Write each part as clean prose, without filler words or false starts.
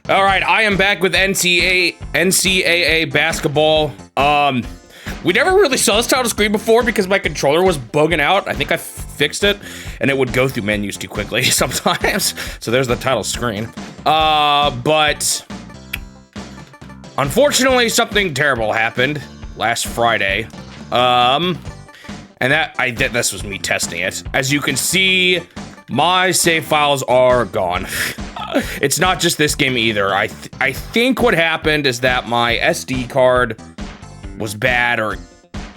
All right, I am back with NCAA Basketball. We never really saw this title screen before because my controller was bugging out. I think I fixed it, and it would go through menus too quickly sometimes. So there's the title screen. But unfortunately, something terrible happened last Friday. And this was me testing it. As you can see, my save files are gone. It's not just this game either. I think what happened is that my SD card was bad or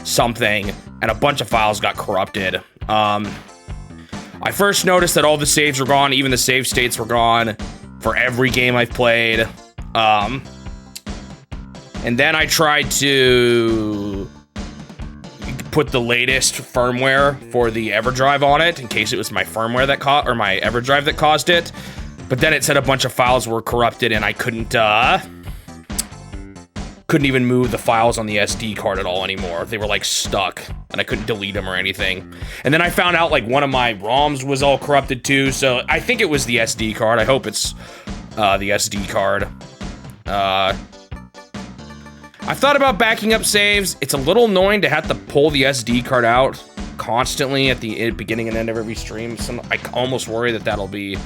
something, and a bunch of files got corrupted. I first noticed that all the saves were gone, even the save states were gone for every game I've played. And then I tried to put the latest firmware for the EverDrive on it in case it was my firmware that my EverDrive that caused it. But then it said a bunch of files were corrupted and I couldn't even move the files on the SD card at all anymore. They were like stuck and I couldn't delete them or anything. And then I found out like one of my ROMs was all corrupted too. So I think it was the SD card. I hope it's the SD card. I thought about backing up saves. It's a little annoying to have to pull the SD card out constantly at the beginning and end of every stream. So I almost worry that that'll be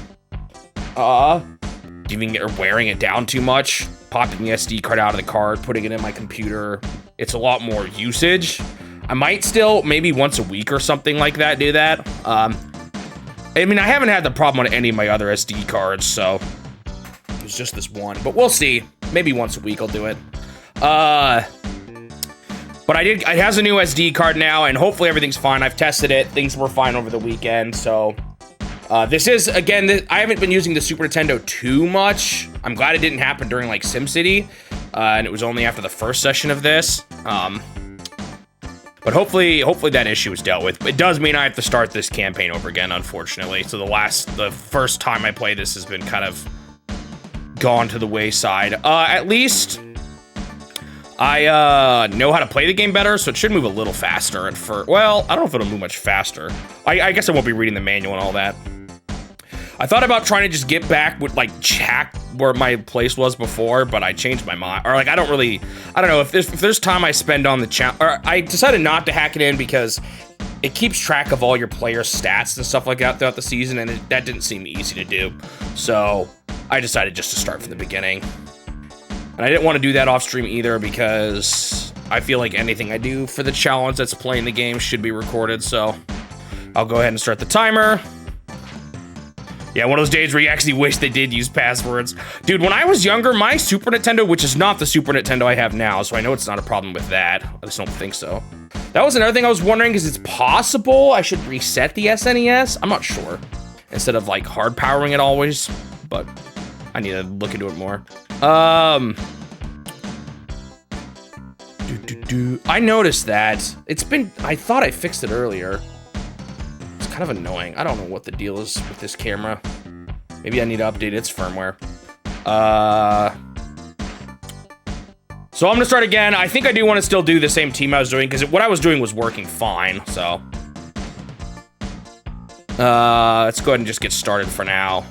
wearing it down too much. Popping the SD card out of the card, putting it in my computer. It's a lot more usage. I might still, maybe once a week or something like that, do that. I mean, I haven't had the problem on any of my other SD cards, so it was just this one. But we'll see. Maybe once a week I'll do it. But it has a new SD card now, and hopefully everything's fine. I've tested it. Things were fine over the weekend, so this is, again, I haven't been using the Super Nintendo too much. I'm glad it didn't happen during, like, SimCity, and it was only after the first session of this. But hopefully that issue is dealt with. It does mean I have to start this campaign over again, unfortunately. So the first time I played this has been kind of gone to the wayside. At least I know how to play the game better, so it should move a little faster. Well, I don't know if it'll move much faster. I guess I won't be reading the manual and all that. I thought about trying to just get back with, like, check where my place was before, but I changed my mind. Or, like, I don't know, if there's time I spend on the channel, or I decided not to hack it in because it keeps track of all your player stats and stuff like that throughout the season, and that didn't seem easy to do. So I decided just to start from the beginning. And I didn't want to do that off stream either because I feel like anything I do for the challenge that's playing the game should be recorded. So I'll go ahead and start the timer. Yeah, one of those days where you actually wish they did use passwords. Dude, when I was younger, my Super Nintendo, which is not the Super Nintendo I have now, so I know it's not a problem with that. I just don't think so. That was another thing I was wondering, is it's possible I should reset the SNES? I'm not sure. Instead of, like, hard powering it always, but I need to look into it more. I noticed that I thought I fixed it earlier. It's kind of annoying. I don't know what the deal is with this camera. Maybe I need to update its firmware. So I'm gonna start again. I think I do want to still do the same team I was doing because what I was doing was working fine, so. Let's go ahead and just get started for now.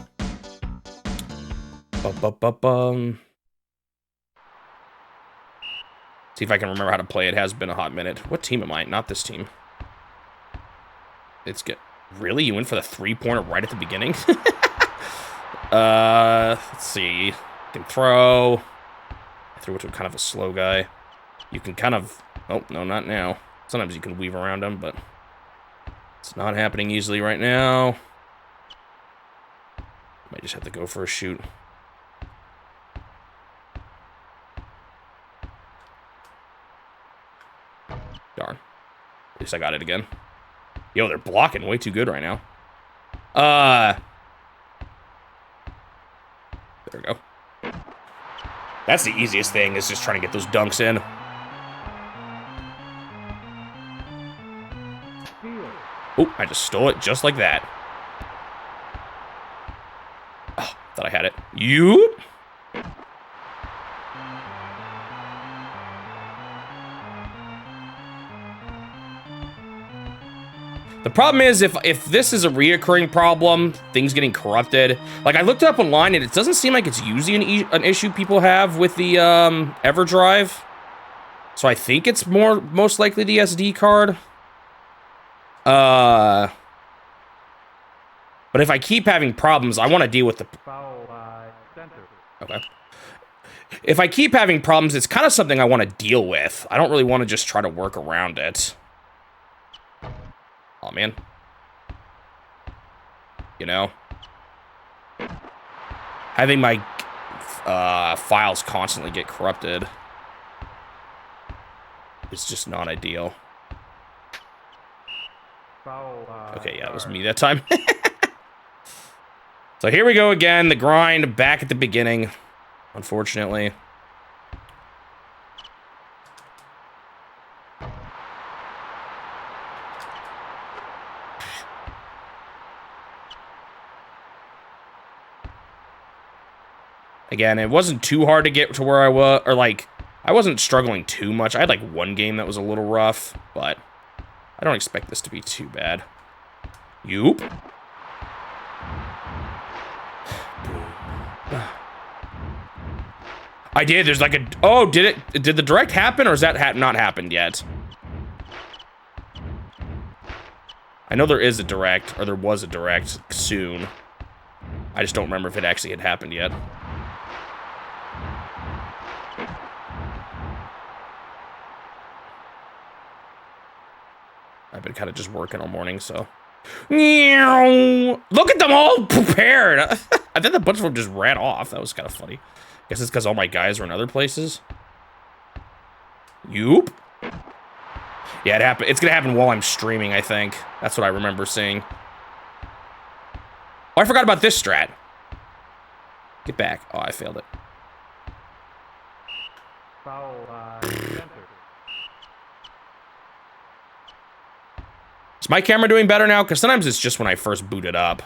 See if I can remember how to play. It has been a hot minute. What team am I? Not this team. It's good. Really? You went for the three-pointer right at the beginning? Let's see. You can throw. I threw it to kind of a slow guy. You can kind of... Oh, no, not now. Sometimes you can weave around him, but it's not happening easily right now. Might just have to go for a shoot. Darn. At least I got it again. Yo, they're blocking way too good right now. There we go. That's the easiest thing, is just trying to get those dunks in. Oh, I just stole it just like that. Oh, thought I had it. You. The problem is if this is a reoccurring problem, things getting corrupted. Like I looked it up online and it doesn't seem like it's usually an issue people have with the EverDrive. So I think it's most likely the SD card. But if I keep having problems, I want to deal with the... Okay. If I keep having problems, it's kind of something I want to deal with. I don't really want to just try to work around it. Oh, man. You know? Having my files constantly get corrupted is just not ideal. Okay, yeah, it was me that time. So here we go again, the grind back at the beginning, unfortunately. Again, it wasn't too hard to get to where I was, or like, I wasn't struggling too much. I had like one game that was a little rough, but I don't expect this to be too bad. Yoop. I did, there's like a, oh, did the direct happen, or is that not happened yet? I know there is a direct, or there was a direct soon. I just don't remember if it actually had happened yet. I've been kind of just working all morning, so. Look at them all prepared. I think a bunch of them just ran off. That was kind of funny. Guess it's because all my guys were in other places. Yoop. Yeah, it happened. It's gonna happen while I'm streaming, I think. That's what I remember seeing. Oh, I forgot about this strat. Get back. Oh, I failed it. Is my camera doing better now? Because sometimes it's just when I first boot it up.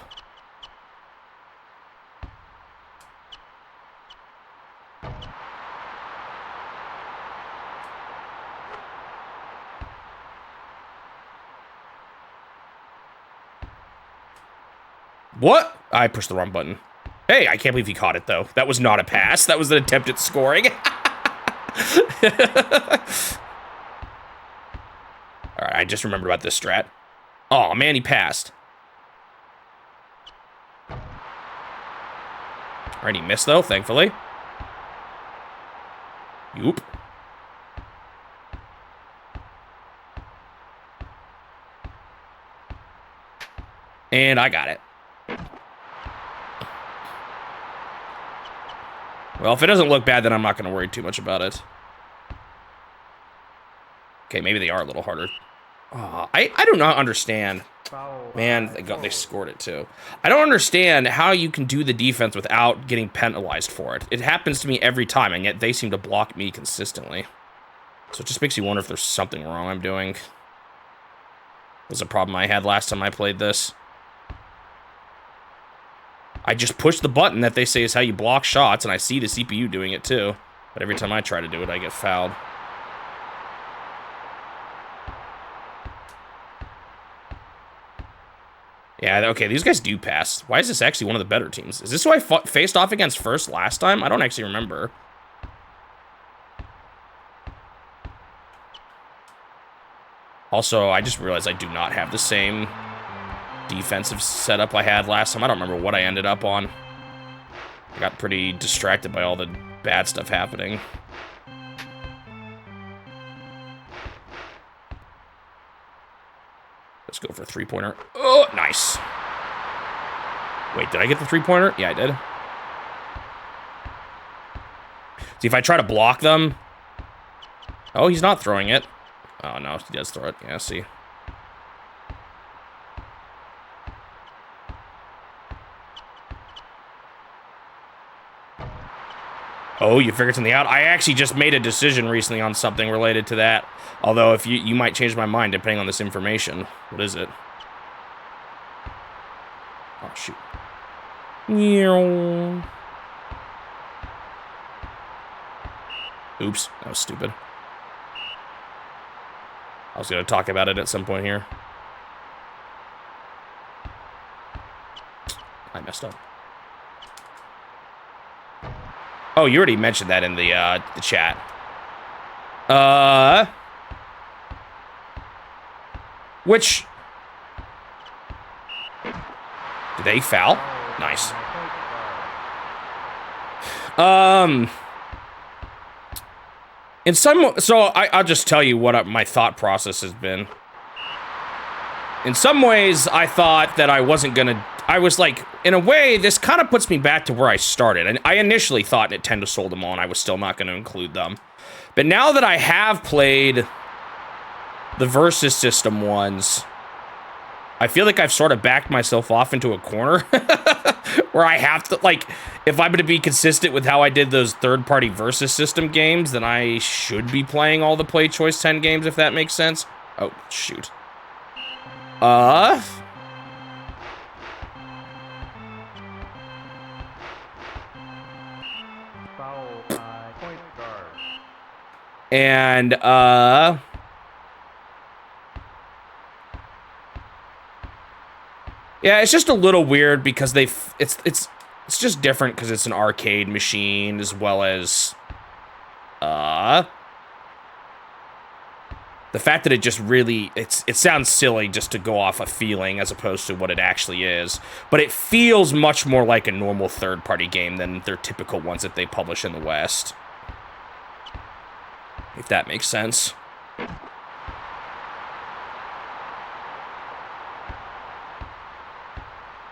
What? I pushed the wrong button. Hey, I can't believe he caught it, though. That was not a pass. That was an attempt at scoring. All right, I just remembered about this strat. Oh, man, he passed. All right, he missed, though, thankfully. Yoop. And I got it. Well, if it doesn't look bad, then I'm not going to worry too much about it. Okay, maybe they are a little harder. Oh, I do not understand. Man, they scored it too. I don't understand how you can do the defense without getting penalized for it. It happens to me every time, and yet they seem to block me consistently. So it just makes you wonder if there's something wrong I'm doing. It was a problem I had last time I played this. I just push the button that they say is how you block shots, and I see the CPU doing it too. But every time I try to do it, I get fouled. Yeah, okay, these guys do pass. Why is this actually one of the better teams? Is this who I faced off against first last time? I don't actually remember. Also, I just realized I do not have the same defensive setup I had last time. I don't remember what I ended up on. I got pretty distracted by all the bad stuff happening. Let's go for a three-pointer. Oh, nice. Wait, did I get the three-pointer? Yeah, I did. See, if I try to block them... Oh, he's not throwing it. Oh, no, he does throw it. Yeah, see. Oh, you figured something out? I actually just made a decision recently on something related to that. Although, if you might change my mind depending on this information. What is it? Oh, shoot. Oops, that was stupid. I was going to talk about it at some point here. What's up? Oh, you already mentioned that in the chat. Which... Did they foul? Nice. So I'll just tell you what my thought process has been. In some ways, I thought that I wasn't gonna... I was like, in a way, this kind of puts me back to where I started. And I initially thought Nintendo sold them all, and I was still not going to include them. But now that I have played the Versus System ones, I feel like I've sort of backed myself off into a corner where I have to, like, if I'm going to be consistent with how I did those third-party Versus System games, then I should be playing all the Play Choice 10 games, if that makes sense. Oh, shoot. And, yeah, it's just a little weird because it's just different because it's an arcade machine as well as, the fact that it just really, it sounds silly just to go off a feeling as opposed to what it actually is, but it feels much more like a normal third-party game than their typical ones that they publish in the West. If that makes sense.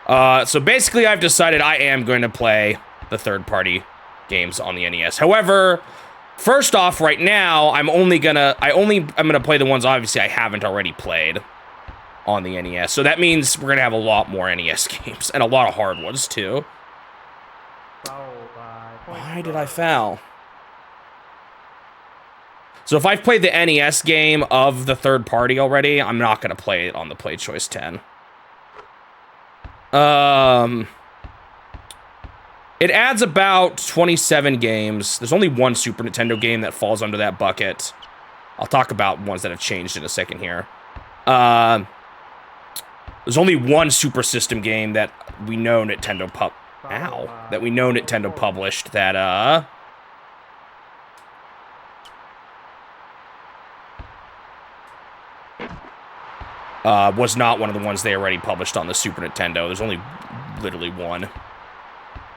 So basically I've decided I am going to play the third-party games on the NES. However, first off, right now, I'm gonna play the ones obviously I haven't already played on the NES. So that means we're gonna have a lot more NES games and a lot of hard ones too. Why did I foul? So if I've played the NES game of the third party already, I'm not gonna play it on the Play Choice 10. It adds about 27 games. There's only one Super Nintendo game that falls under that bucket. I'll talk about ones that have changed in a second here. There's only one Super System game that we know Nintendo published that, was not one of the ones they already published on the Super Nintendo. There's only literally one.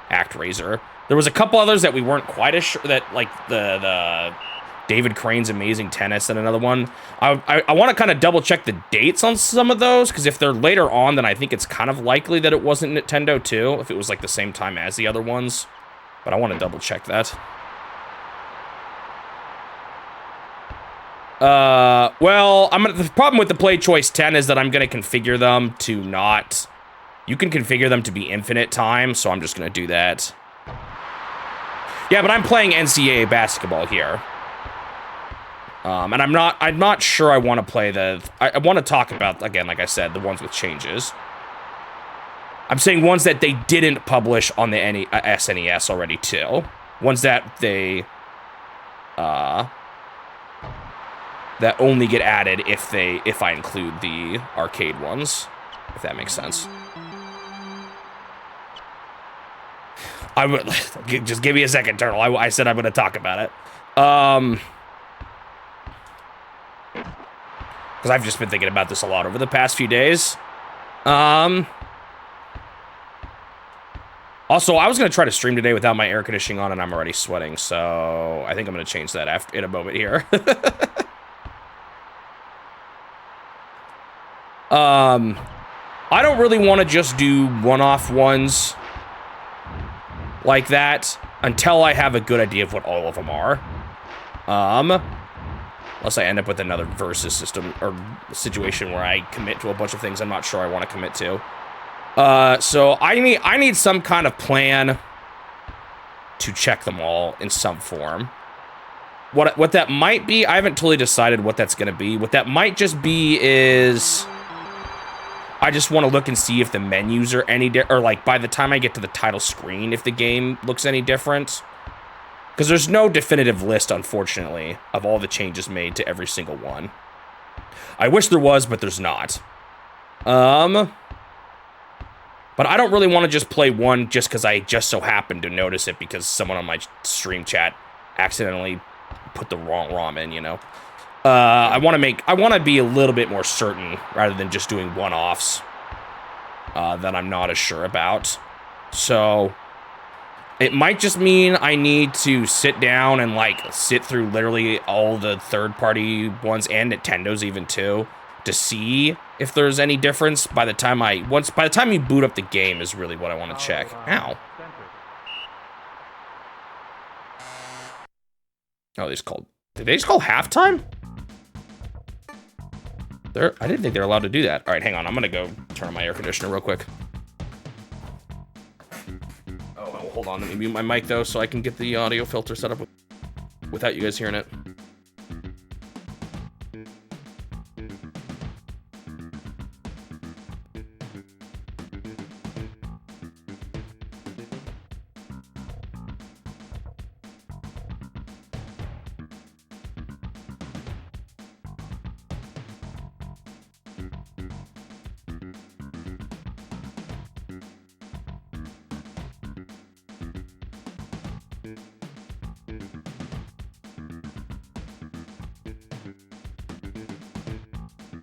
ActRaiser. There was a couple others that we weren't quite as sure that, like the David Crane's Amazing Tennis and another one. I want to kind of double check the dates on some of those, because if they're later on, then I think it's kind of likely that it wasn't Nintendo too, if it was like the same time as the other ones. But I want to double check that. Well, the problem with the Play Choice 10 is that I'm gonna configure them to not... You can configure them to be infinite time, so I'm just gonna do that. Yeah, but I'm playing NCAA Basketball here. And I'm not sure I want to play the... I want to talk about, again, like I said, the ones with changes. I'm saying ones that they didn't publish on the SNES already, too. Ones that they... that only get added if I include the arcade ones, if that makes sense. I would just give me a second, Turtle. I said I'm going to talk about it. Because I've just been thinking about this a lot over the past few days. Also, I was going to try to stream today without my air conditioning on, and I'm already sweating, so I think I'm going to change that in a moment here. I don't really want to just do one-off ones like that until I have a good idea of what all of them are. Unless I end up with another versus system or situation where I commit to a bunch of things I'm not sure I want to commit to. So I need some kind of plan to check them all in some form. What that might be, I haven't totally decided what that's going to be. What that might just be is... I just want to look and see if the menus are any or like by the time I get to the title screen, if the game looks any different. Because there's no definitive list, unfortunately, of all the changes made to every single one. I wish there was, but there's not. But I don't really want to just play one just because I just so happened to notice it because someone on my stream chat accidentally put the wrong ROM in, you know. I want to be a little bit more certain rather than just doing one-offs that I'm not as sure about. So it might just mean I need to sit down and like sit through literally all the third-party ones and Nintendo's even too to see if there's any difference by the time you boot up the game is really what I want to check. Ow. Oh, did they just call halftime? I didn't think they were allowed to do that. All right, hang on. I'm gonna go turn on my air conditioner real quick. Oh, hold on. Let me mute my mic though, so I can get the audio filter set up without you guys hearing it.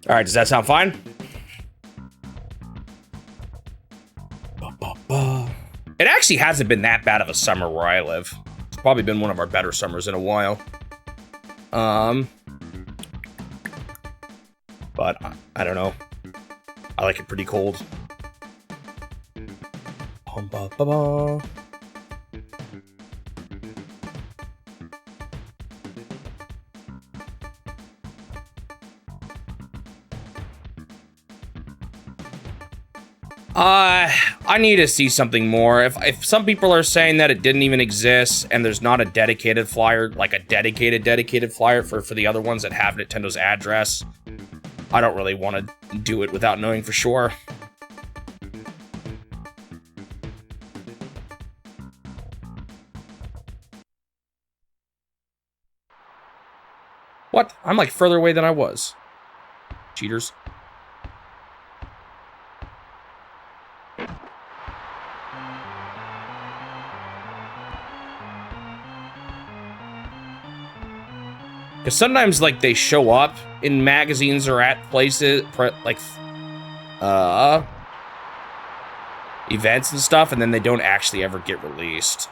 All right, does that sound fine? It actually hasn't been that bad of a summer where I live. It's probably been one of our better summers in a while. But I don't know. I like it pretty cold. I need to see something more. If some people are saying that it didn't even exist and there's not a dedicated flyer, like a dedicated flyer for the other ones that have Nintendo's address, I don't really want to do it without knowing for sure. What? I'm like further away than I was. Cheaters. Because sometimes, like, they show up in magazines or at places, like, events and stuff, and then they don't actually ever get released.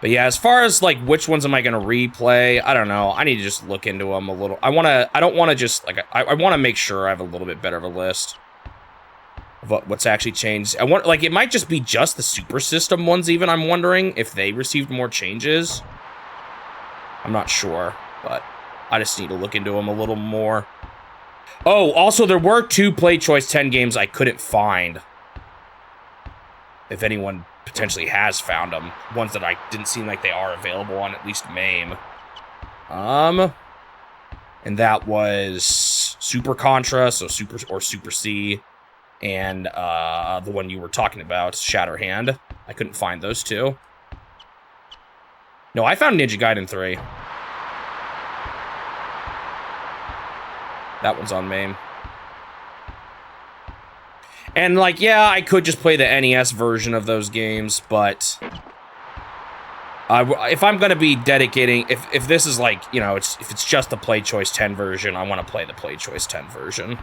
But yeah, as far as like which ones am I gonna replay, I don't know. I need to just look into them a little. I don't want to just like I want to make sure I have a little bit better of a list of what's actually changed. I want, like, it might just be just the Super System ones. Even I'm wondering if they received more changes. I'm not sure, but I just need to look into them a little more. Oh, also there were 2 Play Choice 10 games I couldn't find. If anyone potentially has found them, ones that I didn't seem like they are available on at least MAME. And that was Super Contra, so Super C, and the one you were talking about, Shatterhand. I couldn't find those 2. No, I found Ninja Gaiden 3. That one's on MAME. And, like, yeah, I could just play the NES version of those games, but if I'm going to be dedicating, if this is, like, you know, if it's just the Play Choice 10 version, I want to play the Play Choice 10 version.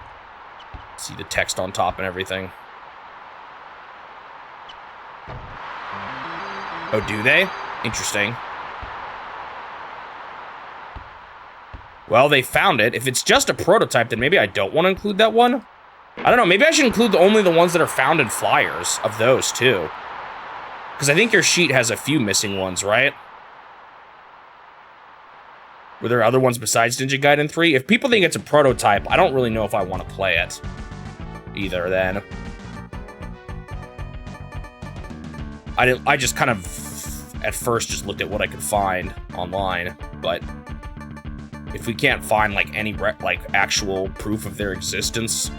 See the text on top and everything. Oh, do they? Interesting. Well, they found it. If it's just a prototype, then maybe I don't want to include that one. I don't know, maybe I should include only the ones that are found in flyers of those, too. Because I think your sheet has a few missing ones, right? Were there other ones besides Ninja Gaiden 3? If people think it's a prototype, I don't really know if I want to play it. Either, then. I just kind of at first just looked at what I could find online, but if we can't find like any like actual proof of their existence,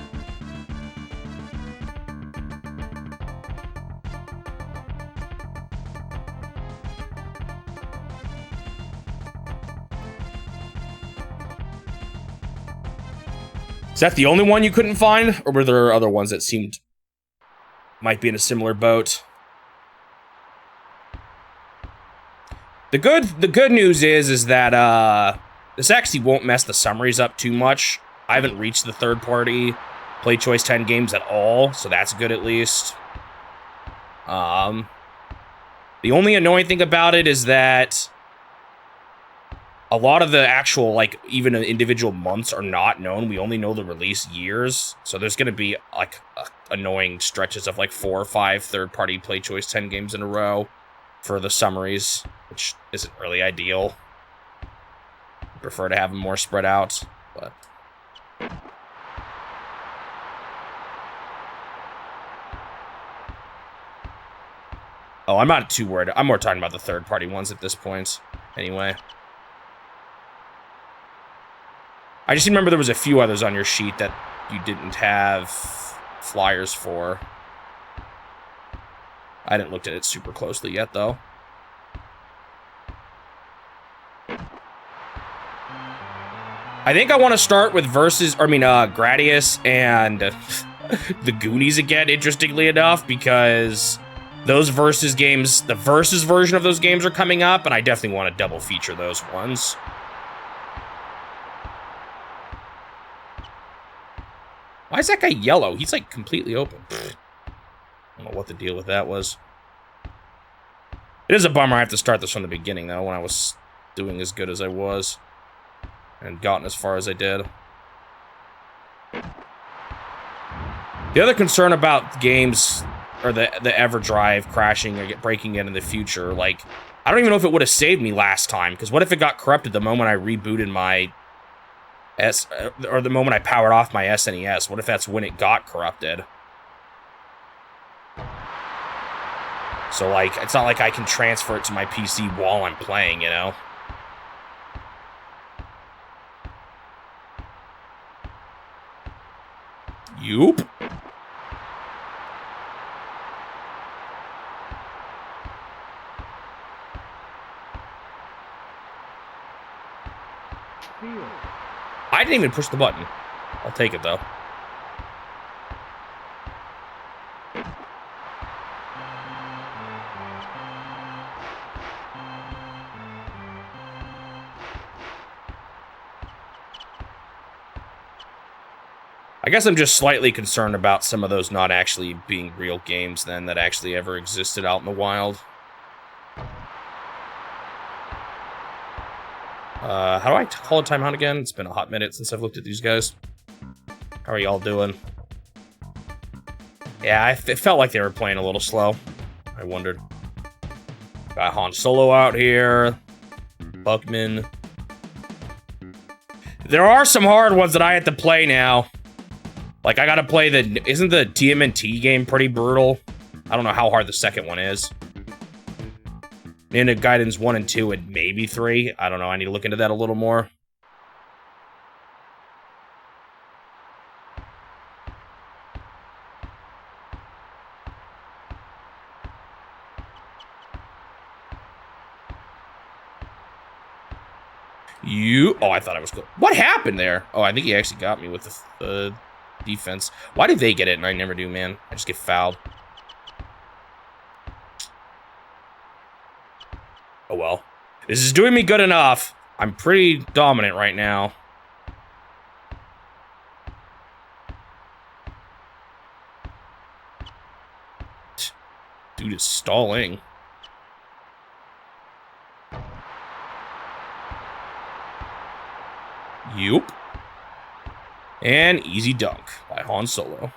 is that the only one you couldn't find, or were there other ones that seemed might be in a similar boat? The good news is that this actually won't mess the summaries up too much. I haven't reached the third-party play choice 10 games at all, so that's good at least. The only annoying thing about it is that a lot of the actual, like, even individual months are not known. We only know the release years, so there's going to be, like, annoying stretches of, like, 4 or 5 third-party play choice 10 games in a row for the summaries, which isn't really ideal. I prefer to have them more spread out, but... Oh, I'm not too worried. I'm more talking about the third-party ones at this point, anyway. I just remember there was a few others on your sheet that you didn't have flyers for. I didn't look at it super closely yet, though. I think I want to start with Gradius and the Goonies again, interestingly enough, because those Versus games, the Versus version of those games are coming up, and I definitely want to double feature those ones. Why is that guy yellow? He's, like, completely open. I don't know what the deal with that was. It is a bummer I have to start this from the beginning, though, when I was doing as good as I was. And gotten as far as I did. The other concern about games, or the EverDrive crashing or breaking in the future, like, I don't even know if it would have saved me last time, because what if it got corrupted the moment I rebooted my or the moment I powered off my SNES? What if that's when it got corrupted? So, like, it's not like I can transfer it to my PC while I'm playing, you know? Yoop. I didn't even push the button. I'll take it, though. I guess I'm just slightly concerned about some of those not actually being real games, then, that actually ever existed out in the wild. How do I call a timeout again? It's been a hot minute since I've looked at these guys. How are y'all doing? Yeah, it felt like they were playing a little slow. I wondered. Got Han Solo out here. Buckman. There are some hard ones that I have to play now. Like, I gotta play isn't the TMNT game pretty brutal? I don't know how hard the second one is. Ninja Gaidens 1 and 2 and maybe 3. I don't know, I need to look into that a little more. Oh, I thought I was good. What happened there? Oh, I think he actually got me with the defense. Why did they get it and I never do, man? I just get fouled. Oh, well. This is doing me good enough. I'm pretty dominant right now. Dude is stalling. Yup. And easy dunk by Han Solo.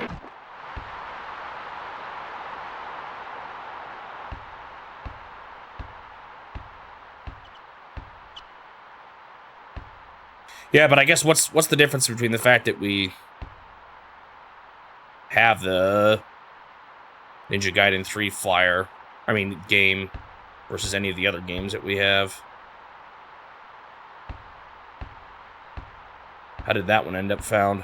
Yeah, but I guess what's the difference between the fact that we have the Ninja Gaiden 3 game versus any of the other games that we have. How did that one end up found?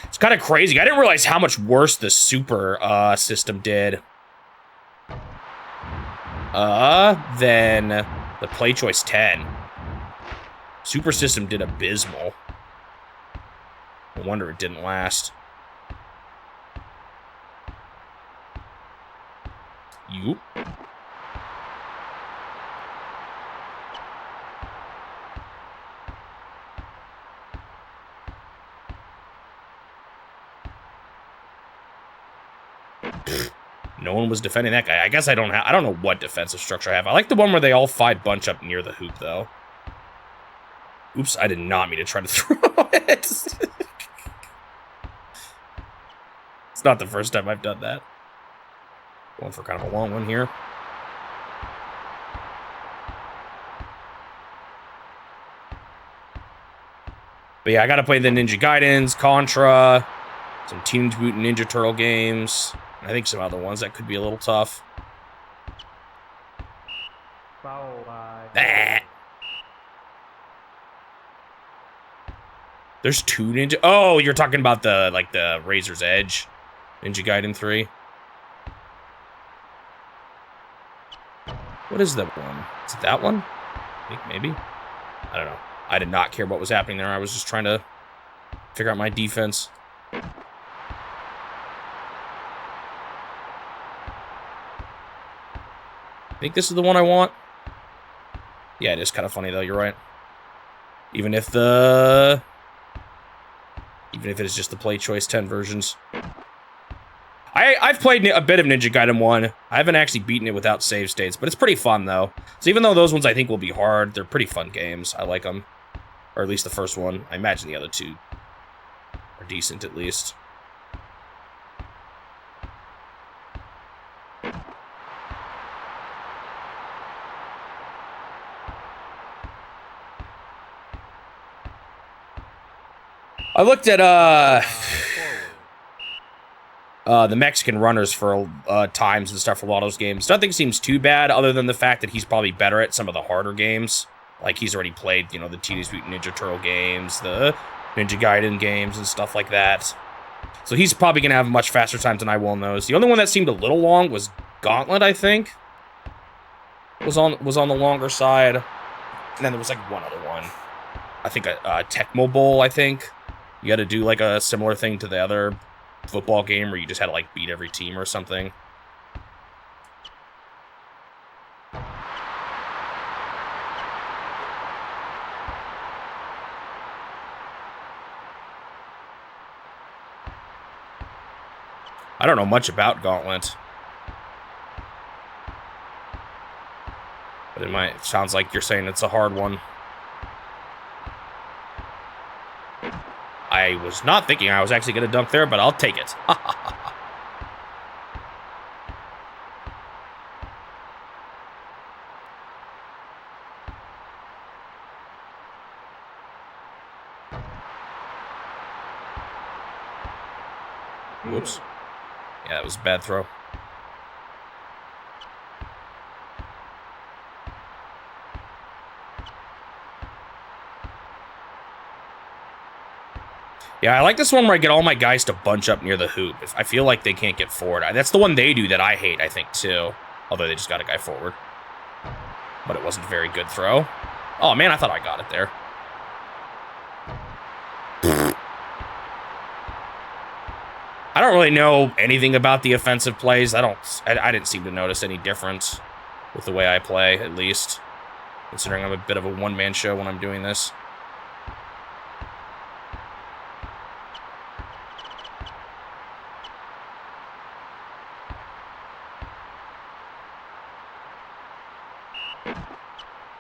It's kind of crazy. I didn't realize how much worse the super system did than the Play Choice 10. Super system did abysmal. No wonder it didn't last. You. No one was defending that guy. I guess I don't know what defensive structure I have. I like the one where they all 5 bunch up near the hoop, though. Oops, I did not mean to try to throw it. It's not the first time I've done that. Going for kind of a long one here. But yeah, I gotta play the Ninja Gaidens, Contra, some Teenage Mutant Ninja Turtle games. I think some other ones that could be a little tough. There's 2 Ninja. Oh, you're talking about the Razor's Edge Ninja Gaiden 3. What is that one? Is it that one? I think maybe. I don't know. I did not care what was happening there. I was just trying to figure out my defense. I think this is the one I want. Yeah, it is kind of funny though. You're right. Even if it is just the Play Choice 10 versions. I've played a bit of Ninja Gaiden 1. I haven't actually beaten it without save states, but it's pretty fun though. So even though those ones I think will be hard, they're pretty fun games. I like them, or at least the first one. I imagine the other 2 are decent at least. I looked at the Mexican runners for times and stuff for a lot of those games. Nothing seems too bad other than the fact that he's probably better at some of the harder games. Like he's already played, you know, the Teenage Mutant Ninja Turtle games, the Ninja Gaiden games and stuff like that. So he's probably going to have much faster times than I will in those. The only one that seemed a little long was Gauntlet, I think. Was on the longer side. And then there was like one other one. I think Tecmo Bowl, I think. You had to do like a similar thing to the other football game where you just had to like beat every team or something. I don't know much about Gauntlet. But it sounds like you're saying it's a hard one. I was not thinking I was actually going to dunk there, but I'll take it. Whoops. Yeah, that was a bad throw. Yeah, I like this one where I get all my guys to bunch up near the hoop. If I feel like they can't get forward. That's the one they do that I hate, I think, too. Although they just got a guy forward. But it wasn't a very good throw. Oh, man, I thought I got it there. I don't really know anything about the offensive plays. I didn't seem to notice any difference with the way I play, at least. Considering I'm a bit of a one-man show when I'm doing this.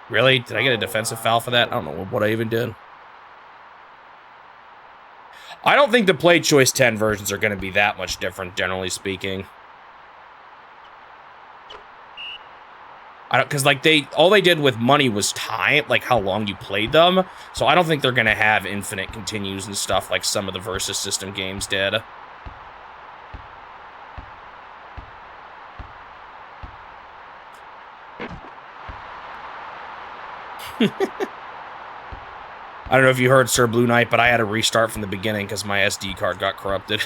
Really? Did I get a defensive foul for that? I don't know what I even did. I don't think the Play Choice 10 versions are going to be that much different, generally speaking. I don't, because like all they did with money was time, like how long you played them. So I don't think they're gonna have infinite continues and stuff like some of the versus system games did. I don't know if you heard Sir Blue Knight, but I had to restart from the beginning because my SD card got corrupted.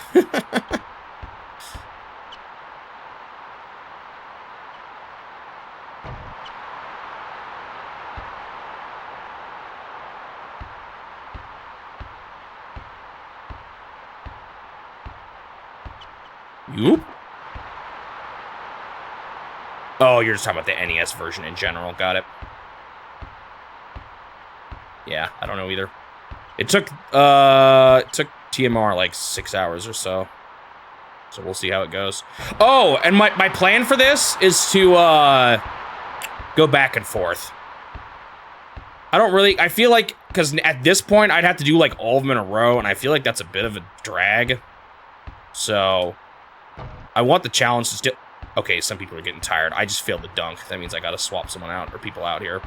Yoop. Oh, you're just talking about the NES version in general. Got it. Yeah, I don't know either. It took TMR like 6 hours or so. So we'll see how it goes. Oh, and my plan for this is to go back and forth. I feel like, because at this point, I'd have to do like all of them in a row, and I feel like that's a bit of a drag. So I want the challenge to still... Okay, some people are getting tired. I just failed the dunk. That means I gotta swap someone out, or people out here.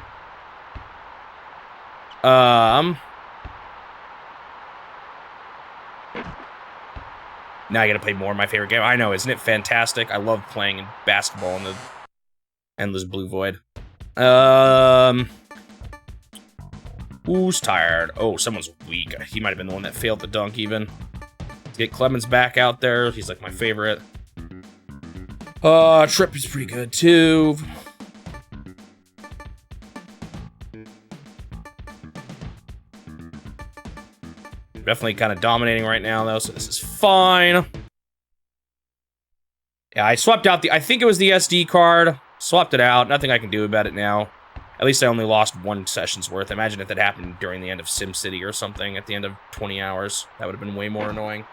Now I gotta play more of my favorite game. I know, isn't it fantastic? I love playing basketball in the endless blue void. Who's tired? Oh, someone's weak. He might have been the one that failed the dunk even. Let's get Clemens back out there. He's like my favorite. Tripp is pretty good too. Definitely kind of dominating right now, though, so this is fine. Yeah, I swapped out I think it was the SD card. Swapped it out. Nothing I can do about it now. At least I only lost 1 session's worth. Imagine if that happened during the end of SimCity or something at the end of 20 hours. That would have been way more annoying.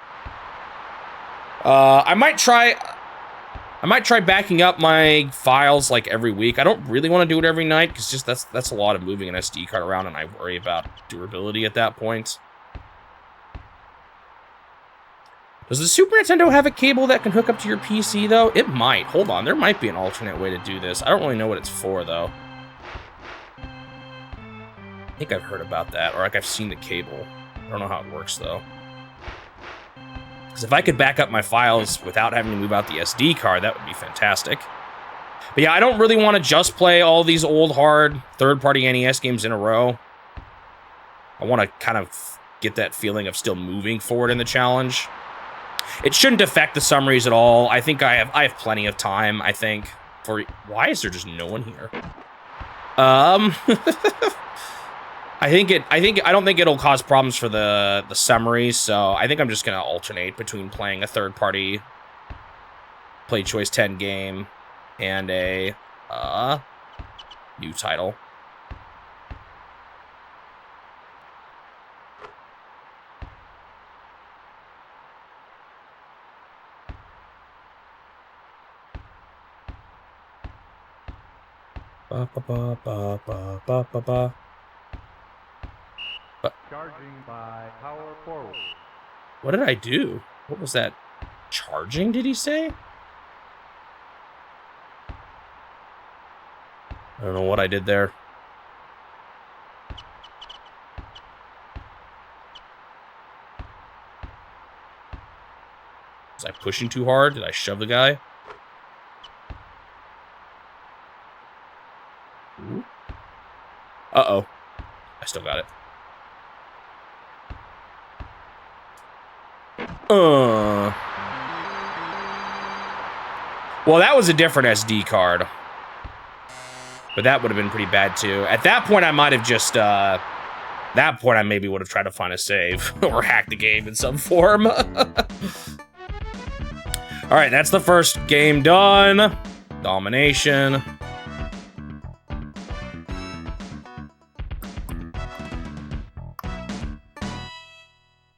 I might try backing up my files like every week. I don't really want to do it every night because just that's a lot of moving an SD card around, and I worry about durability at that point. Does the Super Nintendo have a cable that can hook up to your PC, though? It might. Hold on. There might be an alternate way to do this. I don't really know what it's for, though. I think I've heard about that, or like I've seen the cable. I don't know how it works, though. Because if I could back up my files without having to move out the SD card, that would be fantastic. But yeah, I don't really want to just play all these old, hard, third-party NES games in a row. I want to kind of get that feeling of still moving forward in the challenge. It shouldn't affect the summaries at all. I think I have plenty of time, I think, for... Why is there just no one here? I don't think it'll cause problems for the summaries, so I think I'm just gonna alternate between playing a third-party Play Choice 10 game and a new title. Charging by power forward. What did I do? What was that? Charging, did he say? I don't know what I did there. Was I pushing too hard? Did I shove the guy? Ooh. Uh-oh. I still got it. Well, that was a different SD card. But that would have been pretty bad, too. At that point, I might have just, that point, I maybe would have tried to find a save. Or hack the game in some form. Alright, that's the first game done. Domination.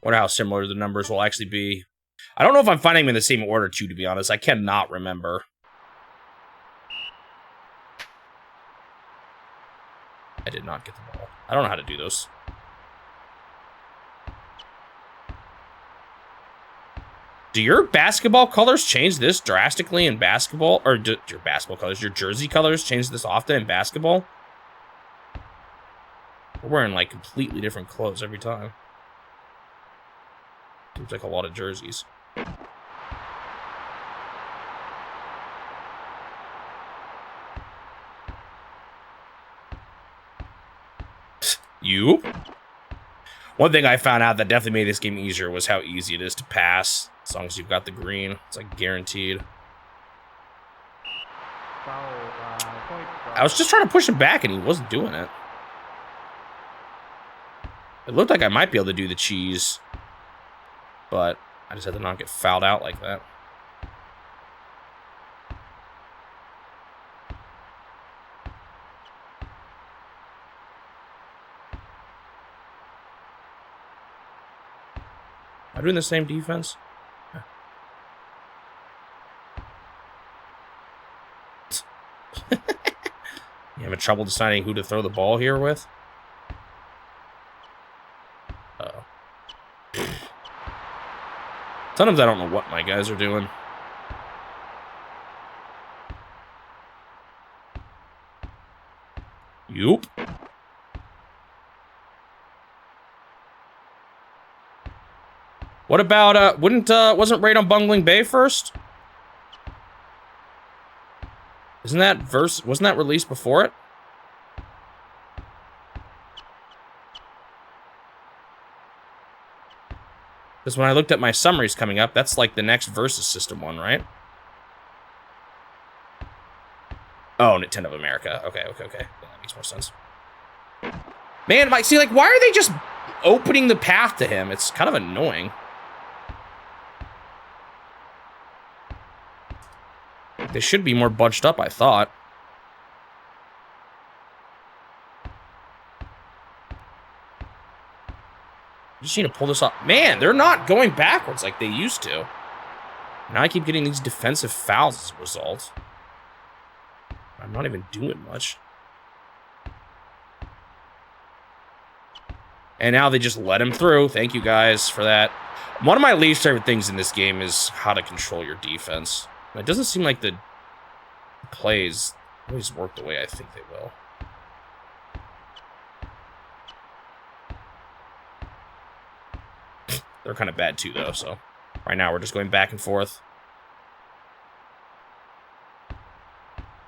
Wonder how similar the numbers will actually be. I don't know if I'm finding them in the same order, too, to be honest. I cannot remember. I did not get the ball. I don't know how to do those. Do your basketball colors change this drastically in basketball? Or do your basketball colors, your jersey colors change this often in basketball? We're wearing like completely different clothes every time. Seems like a lot of jerseys. You? One thing I found out that definitely made this game easier was how easy it is to pass. As long as you've got the green, it's like guaranteed. I was just trying to push him back and he wasn't doing it. It looked like I might be able to do the cheese, but I just had to not get fouled out like that. Am I doing the same defense? You having trouble deciding who to throw the ball here with? Uh-oh. Sometimes I don't know what my guys are doing. Yup. What about, wasn't Raid on Bungling Bay first? Wasn't that released before it? Because when I looked at my summaries coming up, that's like the next Versus System one, right? Oh, Nintendo of America. Okay. Yeah, that makes more sense. Man, like, see, like, why are they just opening the path to him? It's kind of annoying. They should be more bunched up, I thought. Just need to pull this off. Man, they're not going backwards like they used to. Now I keep getting these defensive fouls as a result. I'm not even doing much. And now they just let him through. Thank you guys for that. One of my least favorite things in this game is how to control your defense. It doesn't seem like the plays always work the way I think they will. They're kind of bad too, though, so right now we're just going back and forth.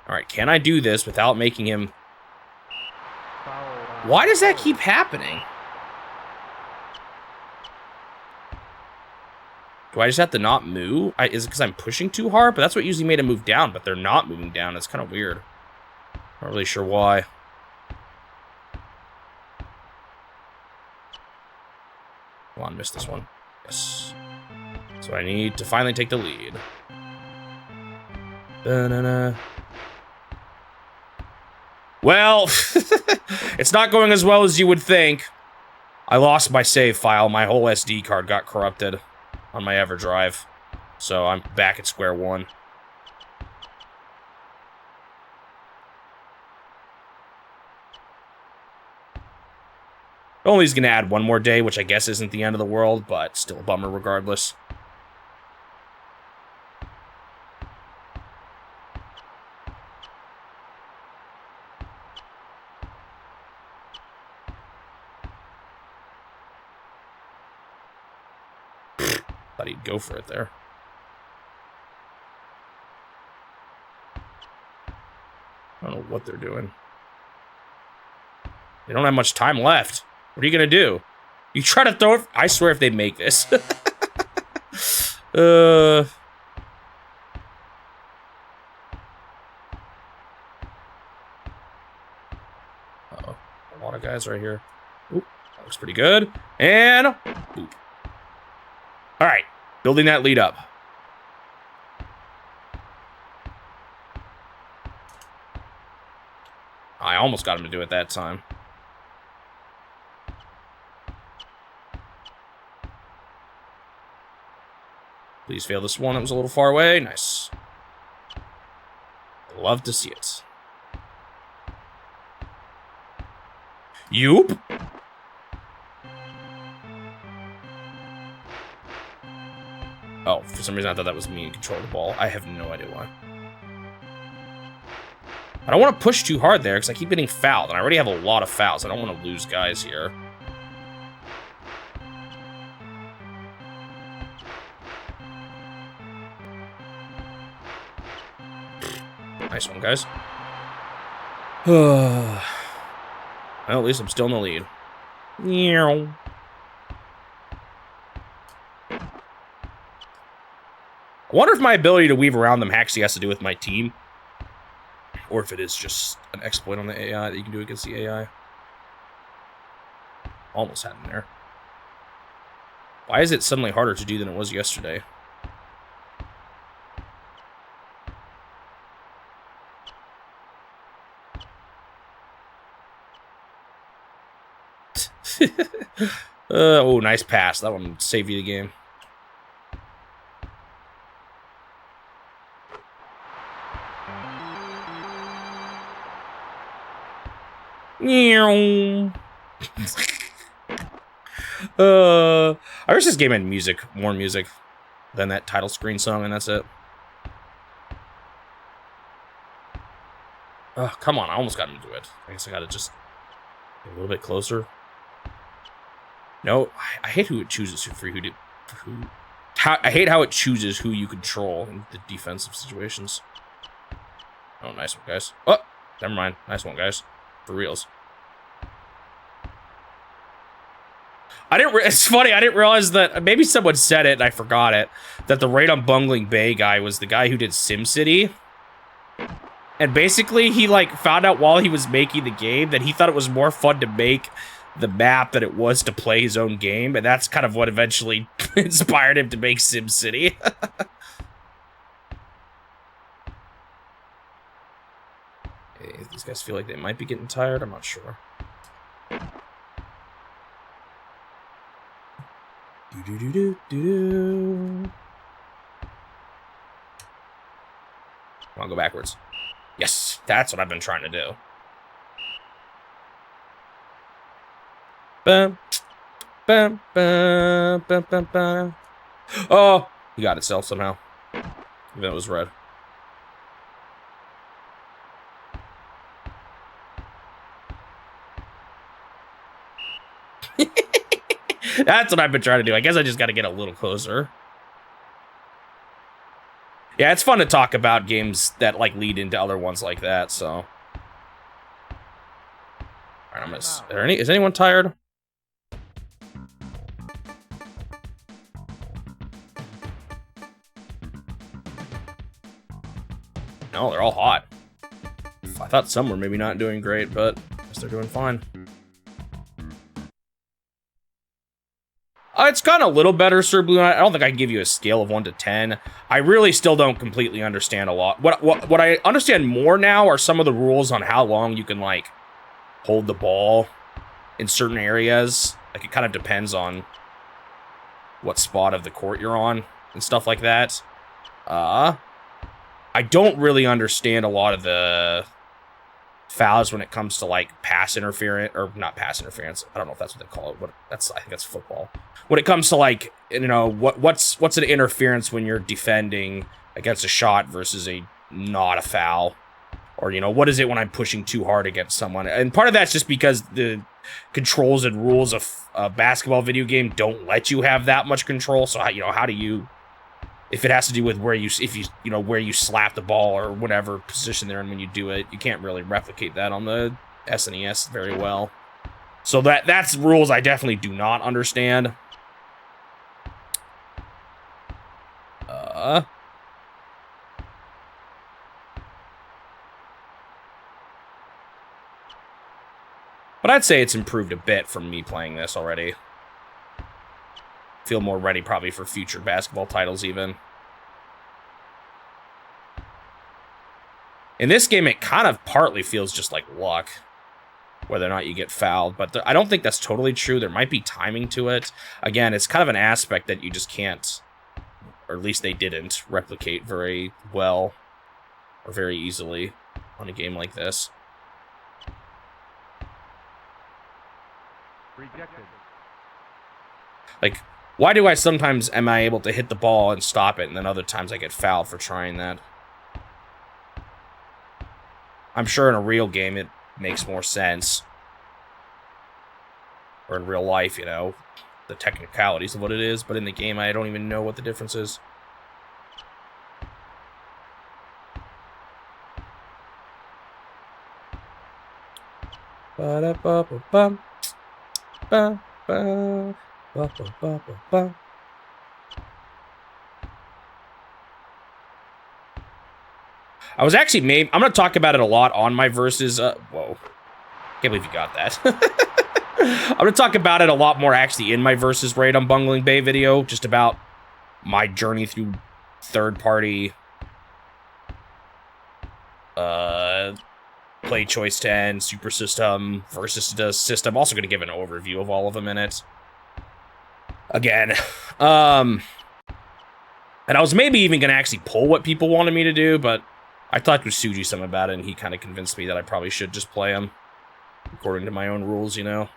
All right, can I do this without making him... Why does that keep happening? Do I just have to not move? Is it because I'm pushing too hard? But that's what usually made him move down, but they're not moving down. It's kind of weird. Not really sure why. Come on, missed this one. Yes. So I need to finally take the lead. Ba-na-na. Well, it's not going as well as you would think. I lost my save file. My whole SD card got corrupted on my EverDrive. So I'm back at square one. Only is going to add one more day, which I guess isn't the end of the world, but still a bummer regardless. Thought he'd go for it there. I don't know what they're doing. They don't have much time left. What are you going to do? You try to throw it... I swear if they make this. Uh-oh. A lot of guys right here. Oop, that looks pretty good. And... Oop. All right. Building that lead up. I almost got him to do it that time. Please fail this one. That was a little far away. Nice. Love to see it. Yoop. Oh, for For some reason, I thought that was me in control of the ball. I have no idea why. I don't want to push too hard there because I keep getting fouled, and I already have a lot of fouls. I don't want to lose guys here. Nice one, guys. Well, at least I'm still in the lead. I wonder if my ability to weave around them actually has to do with my team, or if it is just an exploit on the AI that you can do against the AI. Almost had in there. Why is it suddenly harder to do than it was yesterday? Oh, nice pass. That one saved you the game. I wish this game had music, more music than that title screen song, and that's it. Oh, come on, I almost got into it. I guess I gotta just get a little bit closer. No, I hate who it chooses I hate how it chooses who you control in the defensive situations. Oh, nice one, guys. Oh, never mind. Nice one, guys. For reals. It's funny, I didn't realize that, maybe someone said it and I forgot it, that the Raid on Bungling Bay guy was the guy who did SimCity. And basically, he, like, found out while he was making the game that he thought it was more fun to make the map than it was to play his own game, and that's kind of what eventually inspired him to make SimCity. Hey, these guys feel like they might be getting tired, I'm not sure. Do-do-do-do-do-do. Come on, go backwards. Yes, that's what I've been trying to do. Bum, bum, bum, bum, bum, bum. Oh, he got itself somehow. Even though it was red. That's what I've been trying to do. I guess I just got to get a little closer. Yeah, it's fun to talk about games that like lead into other ones like that. So, all right, I'm gonna. Is anyone tired? No, they're all hot. I thought some were maybe not doing great, but I guess they're doing fine. It's gotten a little better, Sir Blue Knight. I don't think I can give you a scale of 1 to 10. I really still don't completely understand a lot. What I understand more now are some of the rules on how long you can, like, hold the ball in certain areas. Like, it kind of depends on what spot of the court you're on and stuff like that. I don't really understand a lot of the fouls when it comes to like pass interference, or not pass interference. I don't know if that's what they call it. I think that's football. When it comes to like, you know, what's an interference when you're defending against a shot versus a not a foul, or you know, what is it when I'm pushing too hard against someone? And part of that's just because the controls and rules of a basketball video game don't let you have that much control. So how do you? If it has to do with where you slap the ball or whatever position they're in when you do it, you can't really replicate that on the SNES very well. So that's rules I definitely do not understand. But I'd say it's improved a bit from me playing this already. Feel more ready probably for future basketball titles even. In this game, it kind of partly feels just like luck, whether or not you get fouled, but I don't think that's totally true. There might be timing to it. Again, it's kind of an aspect that you just can't, or at least they didn't, replicate very well or very easily on a game like this. Rejected. Like, Why do I sometimes am I able to hit the ball and stop it, and then other times I get fouled for trying that? I'm sure in a real game it makes more sense. Or in real life, you know, the technicalities of what it is, but in the game I don't even know what the difference is. Ba-da-ba-ba-bum. Ba-ba-ba-ba-ba. I was actually I'm going to talk about it a lot on my versus. Whoa. Can't believe you got that. I'm going to talk about it a lot more actually in my versus Raid on Bungling Bay video, just about my journey through third-party Play Choice 10, Super System, versus System. Also going to give an overview of all of them in it. Again. And I was maybe even going to actually pull what people wanted me to do, but I talked with Suji some about it, and he kind of convinced me that I probably should just play them according to my own rules, you know?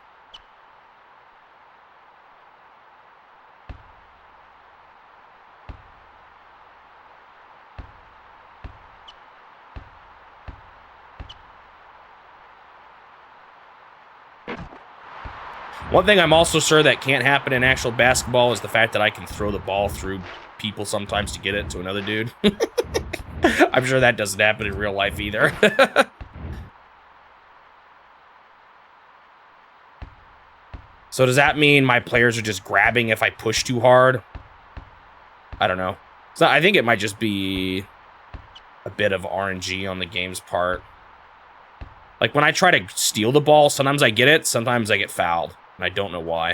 One thing I'm also sure that can't happen in actual basketball is the fact that I can throw the ball through people sometimes to get it to another dude. I'm sure that doesn't happen in real life either. So does that mean my players are just grabbing if I push too hard? I don't know. So I think it might just be a bit of RNG on the game's part. Like when I try to steal the ball, sometimes I get it, sometimes I get fouled. And I don't know why.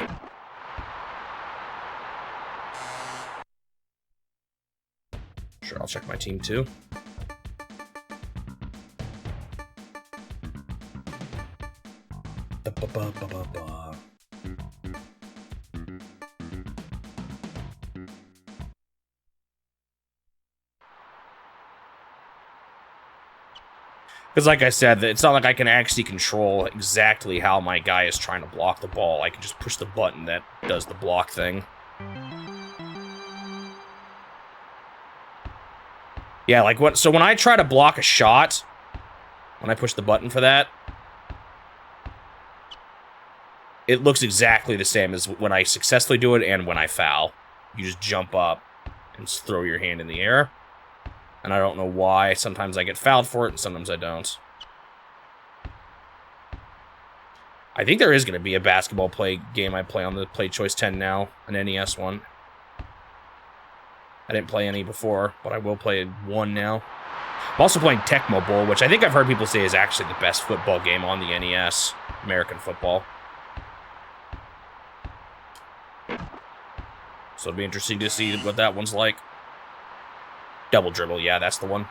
Sure, I'll check my team too. Because like I said, it's not like I can actually control exactly how my guy is trying to block the ball. I can just push the button that does the block thing. Yeah, like what? So when I try to block a shot, when I push the button for that, it looks exactly the same as when I successfully do it and when I foul. You just jump up and throw your hand in the air. And I don't know why. Sometimes I get fouled for it, and sometimes I don't. I think there is going to be a basketball game I play on the Play Choice 10 now, an NES one. I didn't play any before, but I will play one now. I'm also playing Tecmo Bowl, which I think I've heard people say is actually the best football game on the NES, American football. So it'll be interesting to see what that one's like. Double Dribble, yeah, that's the one.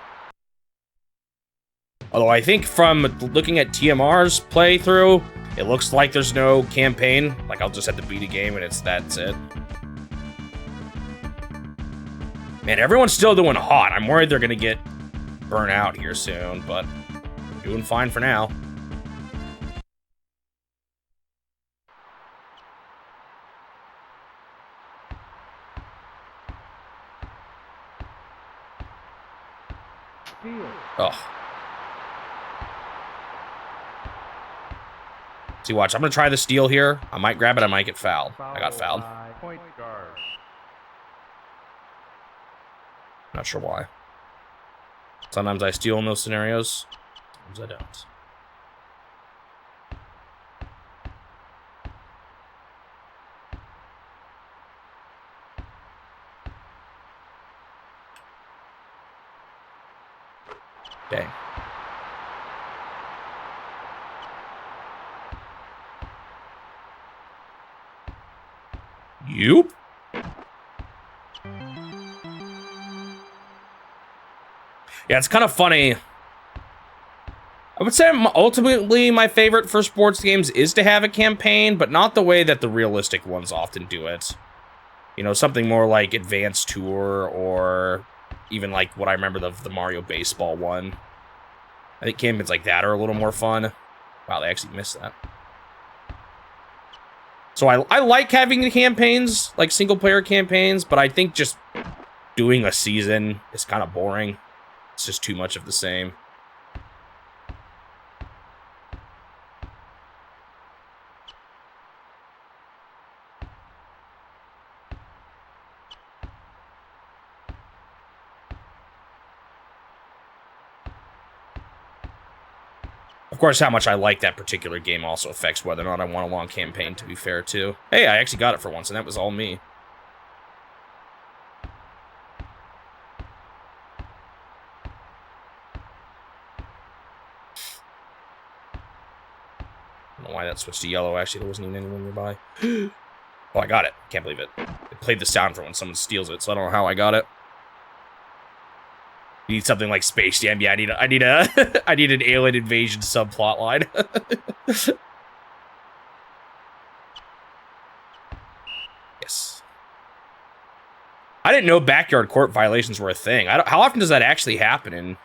Although I think from looking at TMR's playthrough, it looks like there's no campaign. Like, I'll just have to beat a game and that's it. Man, everyone's still doing hot. I'm worried they're going to get burnt out here soon, but doing fine for now. Oh. See, watch. I'm going to try the steal here. I might grab it. I might get fouled. I got fouled. Point guard. Not sure why. Sometimes I steal in those scenarios. Sometimes I don't. Dang. You? Yeah, it's kind of funny. I would say ultimately my favorite for sports games is to have a campaign, but not the way that the realistic ones often do it. You know, something more like Advanced Tour or even like what I remember the Mario Baseball one. I think campaigns like that are a little more fun. Wow, they actually missed that. So I like having the campaigns, like single-player campaigns, but I think just doing a season is kind of boring. It's just too much of the same. Of course, how much I like that particular game also affects whether or not I want a long campaign, to be fair, too. Hey, I actually got it for once, and that was all me. I don't know why that switched to yellow, actually. There wasn't even anyone nearby. Oh, I got it. Can't believe it. It played the sound for when someone steals it, so I don't know how I got it. You need something like Space Jam. Yeah, I need an alien invasion subplot line. Yes. I didn't know backyard court violations were a thing. How often does that actually happen in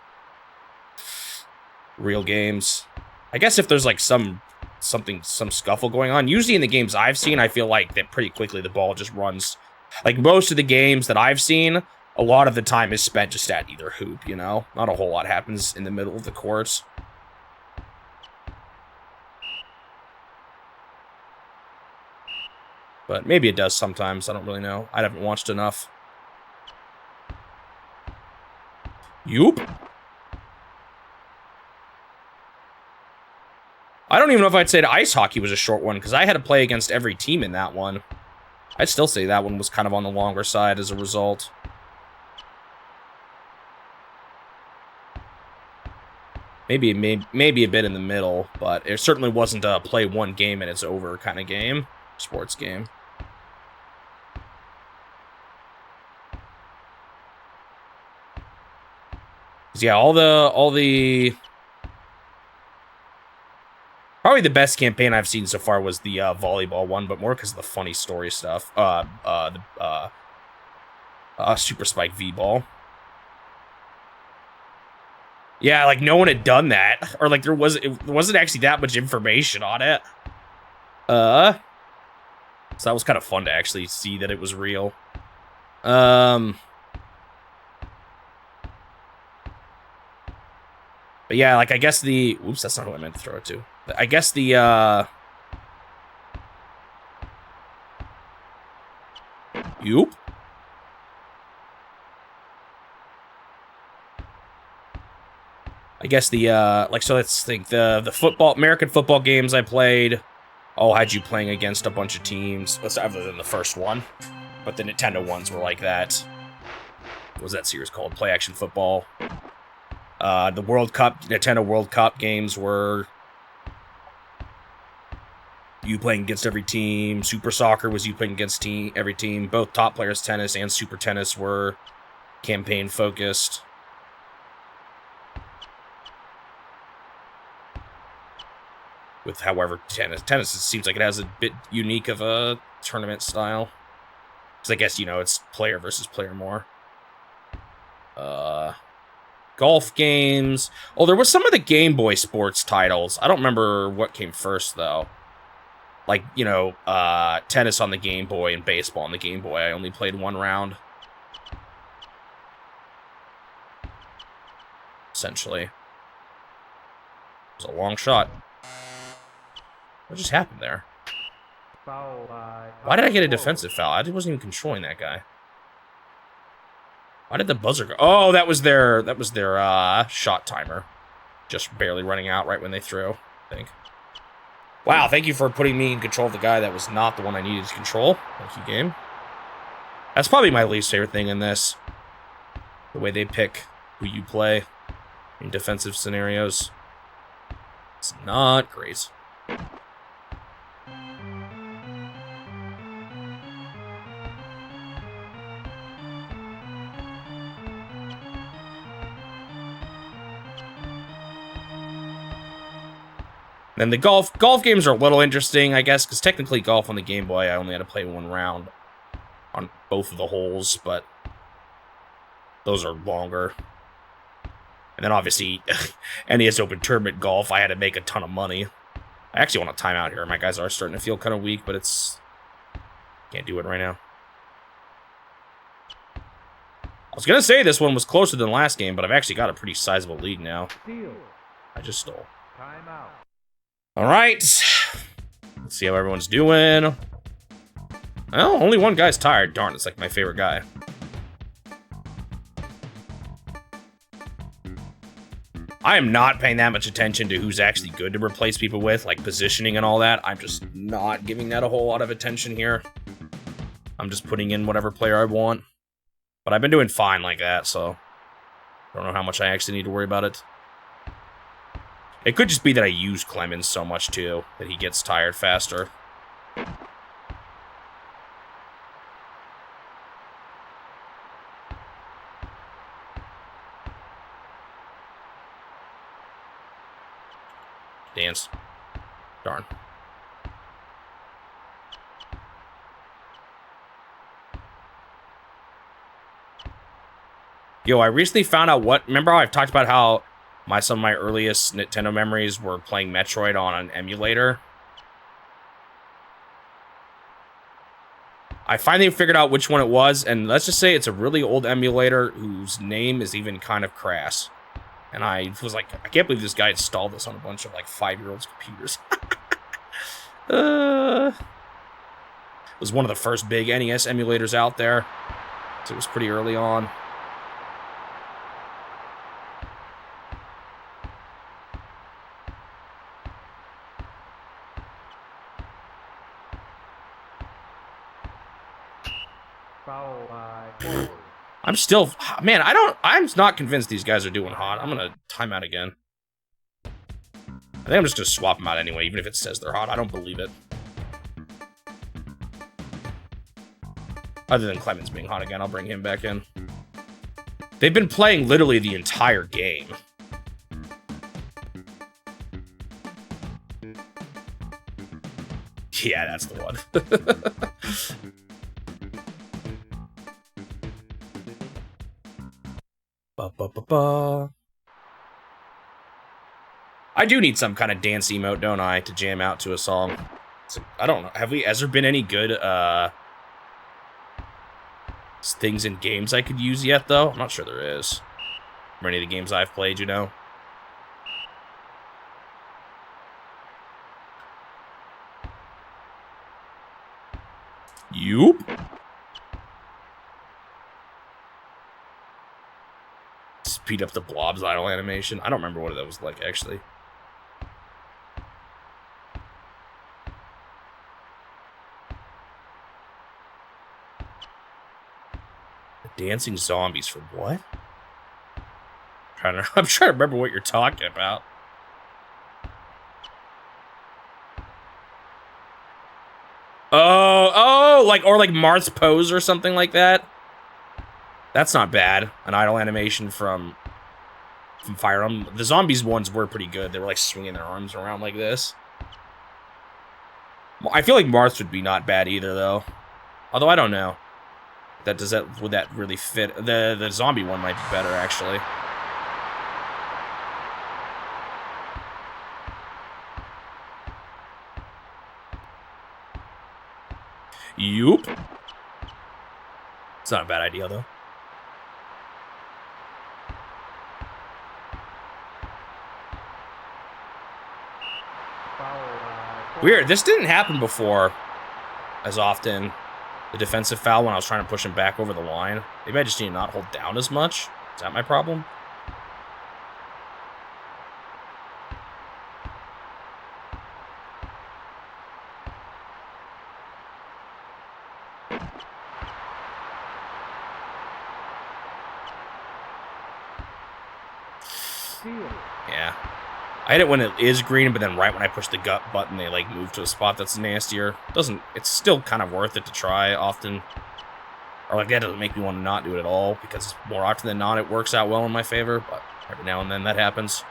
real games? I guess if there's like some scuffle going on. Usually in the games I've seen, I feel like that pretty quickly the ball just runs. Like most of the games that I've seen, a lot of the time is spent just at either hoop, you know? Not a whole lot happens in the middle of the courts. But maybe it does sometimes. I don't really know. I haven't watched enough. Yoop. I don't even know if I'd say the ice hockey was a short one, because I had to play against every team in that one. I'd still say that one was kind of on the longer side as a result. Maybe a bit in the middle, but it certainly wasn't a play one game and it's over kind of game. Sports game. Yeah, all the probably the best campaign I've seen so far was the volleyball one, but more because of the funny story stuff. Super Spike V-Ball. Yeah, like no one had done that, or like it wasn't actually that much information on it. So that was kind of fun to actually see that it was real. But yeah, like I guess the oops, that's not what I meant to throw it to. I guess the Yoop. I guess the like, so let's think, the American football games I played all had you playing against a bunch of teams, other than the first one, but the Nintendo ones were like that. What was that series called? Play Action Football. The World Cup, Nintendo World Cup games were you playing against every team. Super Soccer was you playing against every team. Both Top Players Tennis and Super Tennis were campaign focused. With, however, tennis it seems like it has a bit unique of a tournament style. Because I guess, you know, it's player versus player more. Golf games. Oh, there was some of the Game Boy sports titles. I don't remember what came first, though. Like, you know, tennis on the Game Boy and baseball on the Game Boy. I only played one round. Essentially. It was a long shot. What just happened there? Why did I get a defensive foul? I wasn't even controlling that guy. Why did the buzzer go? Oh, that was their shot timer. Just barely running out right when they threw, I think. Wow, thank you for putting me in control of the guy that was not the one I needed to control. Thank you, game. That's probably my least favorite thing in this. The way they pick who you play in defensive scenarios. It's not great. Then the golf games are a little interesting, I guess, because technically golf on the Game Boy, I only had to play one round on both of the holes, but those are longer. And then obviously, NES Open Tournament golf, I had to make a ton of money. I actually want a timeout here. My guys are starting to feel kind of weak, but it's... Can't do it right now. I was going to say this one was closer than last game, but I've actually got a pretty sizable lead now. I just stole. Timeout. All right. Let's see how everyone's doing. Well, only one guy's tired. Darn, it's like my favorite guy. I am not paying that much attention to who's actually good to replace people with, like positioning and all that. I'm just not giving that a whole lot of attention here. I'm just putting in whatever player I want. But I've been doing fine like that, so I don't know how much I actually need to worry about it. It could just be that I use Clemens so much, too, that he gets tired faster. Dance. Darn. Yo, I recently found out what... Remember how I've talked about how some of my earliest Nintendo memories were playing Metroid on an emulator? I finally figured out which one it was, and let's just say it's a really old emulator whose name is even kind of crass. And I was like, I can't believe this guy installed this on a bunch of, like, 5-year-olds' computers. It was one of the first big NES emulators out there, so it was pretty early on. Foul by forward. I'm still... Man, I'm not convinced these guys are doing hot. I'm going to time out again. I think I'm just going to swap them out anyway, even if it says they're hot. I don't believe it. Other than Clemens being hot again, I'll bring him back in. They've been playing literally the entire game. Yeah, that's the one. Ba-ba-ba-ba. I do need some kind of dance emote, don't I, to jam out to a song. So, I don't know. Has there been any good things in games I could use yet, though? I'm not sure there is. For any of the games I've played, you know? Yoop. Speed up the blob's idle animation. I don't remember what that was like, actually. Dancing zombies for what? I'm trying to remember what you're talking about. Oh, like Marth's pose or something like that. That's not bad. An idle animation from Fire Emblem. The zombies ones were pretty good. They were like swinging their arms around like this. I feel like Marth's would be not bad either, though. Although I don't know. Would that really fit? The zombie one might be better, actually. Yoop. It's not a bad idea, though. Weird. This didn't happen before as often. The defensive foul when I was trying to push him back over the line. Maybe I just need to not hold down as much. Is that my problem? Yeah. I hit it when it is green, but then right when I push the gut button, they like move to a spot that's nastier. It's still kind of worth it to try often. Or like that doesn't make me want to not do it at all, because more often than not it works out well in my favor, but every now and then that happens.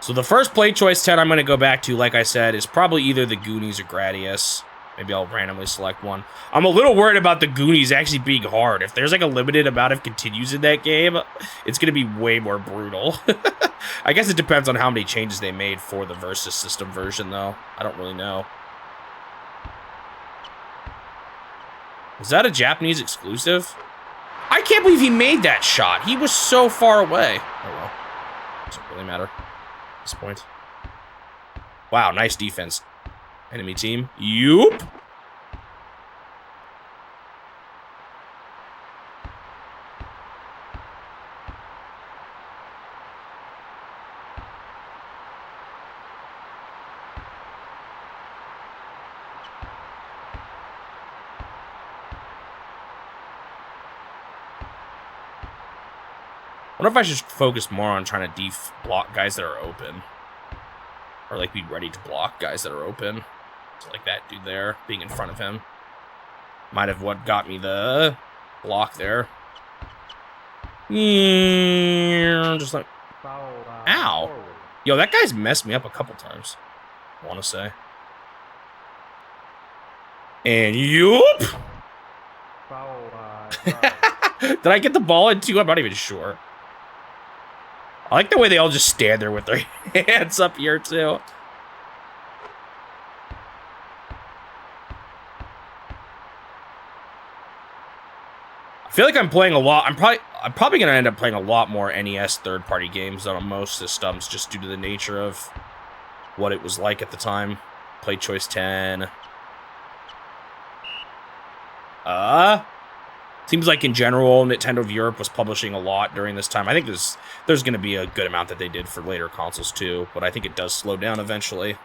So the first play choice 10 I'm going to go back to, like I said, is probably either the Goonies or Gradius. Maybe I'll randomly select one. I'm a little worried about the Goonies actually being hard. If there's like a limited amount of continues in that game, it's going to be way more brutal. I guess it depends on how many changes they made for the Versus System version, though. I don't really know. Was that a Japanese exclusive? I can't believe he made that shot. He was so far away. Oh, well. Doesn't really matter at this point. Wow, nice defense. Enemy team. Yoop. I wonder if I should focus more on trying to block guys that are open. Or, like, be ready to block guys that are open. So, like that dude there, being in front of him. Might have what got me the block there. Just like... Ow! Yo, that guy's messed me up a couple times. I want to say. And yoop! Did I get the ball in too? I'm not even sure. I like the way they all just stand there with their hands up here, too. I feel like I'm playing a lot. I'm probably going to end up playing a lot more NES third-party games than on most systems, just due to the nature of what it was like at the time. Play Choice 10. Seems like in general, Nintendo of Europe was publishing a lot during this time. I think there's going to be a good amount that they did for later consoles too, but I think it does slow down eventually.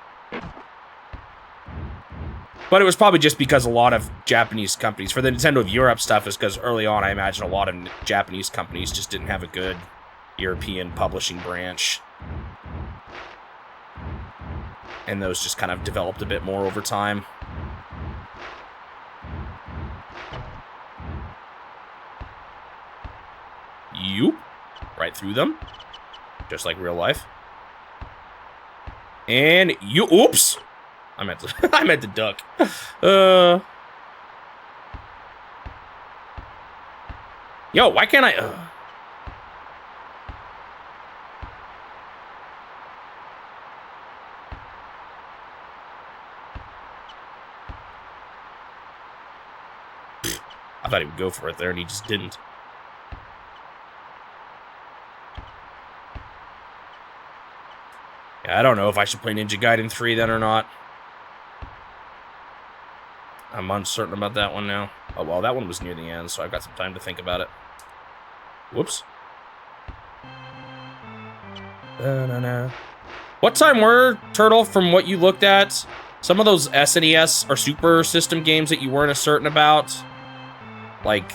But it was probably just because a lot of Japanese companies, for the Nintendo of Europe stuff, is because early on I imagine a lot of Japanese companies just didn't have a good European publishing branch. And those just kind of developed a bit more over time. Yoop. Right through them. Just like real life. And you... Oops! I meant to duck. Yo, why can't I... I thought he would go for it there, and he just didn't. I don't know if I should play Ninja Gaiden 3 then or not. I'm uncertain about that one now. Oh, well, that one was near the end, so I've got some time to think about it. Whoops. Da-na-na. What time were, Turtle, from what you looked at? Some of those SNES or Super System games that you weren't as certain about? Like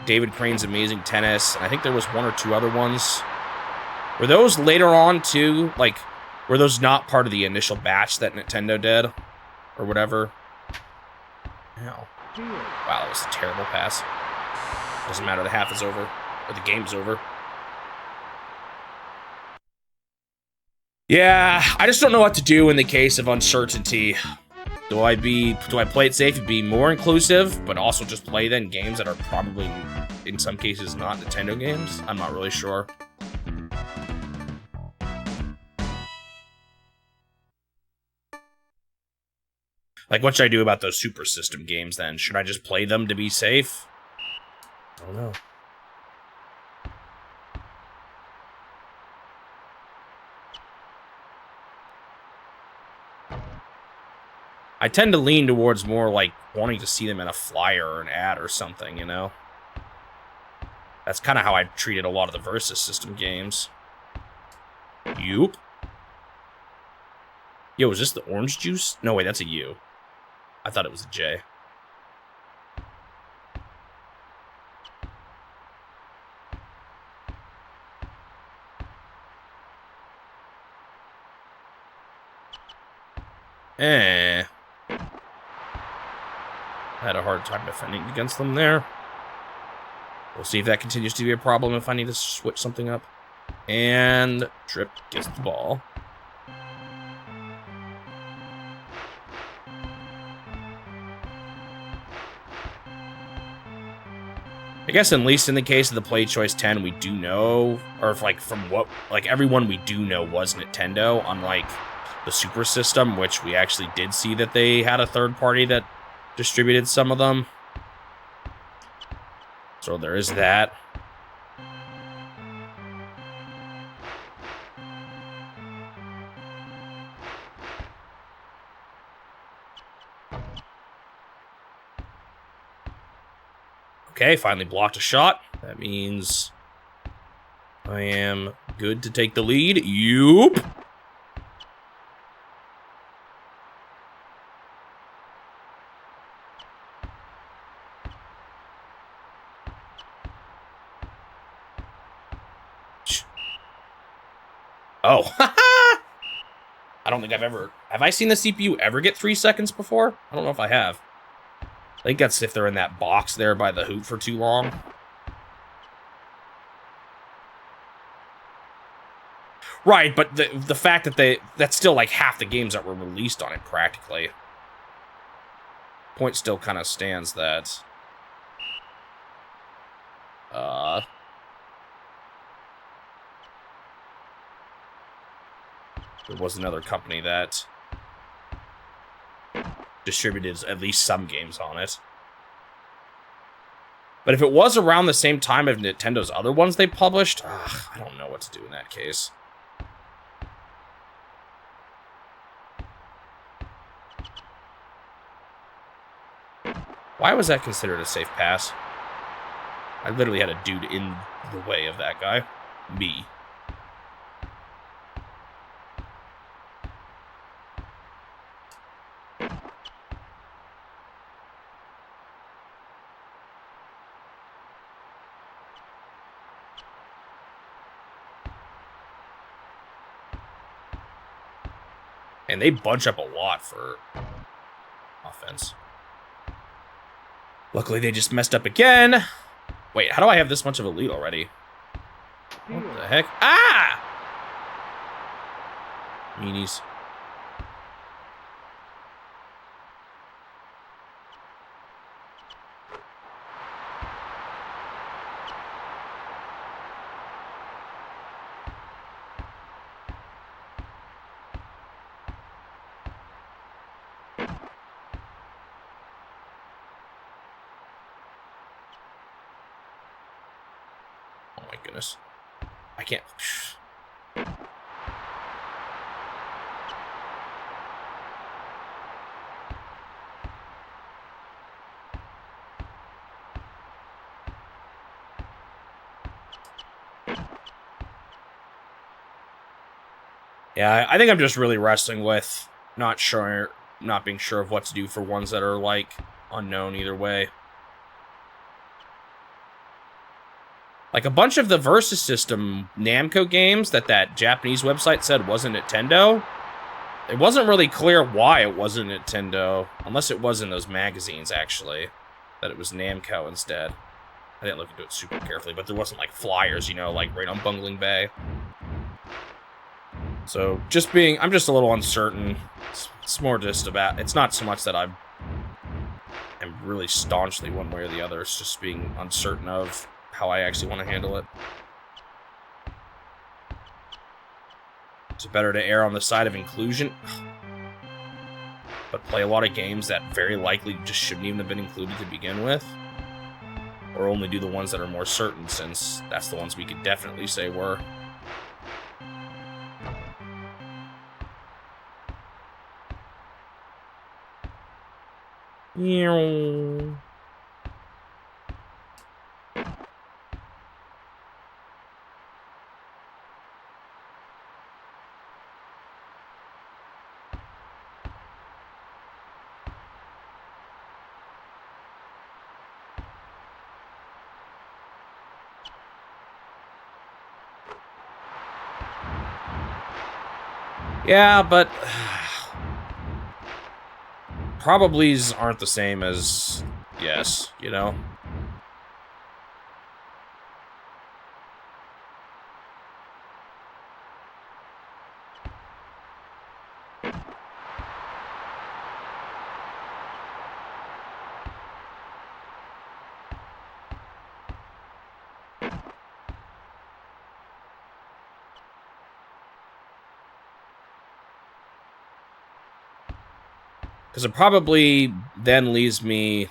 David Crane's Amazing Tennis, and I think there was one or two other ones. Were those later on, too? Like... Were those not part of the initial batch that Nintendo did? Or whatever? Ow. Wow, that was a terrible pass. Doesn't matter, the half is over. Or the game's over. Yeah, I just don't know what to do in the case of uncertainty. Do I play it safe and be more inclusive, but also just play then games that are probably, in some cases, not Nintendo games? I'm not really sure. Like, what should I do about those Super System games, then? Should I just play them to be safe? I don't know. I tend to lean towards more, like, wanting to see them in a flyer or an ad or something, you know? That's kind of how I treated a lot of the Versus System games. Yoop. Yo, is this the orange juice? No, wait, that's a U. I thought it was a J. I had a hard time defending against them there. We'll see if that continues to be a problem if I need to switch something up. And Trip gets the ball. guess at least in the case of the Play Choice 10, we do know, or if, like, from what, like, everyone we do know was Nintendo, unlike the Super System, which we actually did see that they had a third party that distributed some of them. So there is that. Okay, finally blocked a shot. That means I am good to take the lead. Yoop. Oh, I don't think I've ever... Have I seen the CPU ever get 3 seconds before? I don't know if I have. I think that's if they're in that box there by the hoop for too long. Right, but the fact that that's still like half the games that were released on it practically. Point still kind of stands that there was another company that distributed at least some games on it. But if it was around the same time as Nintendo's other ones they published, I don't know what to do in that case. Why was that considered a safe pass? I literally had a dude in the way of that guy. Me. And they bunch up a lot for offense. Luckily, they just messed up again. Wait, how do I have this much of a lead already? What the heck? Ah! Meanies. Oh my goodness. I can't... Yeah, I think I'm just really wrestling with not being sure of what to do for ones that are, like, unknown either way. Like, a bunch of the Versus System Namco games that Japanese website said wasn't Nintendo, it wasn't really clear why it wasn't Nintendo, unless it was in those magazines, actually, that it was Namco instead. I didn't look into it super carefully, but there wasn't, like, flyers, you know, like, right on Bungling Bay. So, I'm just a little uncertain. It's more just about, it's not so much that I'm really staunchly one way or the other, it's just being uncertain of how I actually want to handle it. Is it better to err on the side of inclusion? But play a lot of games that very likely just shouldn't even have been included to begin with? Or only do the ones that are more certain, since that's the ones we could definitely say were. Yeah, but probablys aren't the same as yes, you know? Because it probably then leaves me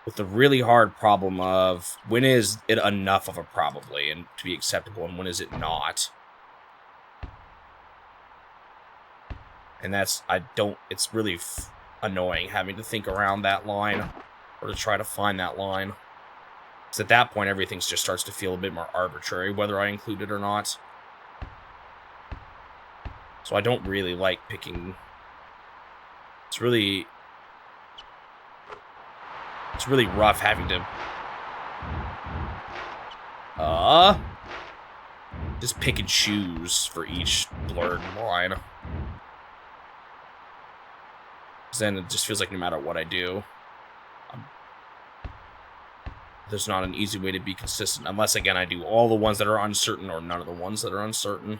with the really hard problem of when is it enough of a probably and to be acceptable, and when is it not? And that's, it's really annoying having to think around that line, or to try to find that line. Because at that point, everything just starts to feel a bit more arbitrary, whether I include it or not. So I don't really like picking... It's really rough having to... just pick and choose for each blurred line. Then it just feels like no matter what I do, there's not an easy way to be consistent. Unless, again, I do all the ones that are uncertain or none of the ones that are uncertain.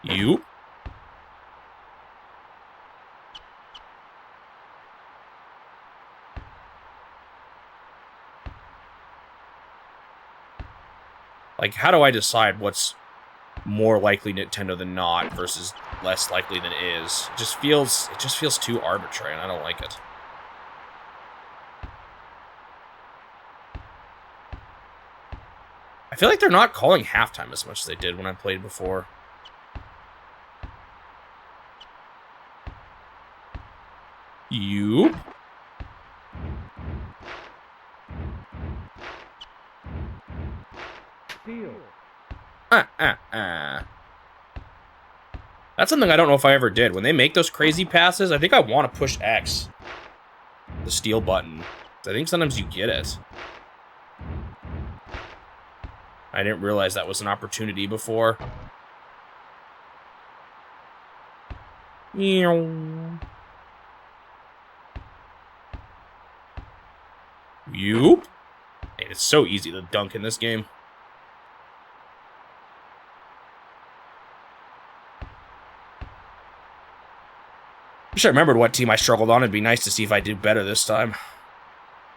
You. Like, how do I decide what's more likely Nintendo than not versus less likely than is? It just feels too arbitrary, and I don't like it. I feel like they're not calling halftime as much as they did when I played before. You. Steal. That's something I don't know if I ever did. When they make those crazy passes, I think I want to push X. The steal button. I think sometimes you get it. I didn't realize that was an opportunity before. Yoop. Hey, it's so easy to dunk in this game. I wish I remembered what team I struggled on. It'd be nice to see if I do better this time.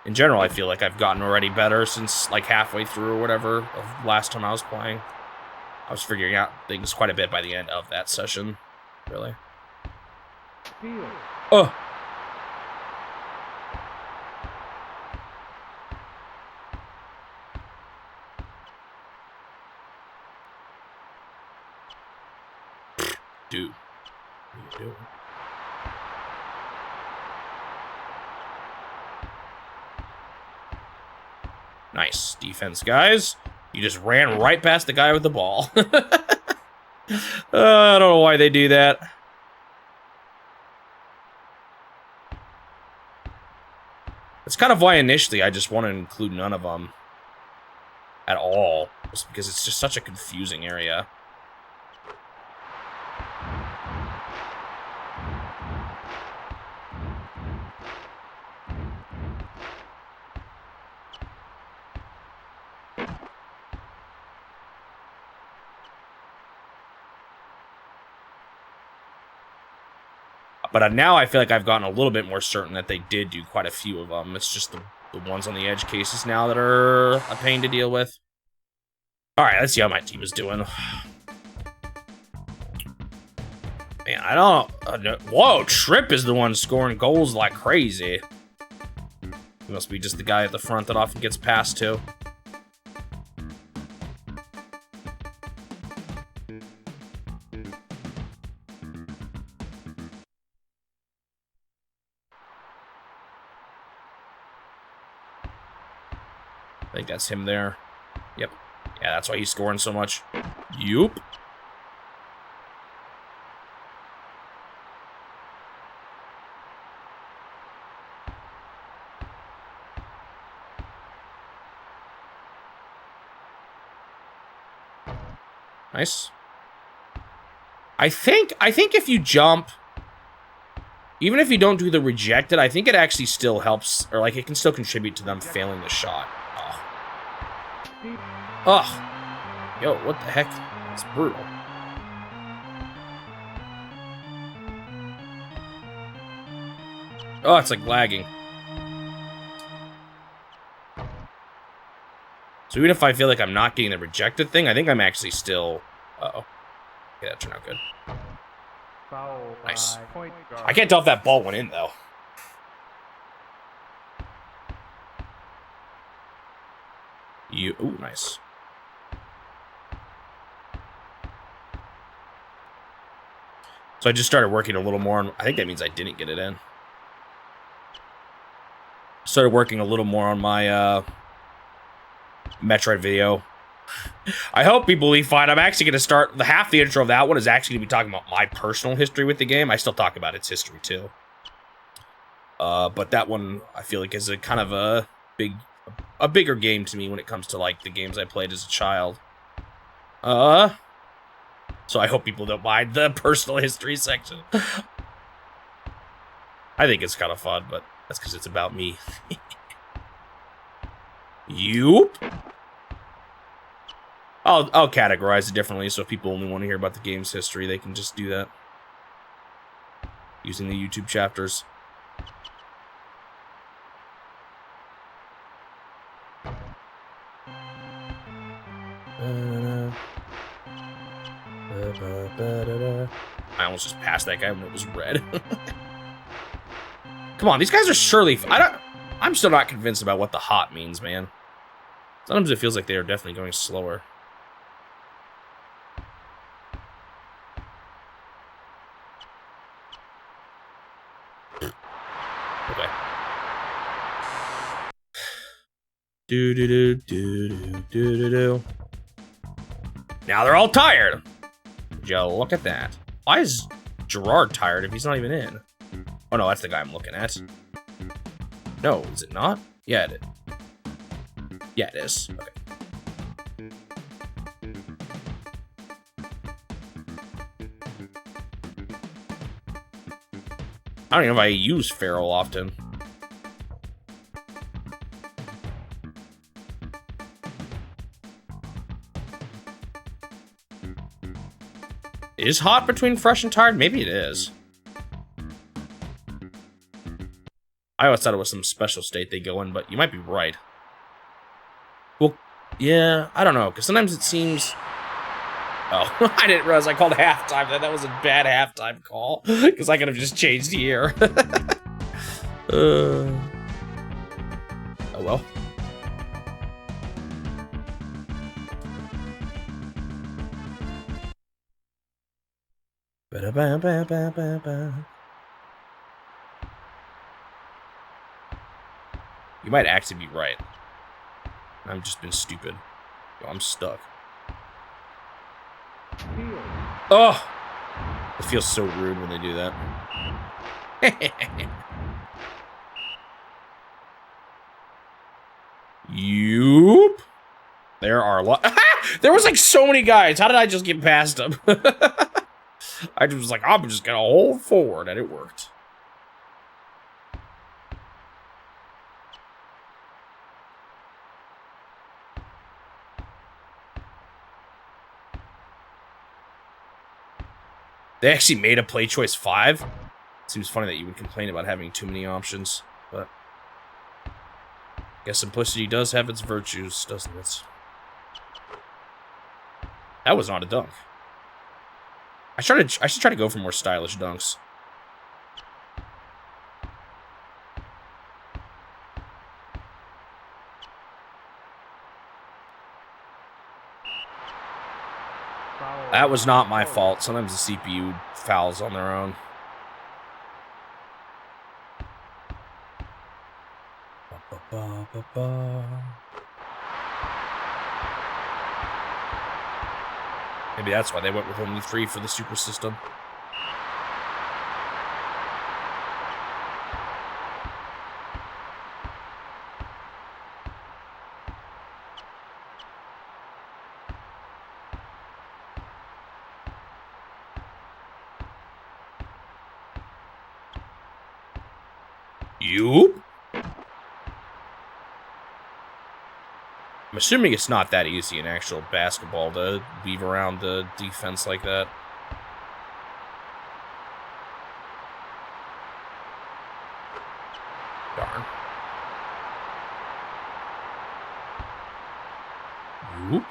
In general, I feel like I've gotten already better since like halfway through or whatever of last time I was playing. I was figuring out things quite a bit by the end of that session. Really. Steal. Oh. Dude. What are you doing? Nice defense, guys. You just ran right past the guy with the ball. I don't know why they do that. That's kind of why initially I just want to include none of them at all. Just because it's just such a confusing area. But now I feel like I've gotten a little bit more certain that they did do quite a few of them. It's just the ones on the edge cases now that are a pain to deal with. All right, let's see how my team is doing. Man, I don't... Whoa, Tripp is the one scoring goals like crazy. He must be just the guy at the front that often gets passed to. I think that's him there. Yep. Yeah, that's why he's scoring so much. Yoop. Nice. I think if you jump, even if you don't do the rejected, I think it actually still helps, or like it can still contribute to them failing the shot. Oh. Ugh. Yo, what the heck? It's brutal. Oh, it's like lagging. So even if I feel like I'm not getting the rejected thing, I think I'm actually still... Uh-oh. Okay, that turned out good. Foul Nice. by point guard. I can't tell if that ball went in, though. Ooh, nice. So I just started working a little more on... I think that means I didn't get it in. Started working a little more on my Metroid video. I hope people will be fine. I'm actually going to start... Half the intro of that one is actually going to be talking about my personal history with the game. I still talk about its history, too. But that one, I feel like, is a kind of a bigger game to me when it comes to, like, the games I played as a child. So I hope people don't mind the personal history section. I think it's kind of fun, but that's because it's about me. Yoop. I'll categorize it differently, so if people only want to hear about the game's history, they can just do that. Using the YouTube chapters. I almost just passed that guy when it was red. Come on, these guys are surely... I'm still not convinced about what the hot means, man. Sometimes it feels like they are definitely going slower. Okay. Do. Now they're all tired. Joe, look at that. Why is Gerard tired if he's not even in? Oh no, that's the guy I'm looking at. No, is it not? Yeah, it is. Yeah, it is. Okay. I don't even know if I use Feral often. Is hot between fresh and tired? Maybe it is. I always thought it was some special state they go in, but you might be right. Well, yeah, I don't know, because sometimes it seems... Oh, I didn't realize I called halftime. That was a bad halftime call, because I could have just changed the year. Oh, well. You might actually be right. I've just been stupid. Yo, I'm stuck. Oh! It feels so rude when they do that. Yoop. There are a lot. There was like so many guys. How did I just get past them? I just was like, I'm just gonna hold forward, and it worked. They actually made a play choice 5. Seems funny that you would complain about having too many options, but I guess simplicity does have its virtues, doesn't it? That was not a dunk. I should try to go for more stylish dunks. That was not my fault. Sometimes the CPU fouls on their own. Maybe that's why they went with only 3 for the super system. You? I'm assuming it's not that easy in actual basketball to weave around the defense like that. Darn. Whoop.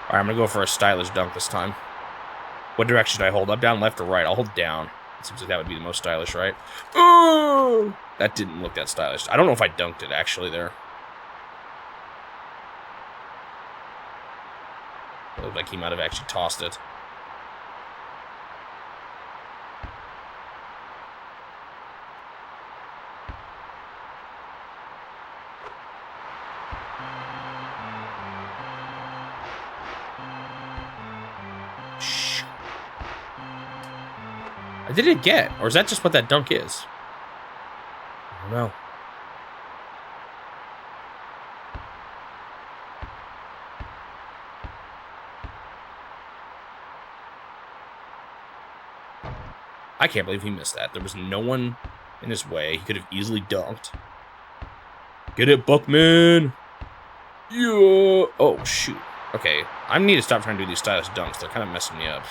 Alright, I'm gonna go for a stylish dunk this time. What direction should I hold? Up, down, left, or right? I'll hold down. It seems like that would be the most stylish, right? Oh! That didn't look that stylish. I don't know if I dunked it, actually, there. It looked like he might have actually tossed it. Did it get? Or is that just what that dunk is? I don't know. I can't believe he missed that. There was no one in his way. He could have easily dunked. Get it, Buckman! Yeah! Oh, shoot. Okay, I need to stop trying to do these stylish dunks. They're kind of messing me up.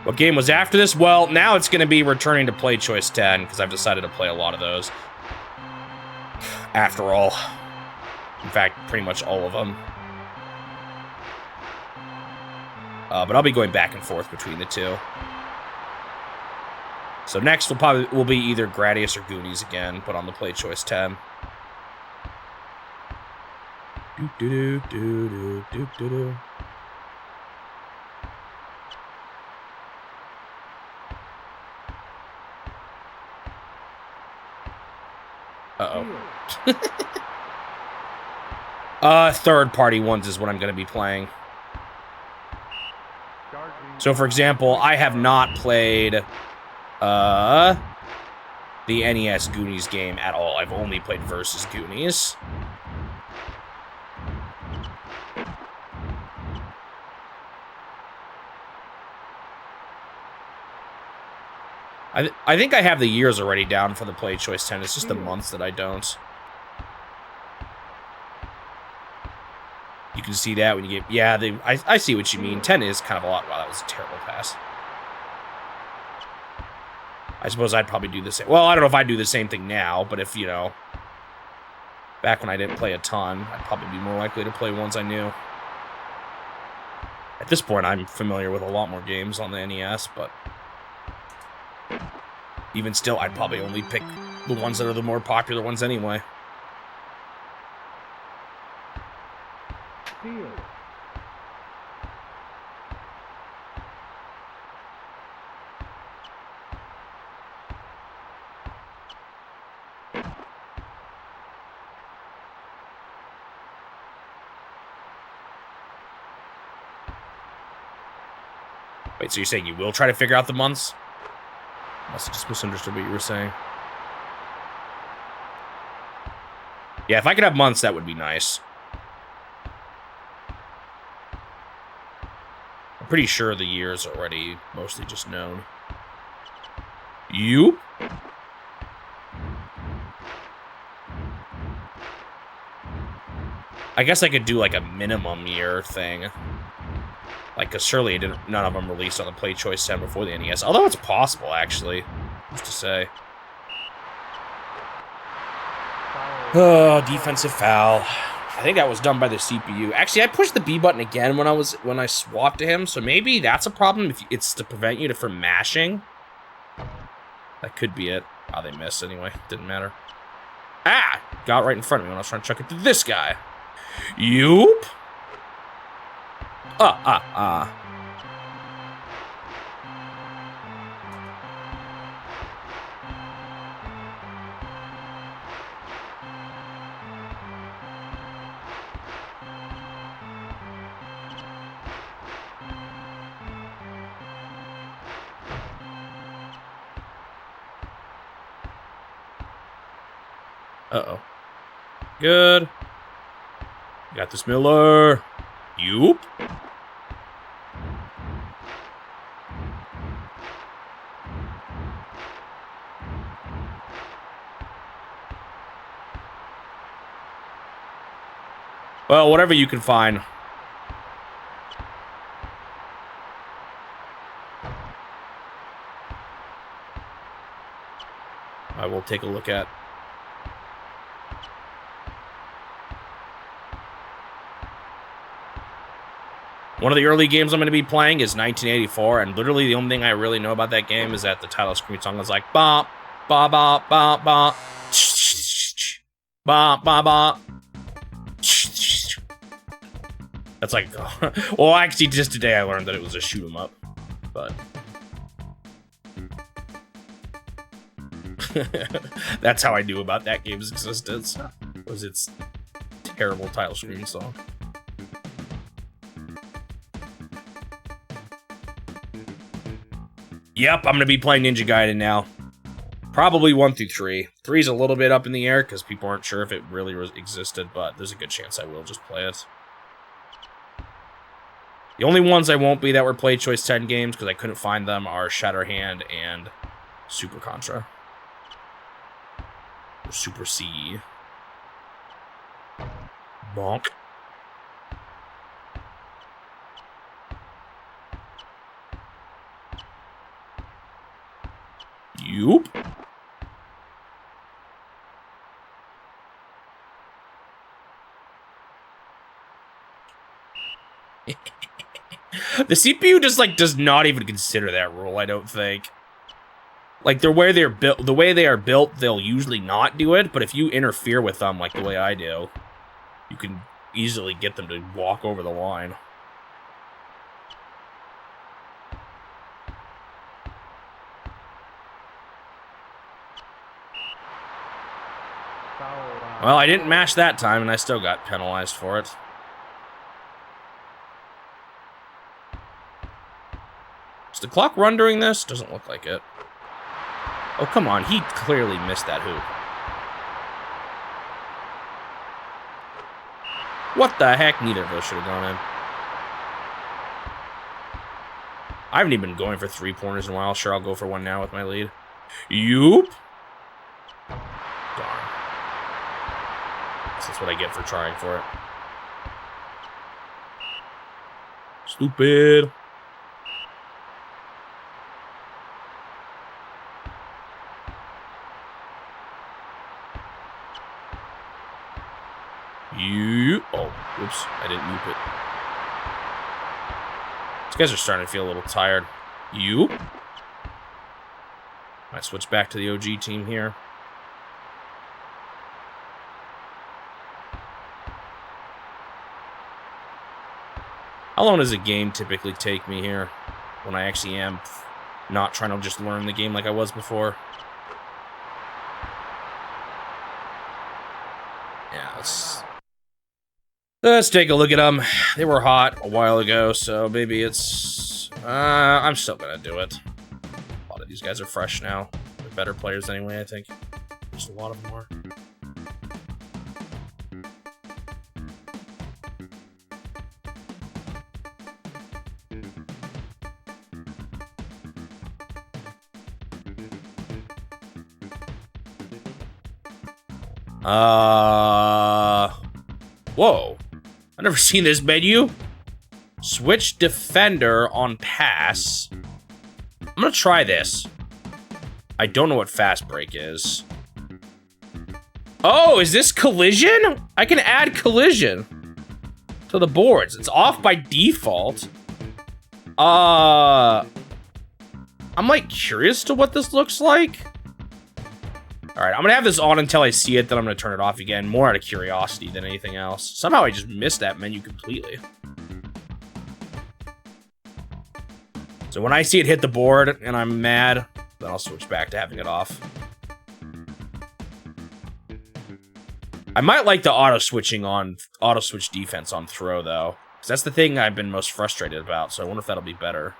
What game was after this? Well, now it's going to be returning to play choice 10, because I've decided to play a lot of those. After all. In fact, pretty much all of them. But I'll be going back and forth between the two. So next will be either Gradius or Goonies again, but on the play choice 10. Do-do-do-do-do-do-do-do. Uh-oh. Third-party ones is what I'm going to be playing. So, for example, I have not played the NES Goonies game at all. I've only played Versus Goonies. I think I have the years already down for the play choice 10. It's just the months that I don't. You can see that when you get... Yeah, I see what you mean. 10 is kind of a lot. Wow, that was a terrible pass. I suppose I'd probably do the same. Well, I don't know if I'd do the same thing now, but if, you know... Back when I didn't play a ton, I'd probably be more likely to play ones I knew. At this point, I'm familiar with a lot more games on the NES, but... Even still, I'd probably only pick the ones that are the more popular ones anyway. Wait, so you're saying you will try to figure out the months? Must have just misunderstood what you were saying. Yeah, if I could have months, that would be nice. I'm pretty sure the year's already mostly just known. You? I guess I could do like a minimum year thing. Like, because surely none of them released on the Play Choice 10 before the NES. Although it's possible, actually. Who's to say? Oh, defensive foul. I think that was done by the CPU. Actually, I pushed the B button again when I swapped to him, so maybe that's a problem if it's to prevent you from mashing. That could be it. Oh, they missed anyway. Didn't matter. Ah! Got right in front of me when I was trying to chuck it to this guy. Yoop! Uh-oh. Good. Got this, Miller. Yoop. Well, whatever you can find. I will take a look at. One of the early games I'm going to be playing is 1984, and literally the only thing I really know about that game is that the title screen song is like bop, bop, bop, bop, bop, bop, bop, bop. That's like, well, actually, just today I learned that it was a shoot 'em up, but that's how I knew about that game's existence, was its terrible title screen song. Yep, I'm going to be playing Ninja Gaiden now. Probably 1 through 3. 3's a little bit up in the air because people aren't sure if it really existed, but there's a good chance I will just play it. The only ones I won't be that were Play Choice 10 games because I couldn't find them are Shatterhand and Super Contra. Or Super C. Bonk. Yoop. The CPU just like does not even consider that rule, I don't think. Like the way they are built, they'll usually not do it, but if you interfere with them like the way I do, you can easily get them to walk over the line. Well, I didn't mash that time, and I still got penalized for it. Does the clock run during this? Doesn't look like it. Oh, come on. He clearly missed that hoop. What the heck? Neither of those should have gone in. I haven't even been going for 3-pointers in a while. Sure, I'll go for one now with my lead. Yoop. Darn. That's what I get for trying for it. Stupid. You. Oh, whoops. I didn't loop it. These guys are starting to feel a little tired. You. Might switch back to the OG team here. How long does a game typically take me here when I actually am not trying to just learn the game like I was before? Yeah, let's take a look at them. They were hot a while ago, so maybe it's... I'm still gonna do it. A lot of these guys are fresh now. They're better players anyway, I think. Just a lot of them are. Whoa. I've never seen this menu. Switch defender on pass. I'm gonna try this. I don't know what fast break is. Oh, is this collision? I can add collision to the boards. It's off by default. I'm like curious to what this looks like. All right, I'm gonna have this on until I see it, then I'm gonna turn it off again, more out of curiosity than anything else. Somehow I just missed that menu completely. So when I see it hit the board and I'm mad, then I'll switch back to having it off. I might like the auto switch defense on throw though, because that's the thing I've been most frustrated about. So I wonder if that'll be better.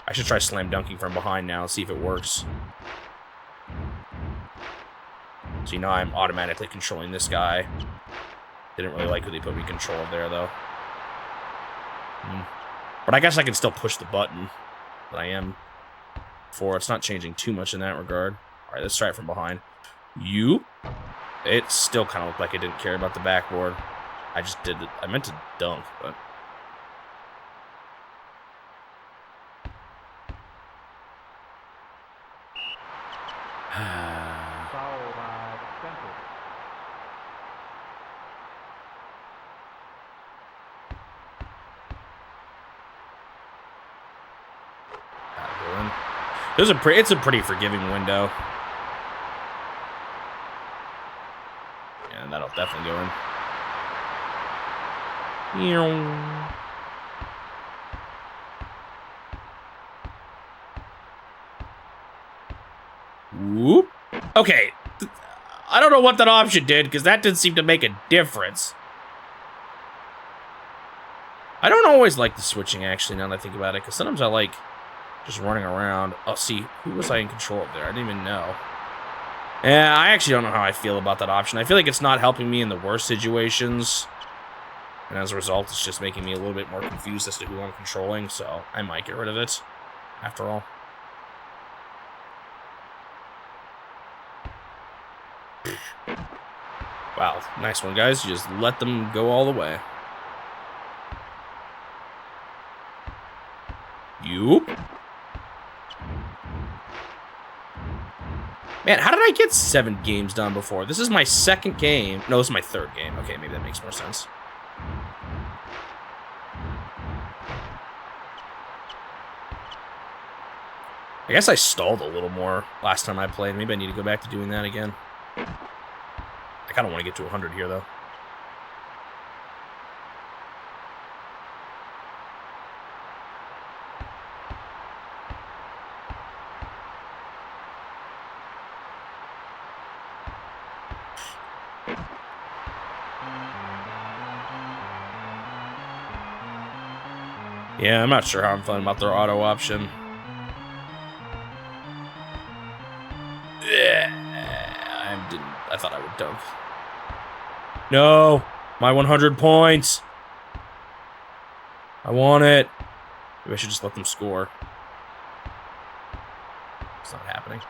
I should try slam dunking from behind now and see if it works. So now I'm automatically controlling this guy. Didn't really like who they put me in control of there, though. But I guess I can still push the button that I am for. It's not changing too much in that regard. All right, let's try it from behind. You. It still kind of looked like I didn't care about the backboard. I just did it. I meant to dunk, but... Foul by center. It's a pretty forgiving window. Yeah, that'll definitely go in. Whoop. Okay. I don't know what that option did, because that didn't seem to make a difference. I don't always like the switching, actually, now that I think about it, because sometimes I like just running around. Oh, see, who was I in control of there? I didn't even know. Yeah, I actually don't know how I feel about that option. I feel like it's not helping me in the worst situations. And as a result, it's just making me a little bit more confused as to who I'm controlling, so I might get rid of it, after all. Wow, nice one, guys. You just let them go all the way. Yoop. Man, how did I get 7 games done before? This is my second game. No, this is my third game. Okay, maybe that makes more sense. I guess I stalled a little more last time I played. Maybe I need to go back to doing that again. I kind of want to get to 100 here, though. Yeah, I'm not sure how I'm feeling about their auto option. I thought I would dunk. No! My 100 points! I want it. Maybe I should just let them score. It's not happening.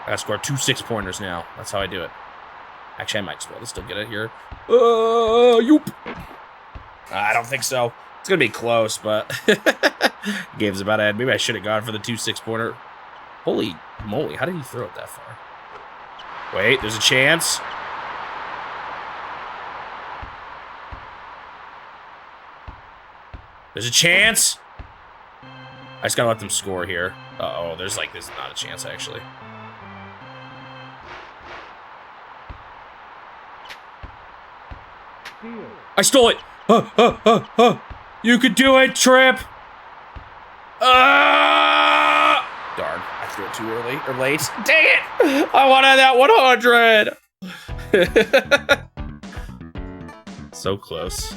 I gotta score 2 6-pointers now. That's how I do it. Actually, I might as well still get it here. Yoop! I don't think so. It's gonna be close, but game's about to end. Maybe I should have gone for the 2 6-pointer. Holy moly, how did he throw it that far? Wait, there's a chance. There's a chance. I just gotta let them score here. Uh-oh, there's not a chance, actually. I stole it! You could do it, Trip! Darn, I threw it too early or late. Dang it! I wanted that 100! So close.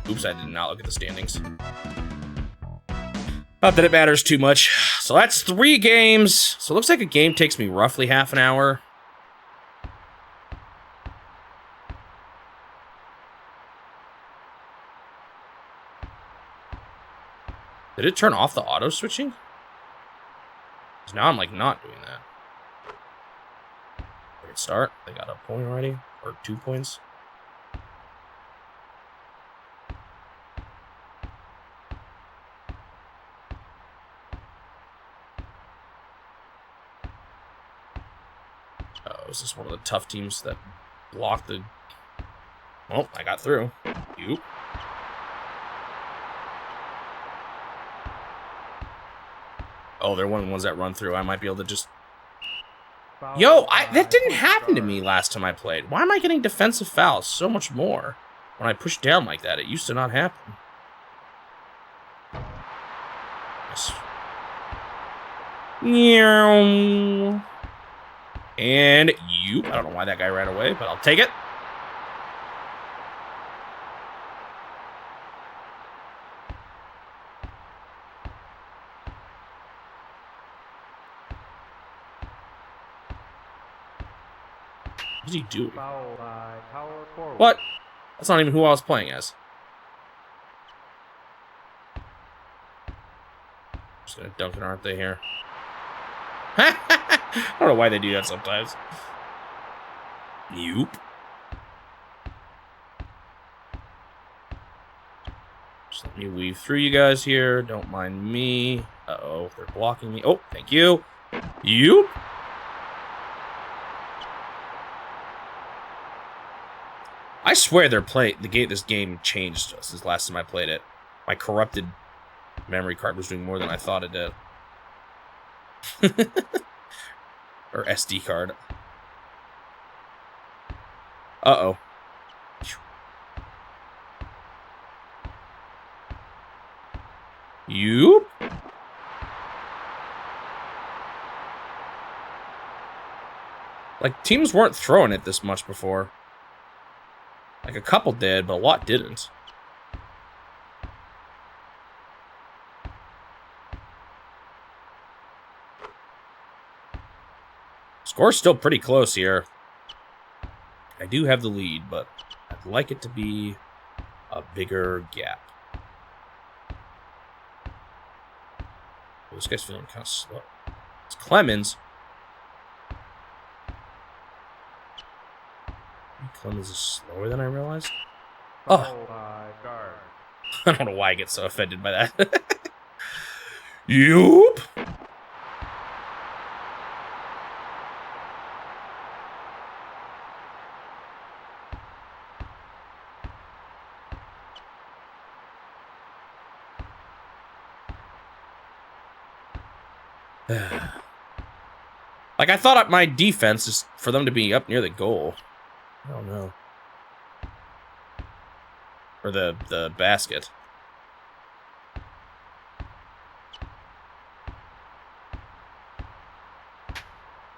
Oops, I did not look at the standings. Not that it matters too much. So that's 3 games. So it looks like a game takes me roughly half an hour. Did it turn off the auto switching? Because now I'm like not doing that. Great start. They got a point already. Or 2 points. Is this one of the tough teams that blocked the... Oh, I got through. You. Oh, they're one of the ones that run through. I might be able to just... Yo, that didn't happen to me last time I played. Why am I getting defensive fouls so much more when I push down like that? It used to not happen. Yes. Meow. And you. I don't know why that guy ran away, but I'll take it. What's he doing? Foul by power forward. What? That's not even who I was playing as. Just gonna dunk it, aren't they, here? I don't know why they do that sometimes. Nope. Just let me weave through you guys here. Don't mind me. Uh-oh, they're blocking me. Oh, thank you. You. I swear this game changed since last time I played it. My corrupted memory card was doing more than I thought it did. Or SD card. Uh-oh. You. Like, teams weren't throwing it this much before. Like, a couple did, but a lot didn't. Score's still pretty close here. I do have the lead, but I'd like it to be a bigger gap. Oh, this guy's feeling kind of slow. It's Clemens. Clemens is slower than I realized. Oh. Foul by guard. I don't know why I get so offended by that. Yoop. Like, I thought my defense is for them to be up near the goal. I don't know. Or the basket.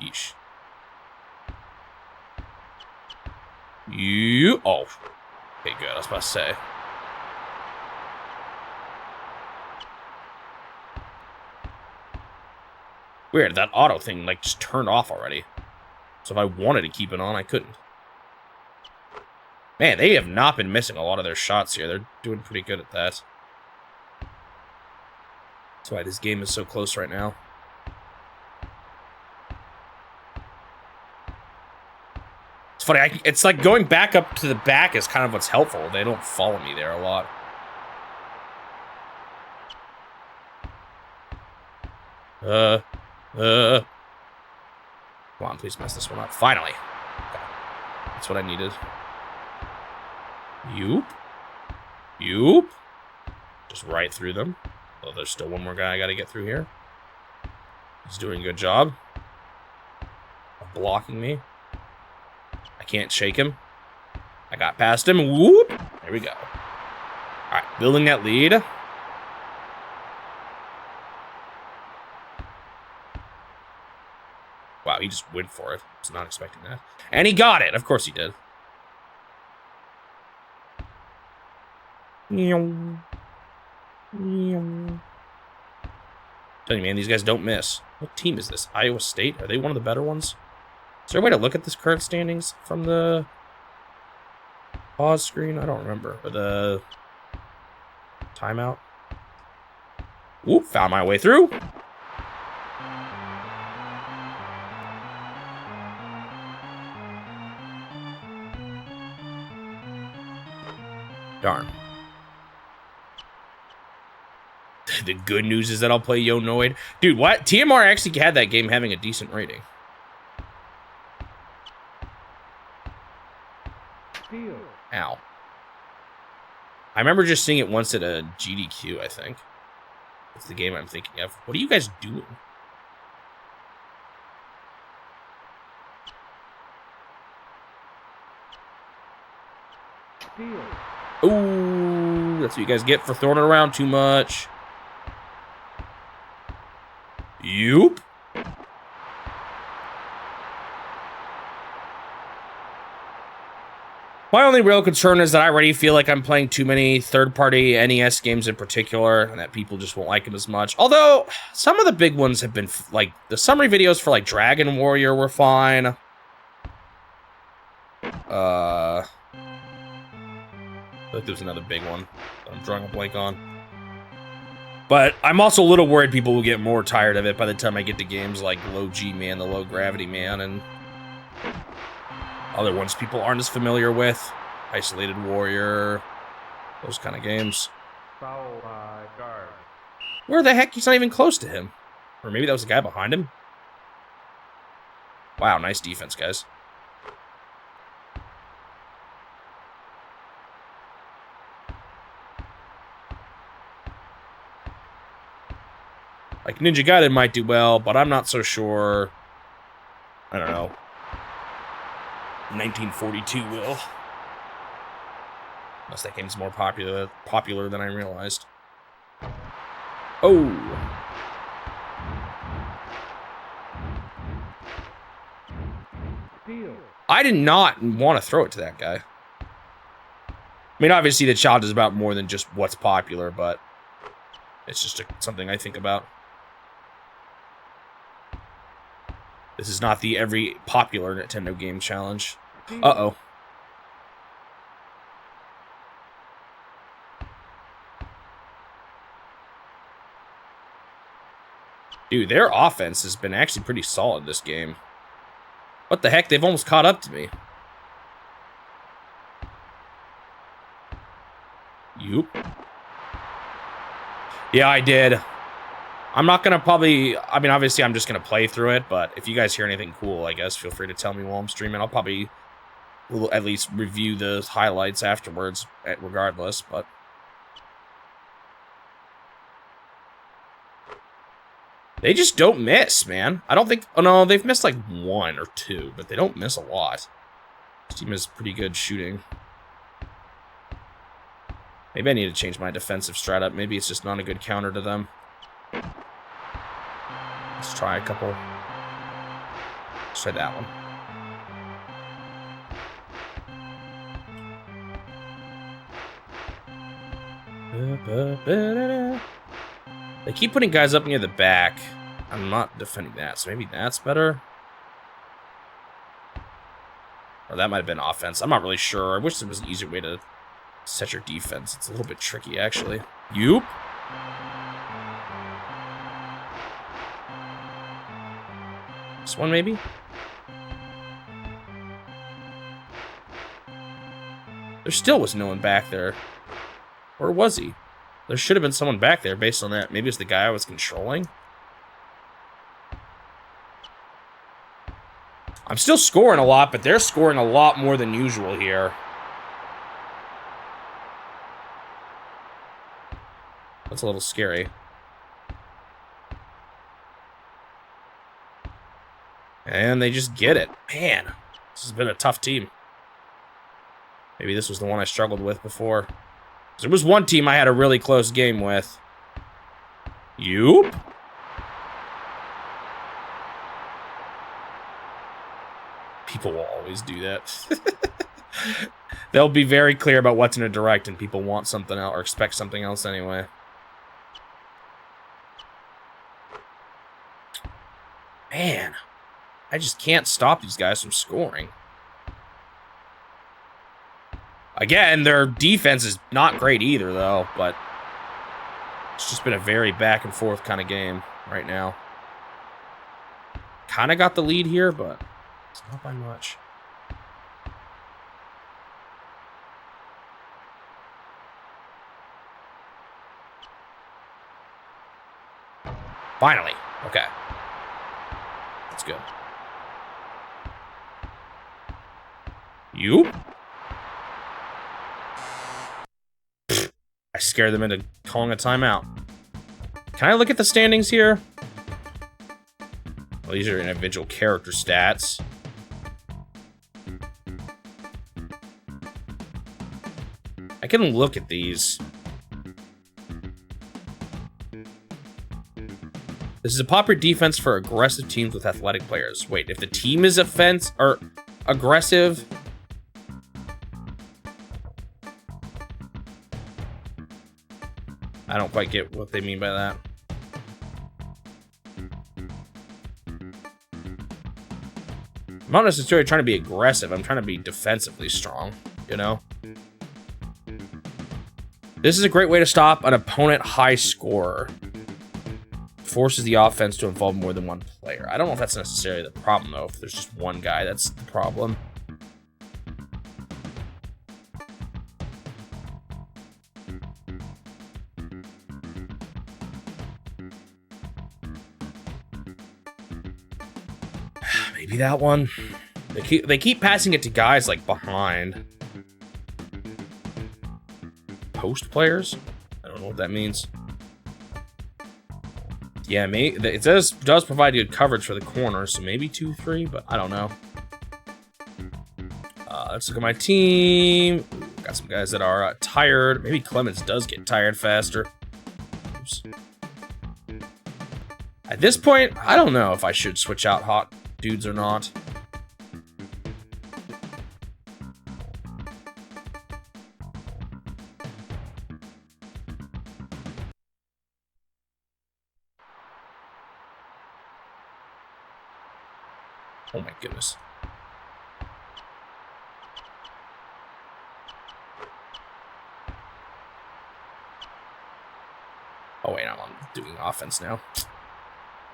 Yeesh. You. Oh. Okay, good. I was about to say. Weird. That auto thing, like, just turned off already. So if I wanted to keep it on, I couldn't. Man, they have not been missing a lot of their shots here. They're doing pretty good at that. That's why this game is so close right now. It's funny. It's like going back up to the back is kind of what's helpful. They don't follow me there a lot. Come on, please mess this one up. Finally. Okay. That's what I needed. Yoop. Yoop. Just right through them. Oh, there's still one more guy I gotta get through here. He's doing a good job of blocking me. I can't shake him. I got past him. Whoop. There we go. All right, building that lead. Wow, he just went for it. I was not expecting that. And he got it. Of course he did. Telling you, man, these guys don't miss. What team is this? Iowa State? Are they one of the better ones? Is there a way to look at this current standings from the pause screen? I don't remember. Or the timeout? Whoop, found my way through. Darn. The good news is that I'll play Yo Noid. Dude, what? TMR actually had that game having a decent rating. Steal. Ow. I remember just seeing it once at a GDQ, I think. That's the game I'm thinking of. What are you guys doing? Steal. Ooh, that's what you guys get for throwing it around too much. Yoop. My only real concern is that I already feel like I'm playing too many third-party NES games in particular, and that people just won't like them as much. Although, some of the big ones have been, like, the summary videos for, like, Dragon Warrior were fine. I feel like there's another big one that I'm drawing a blank on. But I'm also a little worried people will get more tired of it by the time I get to games like Low G Man, the Low Gravity Man, and other ones people aren't as familiar with. Isolated Warrior, those kind of games. Foul guard. Where the heck? He's not even close to him. Or maybe that was the guy behind him? Wow, nice defense, guys. Like, Ninja Gaiden might do well, but I'm not so sure. I don't know. 1942 will. Unless that game's more popular than I realized. Oh. Steal. I did not want to throw it to that guy. I mean, obviously the challenge is about more than just what's popular, but it's just something I think about. This is not the every popular Nintendo game challenge. Uh-oh. Dude, their offense has been actually pretty solid this game. What the heck? They've almost caught up to me. Yoop. Yeah, I did. I'm not going to probably... I mean, obviously, I'm just going to play through it, but if you guys hear anything cool, I guess, feel free to tell me while I'm streaming. I'll probably at least review the highlights afterwards, regardless, but... They just don't miss, man. I don't think... Oh, no, they've missed like 1 or 2, but they don't miss a lot. This team has pretty good shooting. Maybe I need to change my defensive strat up. Maybe it's just not a good counter to them. Let's try a couple. Let's try that one. They keep putting guys up near the back. I'm not defending that, so maybe that's better. Or that might have been offense. I'm not really sure. I wish there was an easier way to set your defense. It's a little bit tricky, actually. Yoop. This one, maybe? There still was no one back there. Or was he? There should have been someone back there based on that. Maybe it's the guy I was controlling. I'm still scoring a lot, but they're scoring a lot more than usual here. That's a little scary. And they just get it. Man, this has been a tough team. Maybe this was the one I struggled with before. There was one team I had a really close game with. Yoop. People will always do that. They'll be very clear about what's in a direct, and people want something else or expect something else anyway. Man, I just can't stop these guys from scoring. Again, their defense is not great either, though, but it's just been a very back and forth kind of game right now. Kind of got the lead here, but it's not by much. Finally. Okay. That's good. You? I scared them into calling a timeout. Can I look at the standings here? Well, these are individual character stats. I can look at these. This is a popular defense for aggressive teams with athletic players. Wait, if the team is offense or aggressive... I don't quite get what they mean by that. I'm not necessarily trying to be aggressive. I'm trying to be defensively strong, you know? This is a great way to stop an opponent high scorer. Forces the offense to involve more than one player. I don't know if that's necessarily the problem, though. If there's just one guy, that's the problem. Maybe that one. They keep passing it to guys like behind. Post players? I don't know what that means. Yeah, it does provide good coverage for the corner, so maybe 2-3, but I don't know. Let's look at my team. Got some guys that are tired. Maybe Clemens does get tired faster. Oops. At this point, I don't know if I should switch out hot dudes or not. Oh my goodness. Oh wait, I'm doing offense now.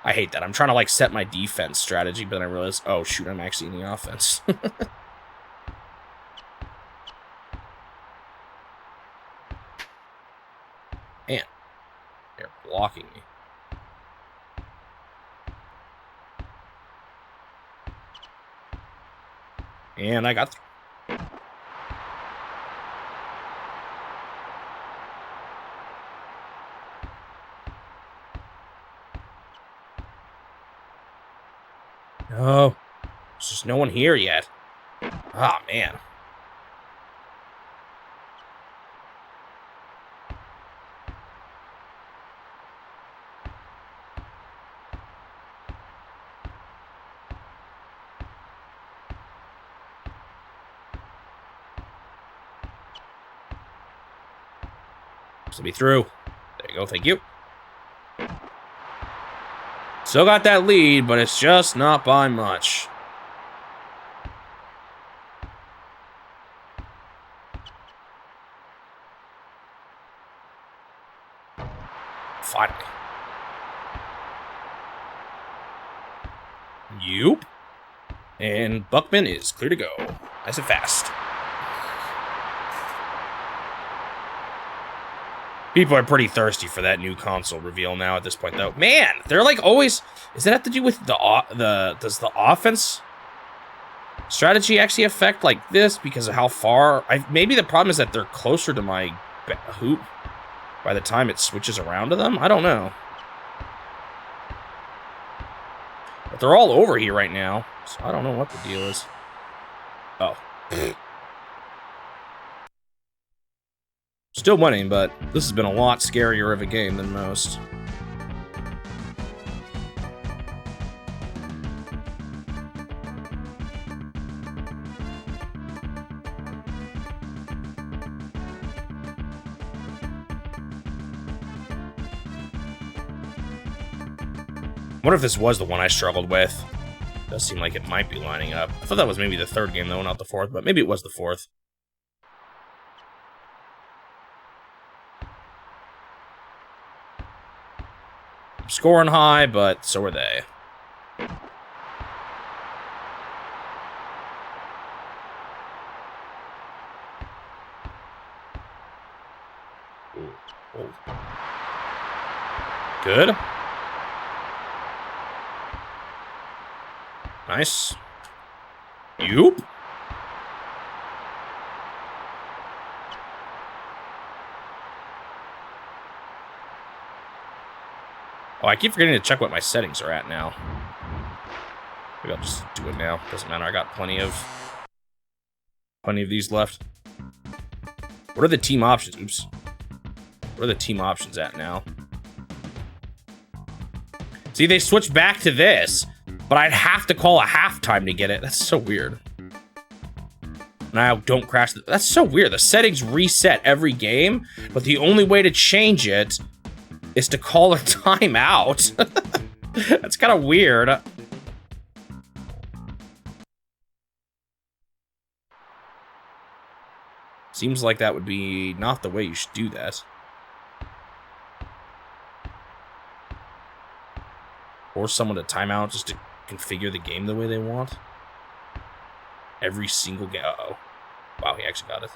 I hate that. I'm trying to like set my defense strategy, but then I realize, oh shoot, I'm actually in the offense. Man, they're blocking me. And I got through. No. There's just no one here yet. Ah, man. To be through. There you go, thank you. Still got that lead, but it's just not by much. Finally. Yup. And Buckman is clear to go. Nice and fast. People are pretty thirsty for that new console reveal now at this point, though. Man, they're like always... Does that have to do with does the offense strategy actually affect like this because of how far... maybe the problem is that they're closer to my hoop by the time it switches around to them? I don't know. But they're all over here right now, so I don't know what the deal is. Oh. Still winning, but this has been a lot scarier of a game than most. I wonder if this was the one I struggled with. Does seem like it might be lining up. I thought that was maybe the third game, though, not the fourth, but maybe it was the fourth. I'm scoring high, but so are they. Ooh. Ooh. Good. Nice. Yup. Oh, I keep forgetting to check what my settings are at now. Maybe I'll just do it now. Doesn't matter. I got plenty of these left. What are the team options? Oops. What are the team options at now? See, they switched back to this, but I'd have to call a halftime to get it. That's so weird. Now, don't crash. That's so weird. The settings reset every game, but the only way to change it is to call a timeout. That's kind of weird. Seems like that would be not the way you should do that. Force someone to timeout just to configure the game the way they want. Every single game. Uh-oh. Wow, he actually got it.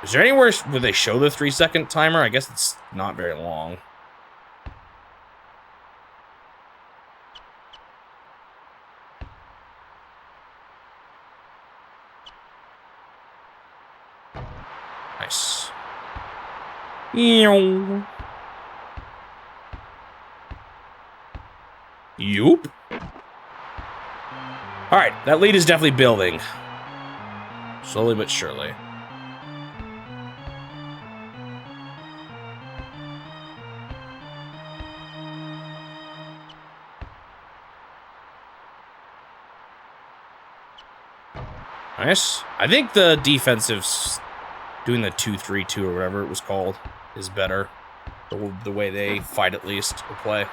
Is there anywhere where they show the 3-second timer? I guess it's not very long. Nice. Yoop. All right, that lead is definitely building. Slowly but surely. Nice. I think the defensive's doing the 2-3-2 or whatever it was called is better. The way they fight, at least, or play.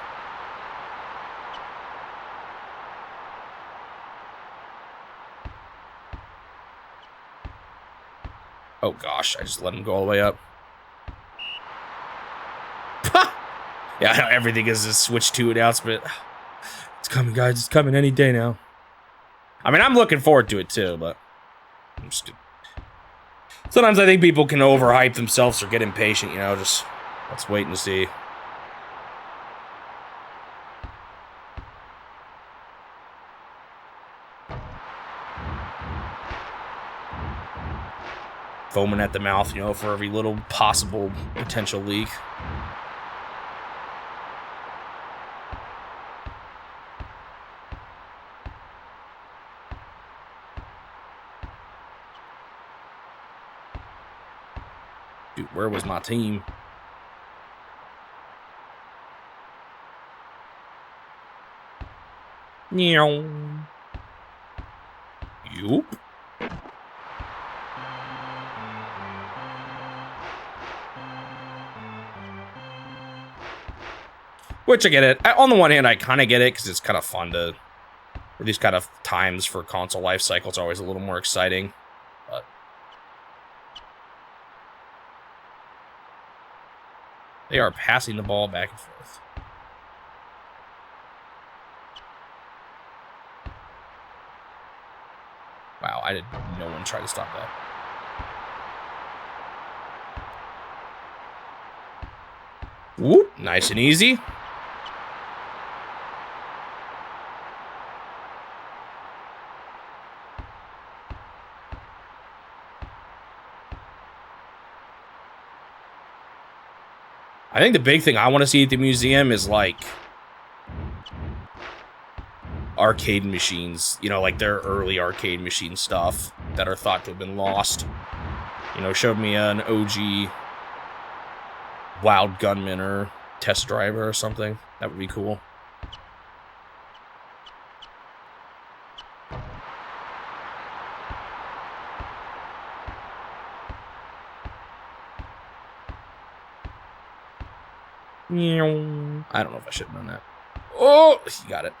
Oh gosh, I just let him go all the way up. Yeah, I know everything is a switch 2 announcement. It's coming, guys. It's coming any day now. I mean, I'm looking forward to it too, but I'm just... Sometimes I think people can overhype themselves or get impatient, you know, just let's wait and see. Foaming at the mouth, you know, for every little possible potential leak. Dude, where was my team? Yoop. Which I get it. On the one hand, I kind of get it because it's kind of fun to... Or these kind of times for console life cycles are always a little more exciting. But... They are passing the ball back and forth. Wow, no one tried to stop that. Whoop, nice and easy. I think the big thing I want to see at the museum is, like, arcade machines. You know, like their early arcade machine stuff that are thought to have been lost. You know, showed me an OG Wild Gunman or Test Driver or something. That would be cool. I don't know if I should have done that. Oh, you got it.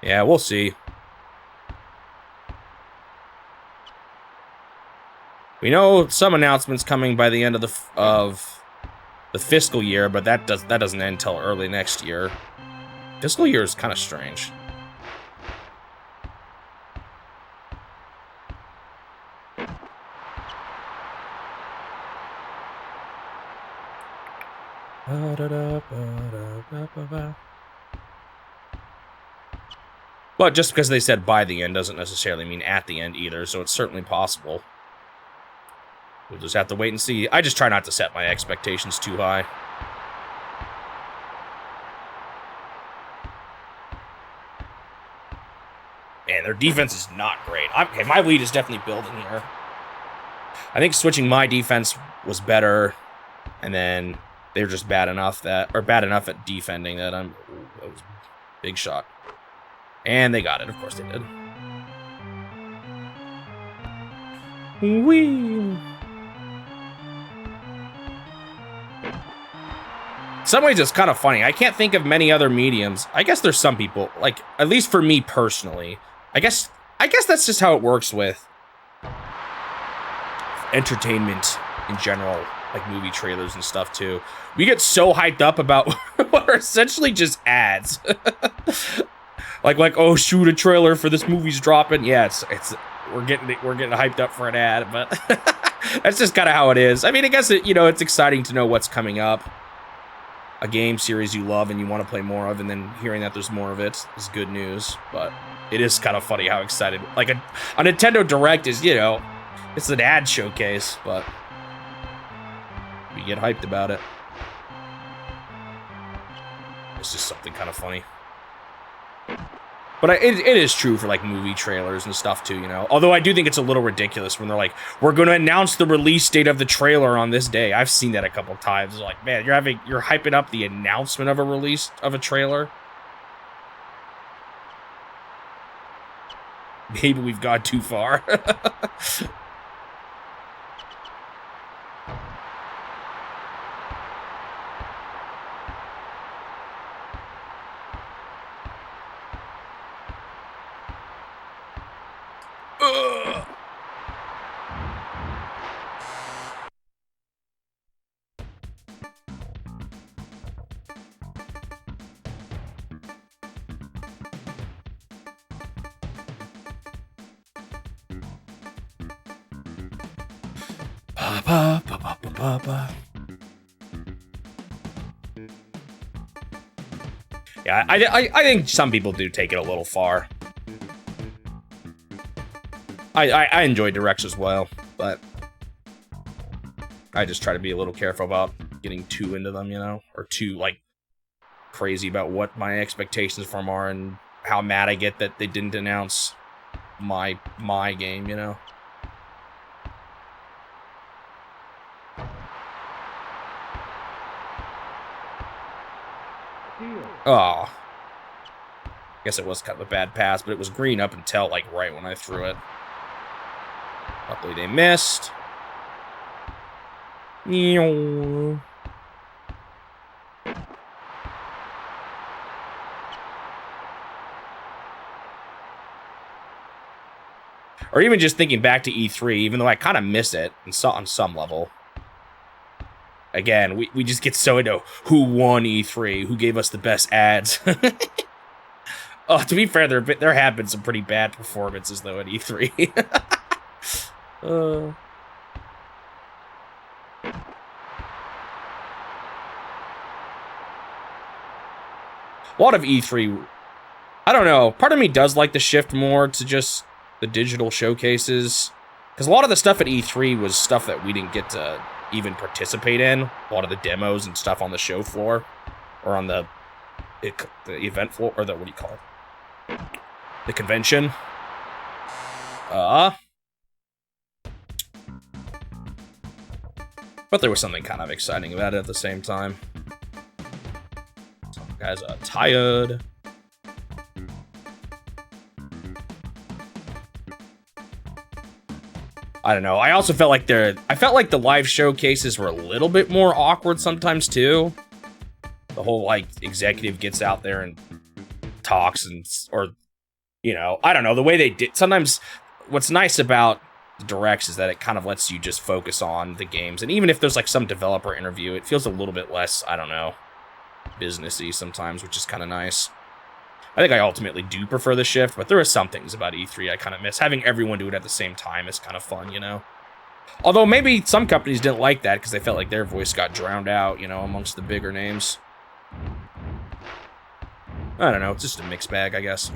Yeah, we'll see. We know some announcements coming by the end of the fiscal year, but that doesn't end until early next year. Fiscal year is kind of strange. But just because they said by the end doesn't necessarily mean at the end either, so it's certainly possible. We'll just have to wait and see. I just try not to set my expectations too high. Man, their defense is not great. Okay, my lead is definitely building here. I think switching my defense was better, and then they're just bad enough at defending that that was a big shot. And they got it, of course they did. Whee! some ways it's kind of funny. I can't think of many other mediums. I guess there's some people, like, at least for me personally, I guess that's just how it works with entertainment in general, like movie trailers and stuff too. We get so hyped up about what are essentially just ads. like, oh, shoot, a trailer for this movie's dropping. Yeah, we're getting hyped up for an ad, but that's just kind of how it is. I mean, I guess it's exciting to know what's coming up. A game series you love and you want to play more of, and then hearing that there's more of it is good news. But it is kind of funny how excited, like a Nintendo Direct is, it's an ad showcase, but we get hyped about it. It's just something kind of funny. But it is true for like movie trailers and stuff too, Although I do think it's a little ridiculous when they're like, we're going to announce the release date of the trailer on this day. I've seen that a couple times. It's like, man, you're hyping up the announcement of a release of a trailer. Maybe we've gone too far. Yeah, I think some people do take it a little far. I enjoy directs as well, but I just try to be a little careful about getting too into them, or too like crazy about what my expectations from are and how mad I get that they didn't announce my game, Oh. Guess it was kind of a bad pass, but it was green up until like right when I threw it. Luckily they missed. Or even just thinking back to E3, even though I kind of miss it on some level. Again, we just get so into who won E3, who gave us the best ads. Oh, to be fair, there have been some pretty bad performances, though, at E3. A lot of E3, I don't know, part of me does like to shift more to just the digital showcases. Because a lot of the stuff at E3 was stuff that we didn't get to even participate in. A lot of the demos and stuff on the show floor. Or on the event floor, or what do you call it? The convention. But there was something kind of exciting about it at the same time. Some guys are tired. I don't know. I also felt like the live showcases were a little bit more awkward sometimes too. The whole like executive gets out there and talks or I don't know, the way they did. Sometimes what's nice about the directs is that it kind of lets you just focus on the games, and even if there's like some developer interview, it feels a little bit less, I don't know, businessy sometimes, which is kind of nice. I think I ultimately do prefer the shift, but there are some things about E3 I kind of miss. Having everyone do it at the same time is kind of fun, Although maybe some companies didn't like that because they felt like their voice got drowned out, amongst the bigger names. I don't know, it's just a mixed bag, I guess.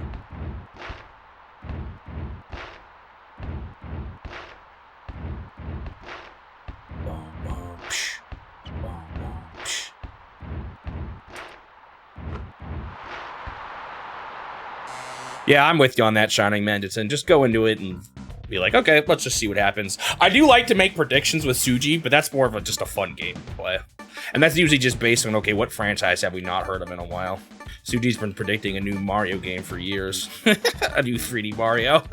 Yeah, I'm with you on that, Shining Mandatin. Just go into it and be like, okay, let's just see what happens. I do like to make predictions with Suji, but that's more of just a fun game to play. And that's usually just based on, okay, what franchise have we not heard of in a while? Suji's been predicting a new Mario game for years. A new 3D Mario.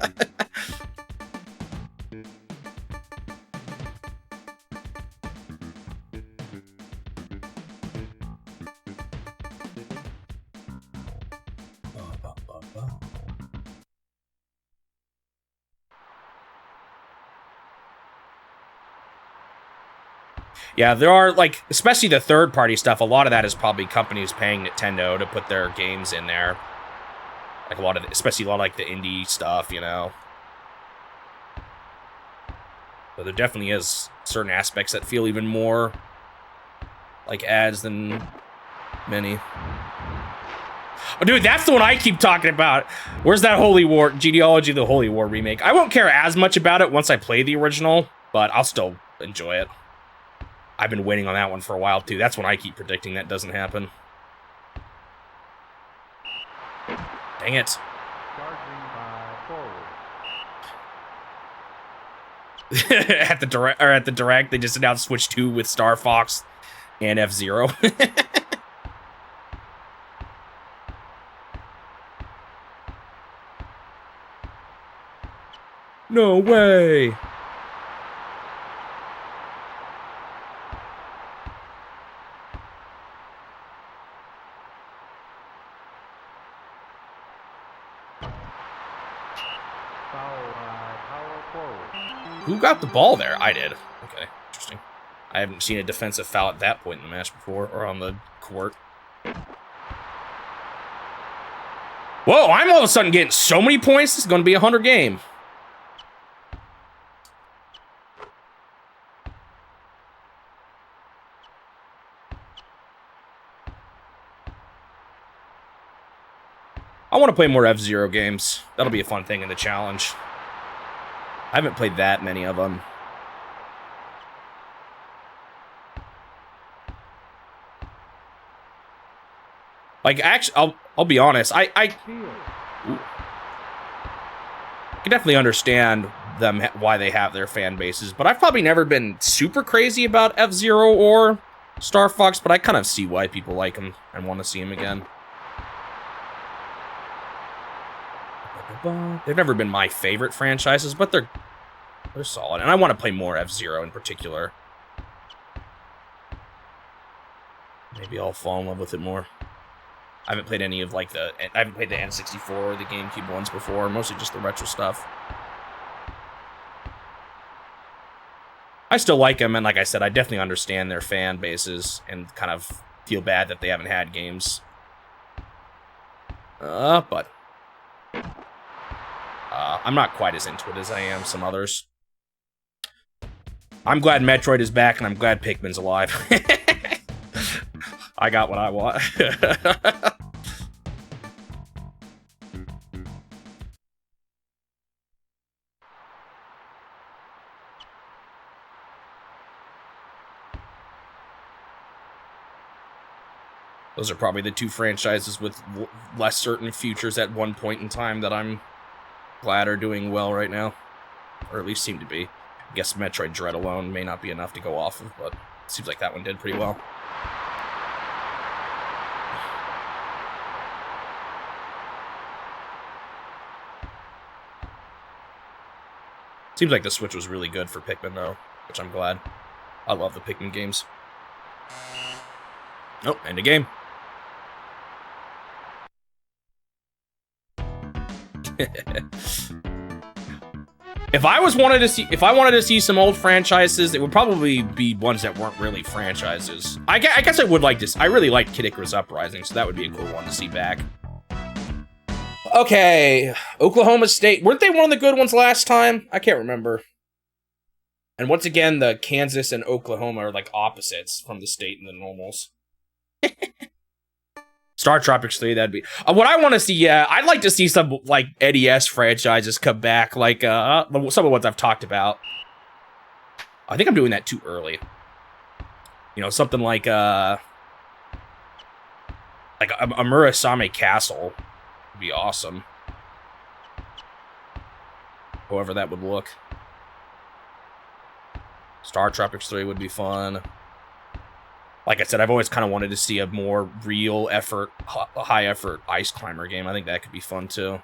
Yeah, there are, like, especially the third-party stuff, a lot of that is probably companies paying Nintendo to put their games in there. Like, a lot of, especially a lot of, like, the indie stuff, you know? But there definitely is certain aspects that feel even more like ads than many. Oh, dude, that's the one I keep talking about. Where's that Holy War, Genealogy of the Holy War remake? I won't care as much about it once I play the original, but I'll still enjoy it. I've been waiting on that one for a while, too. That's when I keep predicting that doesn't happen. Dang it. At the direct, they just announced Switch 2 with Star Fox and F-Zero. No way. Who got the ball there? I did. Okay, interesting. I haven't seen a defensive foul at that point in the match before, or on the court. Whoa, I'm all of a sudden getting so many points. This is going to be a 100 game. I want to play more F-Zero games. That'll be a fun thing in the challenge. I haven't played that many of them. Like, actually, I'll be honest. I can definitely understand them, why they have their fan bases, but I've probably never been super crazy about F-Zero or Star Fox, but I kind of see why people like them and want to see them again. They've never been my favorite franchises, but they're solid, and I want to play more F-Zero in particular. Maybe I'll fall in love with it more. I haven't played any of, like, I haven't played the N64 or the GameCube ones before, mostly just the retro stuff. I still like them, and like I said, I definitely understand their fan bases and kind of feel bad that they haven't had games. But I'm not quite as into it as I am some others. I'm glad Metroid is back, and I'm glad Pikmin's alive. I got what I want. Those are probably the two franchises with less certain futures at one point in time that I'm glad are doing well right now. Or at least seem to be. I guess Metroid Dread alone may not be enough to go off of, but it seems like that one did pretty well. Seems like the Switch was really good for Pikmin, though, which I'm glad. I love the Pikmin games. Oh, end of game. If I wanted to see some old franchises, it would probably be ones that weren't really franchises. I guess I would like this. I really liked Kid Icarus Uprising, so that would be a cool one to see back. Okay, Oklahoma State. Weren't they one of the good ones last time? I can't remember. And once again, the Kansas and Oklahoma are like opposites from the state and the normals. Star Tropics 3, that'd be... what I want to see, yeah, I'd like to see some, like, NES franchises come back, like, some of the ones I've talked about. I think I'm doing that too early. You know, something like a Murasame Castle would be awesome. However that would look. Star Tropics 3 would be fun. Like I said, I've always kind of wanted to see a more real effort, high effort ice climber game. I think that could be fun too.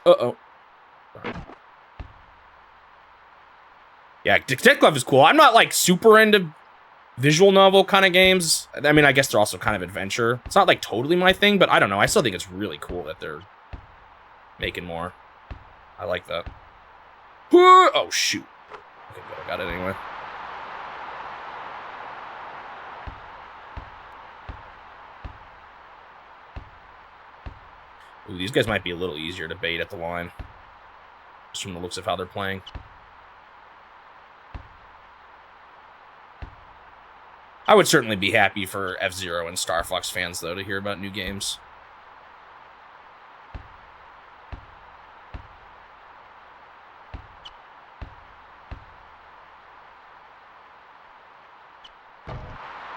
Uh-oh. Yeah, Detective Glove is cool. I'm not like super into visual novel kind of games. I mean, I guess they're also kind of adventure. It's not like totally my thing, but I don't know. I still think it's really cool that they're making more. I like that. Oh, shoot. Okay, good. I got it anyway. Ooh, these guys might be a little easier to bait at the line. Just from the looks of how they're playing. I would certainly be happy for F-Zero and Star Fox fans, though, to hear about new games.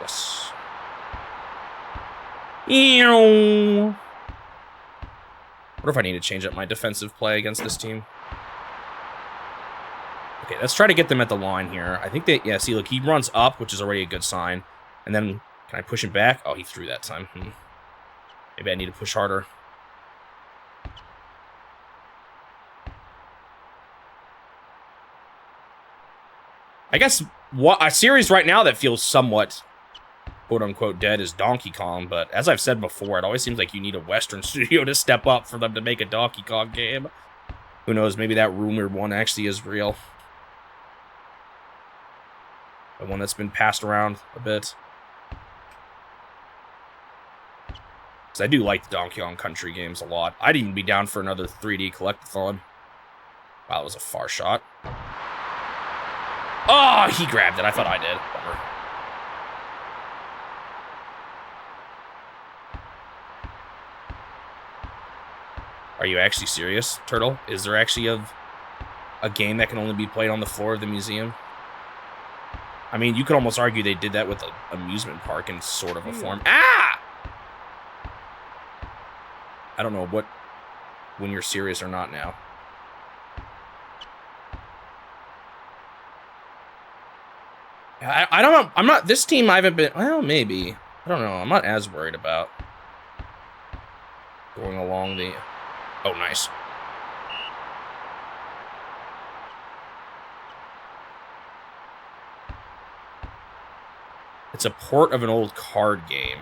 Yes. Ew. What if I need to change up my defensive play against this team? Okay, let's try to get them at the line here. I think they... Yeah, see, look, he runs up, which is already a good sign. And then, can I push him back? Oh, he threw that time. Maybe I need to push harder. I guess what a series right now that feels somewhat quote-unquote dead is Donkey Kong, but as I've said before, it always seems like you need a Western studio to step up for them to make a Donkey Kong game. Who knows, maybe that rumored one actually is real. The one that's been passed around a bit. Because I do like the Donkey Kong Country games a lot. I'd even be down for another 3D collectathon. Wow, that was a far shot. Oh, he grabbed it. I thought I did. Bummer. Are you actually serious, Turtle? Is there actually a game that can only be played on the floor of the museum? I mean, you could almost argue they did that with an amusement park in sort of a form. Ah! I don't know when you're serious or not now. I don't know. I'm not, this team I haven't been, well, maybe. I don't know. I'm not as worried about going along the, oh, nice. It's a port of an old card game.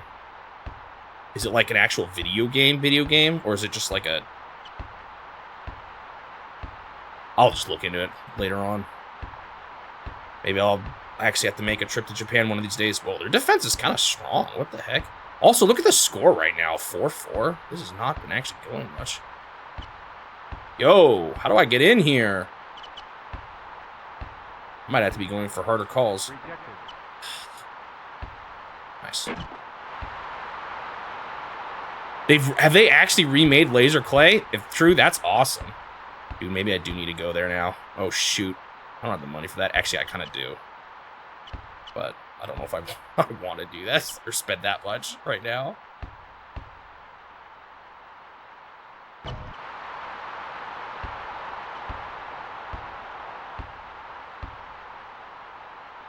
Is it like an actual video game? Or is it just like a... I'll just look into it later on. Maybe I'll actually have to make a trip to Japan one of these days. Well, their defense is kind of strong. What the heck? Also, look at the score right now. 4-4. This has not been actually going much. Yo, how do I get in here? I might have to be going for harder calls. Nice. Have they actually remade Laser Clay? If true, that's awesome. Dude, maybe I do need to go there now. Oh, shoot. I don't have the money for that. Actually, I kind of do. But I don't know if I want to do that or spend that much right now.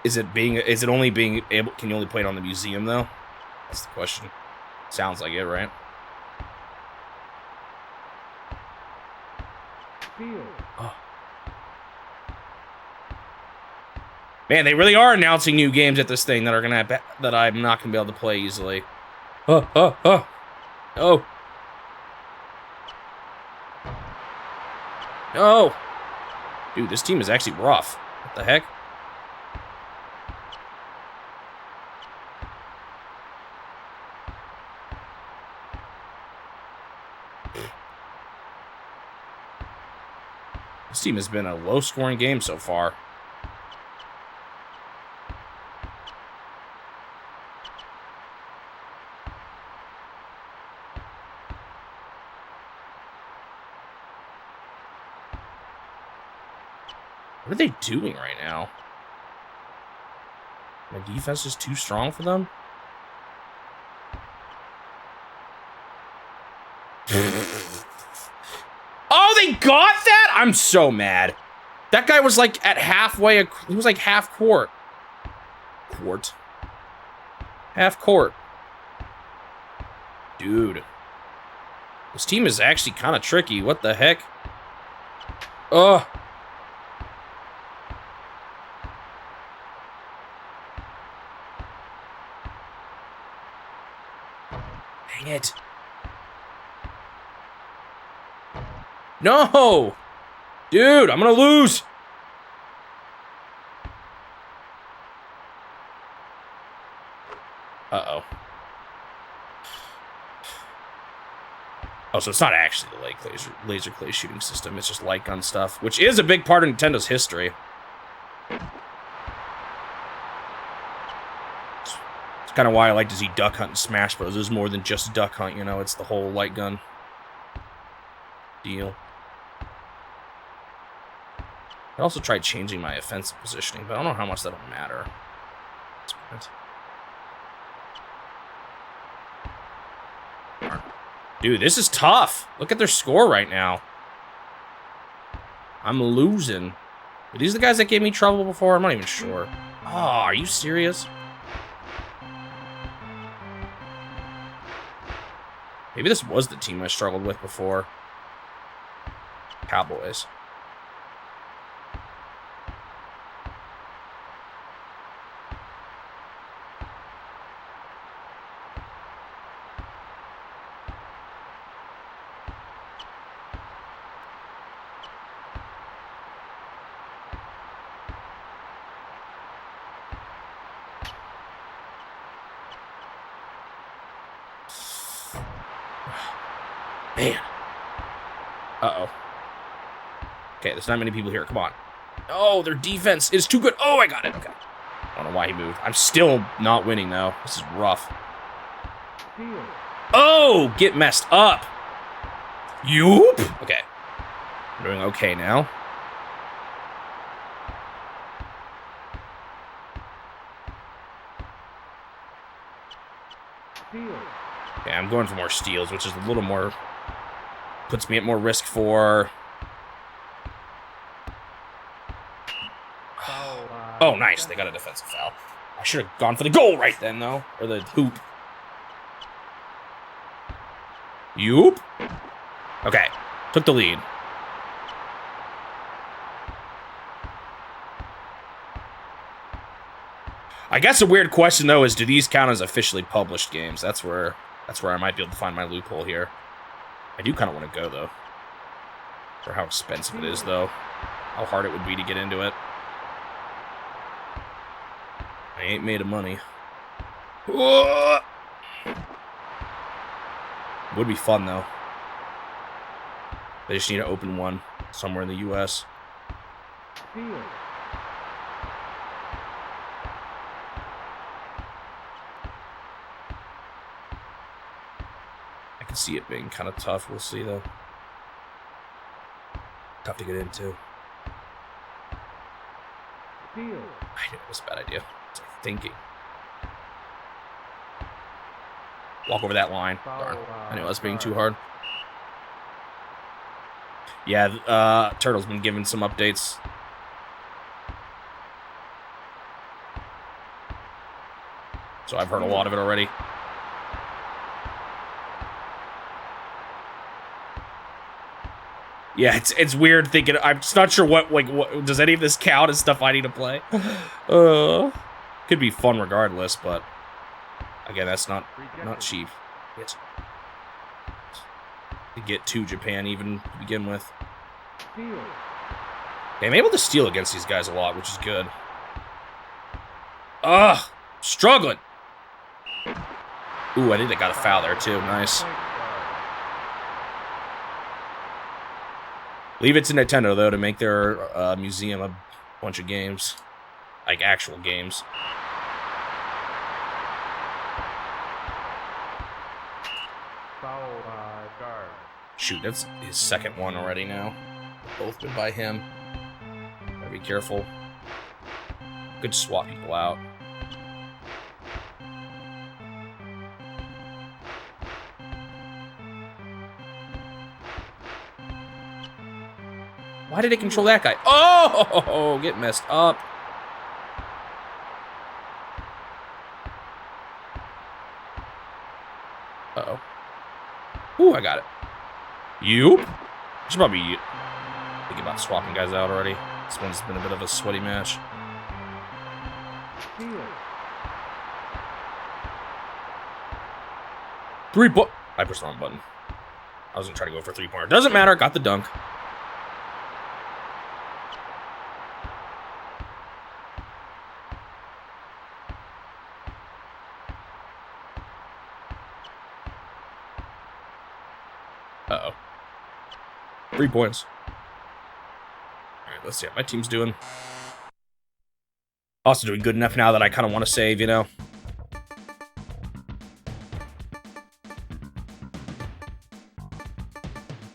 Is it only being able, can you only play it on the museum though? That's the question. Sounds like it, right? Oh. Man, they really are announcing new games at this thing that are gonna that I'm not gonna be able to play easily. Oh. No. Dude, this team is actually rough. What the heck? This team has been a low-scoring game so far. What are they doing right now? My defense is too strong for them? Oh, they got that? I'm so mad. That guy was like at halfway. He was like half court. Half court. Dude. This team is actually kind of tricky. What the heck? Ugh. Dang it. No! Dude, I'm gonna lose! Uh-oh. Oh, so it's not actually the laser clay shooting system. It's just light gun stuff, which is a big part of Nintendo's history. It's kind of why I like to see Duck Hunt and Smash Bros. There's more than just Duck Hunt, you know. It's the whole light gun deal. I also tried changing my offensive positioning, but I don't know how much that'll matter. Dude, this is tough. Look at their score right now. I'm losing. Are these the guys that gave me trouble before? I'm not even sure. Oh, are you serious? Maybe this was the team I struggled with before. Cowboys. Man. Uh-oh. Okay, there's not many people here. Come on. Oh, their defense is too good. Oh, I got it. Okay. I don't know why he moved. I'm still not winning, though. This is rough. Oh, get messed up. Yoop. Okay. I'm doing okay now. Okay, I'm going for more steals, which is a little more... puts me at more risk for... Oh, nice. They got a defensive foul. I should have gone for the goal right then, though. Or the hoop. Yoop. Okay. Took the lead. I guess a weird question, though, is do these count as officially published games? That's where I might be able to find my loophole here. I do kind of want to go, though. For how expensive it is, though. How hard it would be to get into it. I ain't made of money. Whoa! Would be fun, though. They just need to open one somewhere in the U.S. I can see it being kind of tough. We'll see, though. Tough to get into. I knew it was a bad idea. It's like thinking. Walk over that line. Darn. I knew I was being too hard. Yeah, Turtle's been given some updates. So I've heard a lot of it already. Yeah, it's weird thinking. I'm just not sure what does any of this count as stuff I need to play. Could be fun regardless, but again, that's not cheap. It's to get to Japan even to begin with. Okay, I'm able to steal against these guys a lot, which is good. Ugh, struggling. Ooh, I think I got a foul there too. Nice. Leave it to Nintendo, though, to make their museum a bunch of games. Like, actual games. Guard. Shoot, that's his second one already now. Both been by him. Gotta be careful. Good to swap people out. Why did it control that guy? Oh, get messed up. Uh-oh. Ooh, I got it. Yoop. I should probably think about swapping guys out already. This one's been a bit of a sweaty match. I pushed the wrong button. I was gonna try to go for a 3-pointer. Doesn't matter. Got the dunk. Uh-oh. 3 points. All right, let's see how my team's doing. Also doing good enough now that I kind of want to save, you know?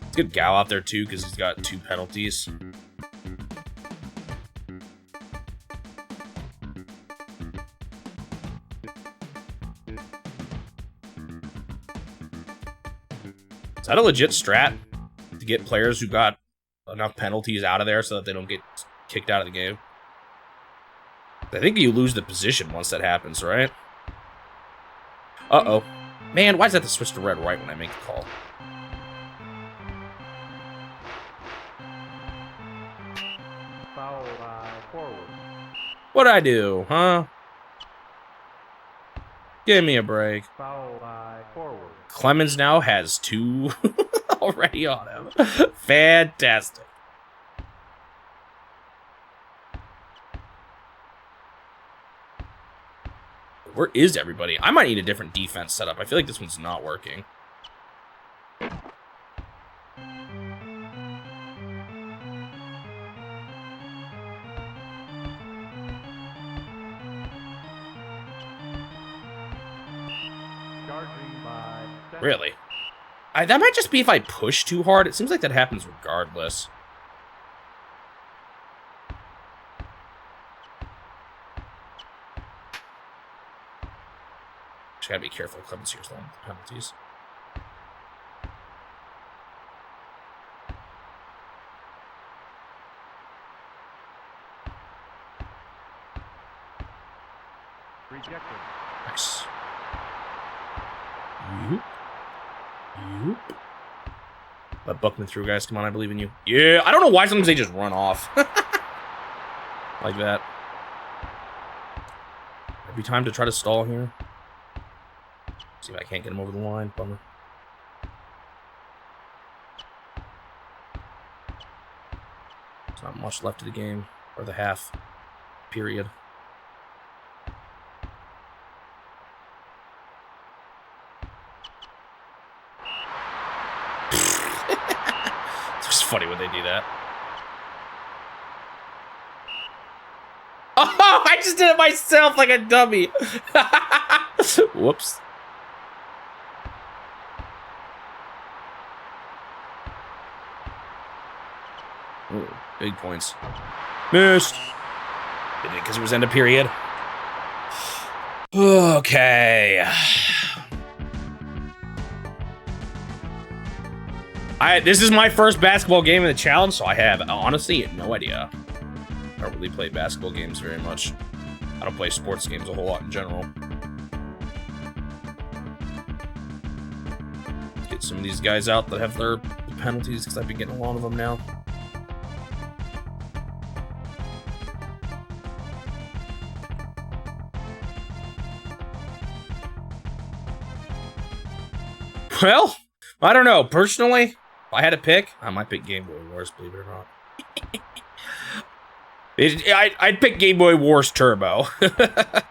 Let's get Gal out there, too, because he's got 2 penalties. Is that a legit strat? To get players who got enough penalties out of there so that they don't get kicked out of the game? I think you lose the position once that happens, right? Uh-oh. Man, why does that have to switch to red right when I make the call? Foul forward. What'd I do, huh? Give me a break. Foul forward. Clemens now has 2 already on him. Fantastic. Where is everybody? I might need a different defense setup. I feel like this one's not working. Really? That might just be if I push too hard. It seems like that happens regardless. Just gotta be careful. Clemens here's the penalties. Rejected. Nice. Yoop. Yoop. Let Buckman through, guys. Come on, I believe in you. Yeah, I don't know why sometimes they just run off. Like that. Every time to try to stall here. See if I can't get him over the line. Bummer. There's not much left of the game. Or the half. Period. It's just funny when they do that. Oh, I just did it myself like a dummy. Whoops. Ooh, big points. Missed. Did it because it was end of period. Okay. This is my first basketball game in the challenge, so I have honestly no idea. I don't really play basketball games very much. I don't play sports games a whole lot in general. Let's get some of these guys out that have their penalties, because I've been getting a lot of them now. Well, I don't know. Personally, if I had to pick, I might pick Game Boy Wars, believe it or not. I'd pick Game Boy Wars Turbo. I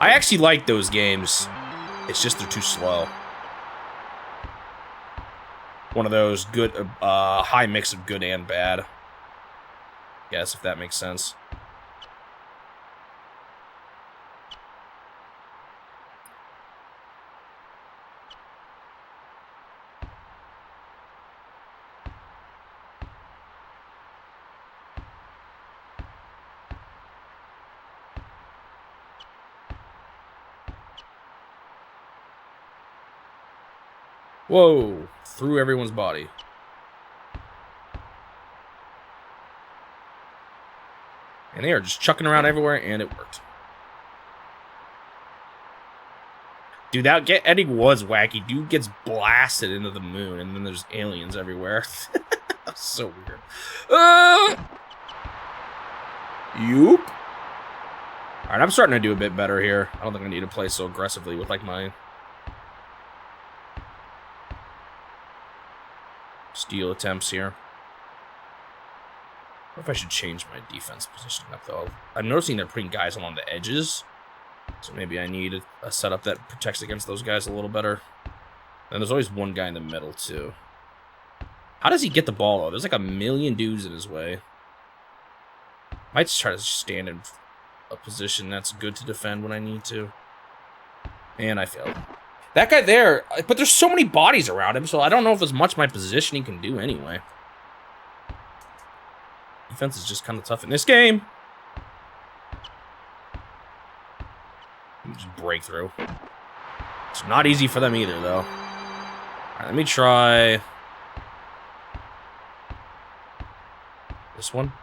actually like those games. It's just they're too slow. One of those good, high mix of good and bad. Yes, if that makes sense. Whoa, through everyone's body. And they are just chucking around everywhere, and it worked. Dude, that ending was wacky. Dude gets blasted into the moon, and then there's aliens everywhere. That's so weird. Yoop. Alright, I'm starting to do a bit better here. I don't think I need to play so aggressively with, like, my steal attempts here. I wonder if I should change my defense positioning up, though. I'm noticing they're putting guys along the edges. So maybe I need a setup that protects against those guys a little better. And there's always one guy in the middle, too. How does he get the ball, though? There's like a million dudes in his way. Might just try to stand in a position that's good to defend when I need to. And I failed. That guy there, but there's so many bodies around him, so I don't know if as much my positioning can do anyway. Defense is just kind of tough in this game. Just break through. It's not easy for them either, though. All right, let me try this one.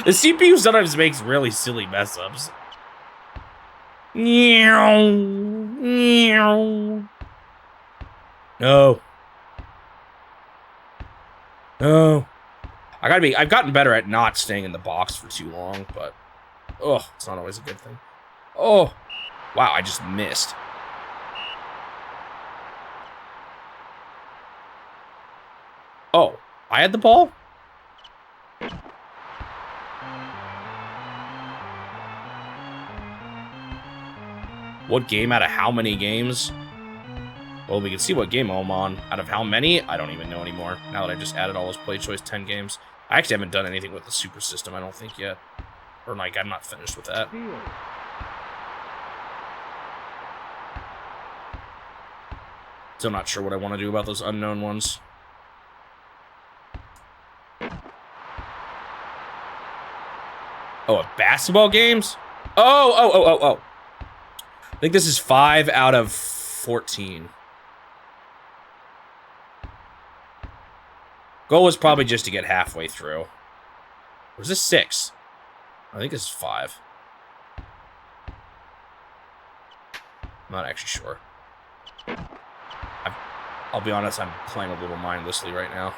The CPU sometimes makes really silly mess ups. No. No. I've gotten better at not staying in the box for too long, but it's not always a good thing. Oh. Wow, I just missed. Oh, I had the ball? What game out of how many games? Well, we can see what game I'm on. Out of how many? I don't even know anymore. Now that I just added all those play choice 10 games. I actually haven't done anything with the super system, I don't think, yet. Or, like, I'm not finished with that. Still not sure what I want to do about those unknown ones. Oh, basketball games? Oh. I think this is 5 out of 14. Goal was probably just to get halfway through. Or is this 6? I think this is 5. I'm not actually sure. I'll be honest, I'm playing a little mindlessly right now.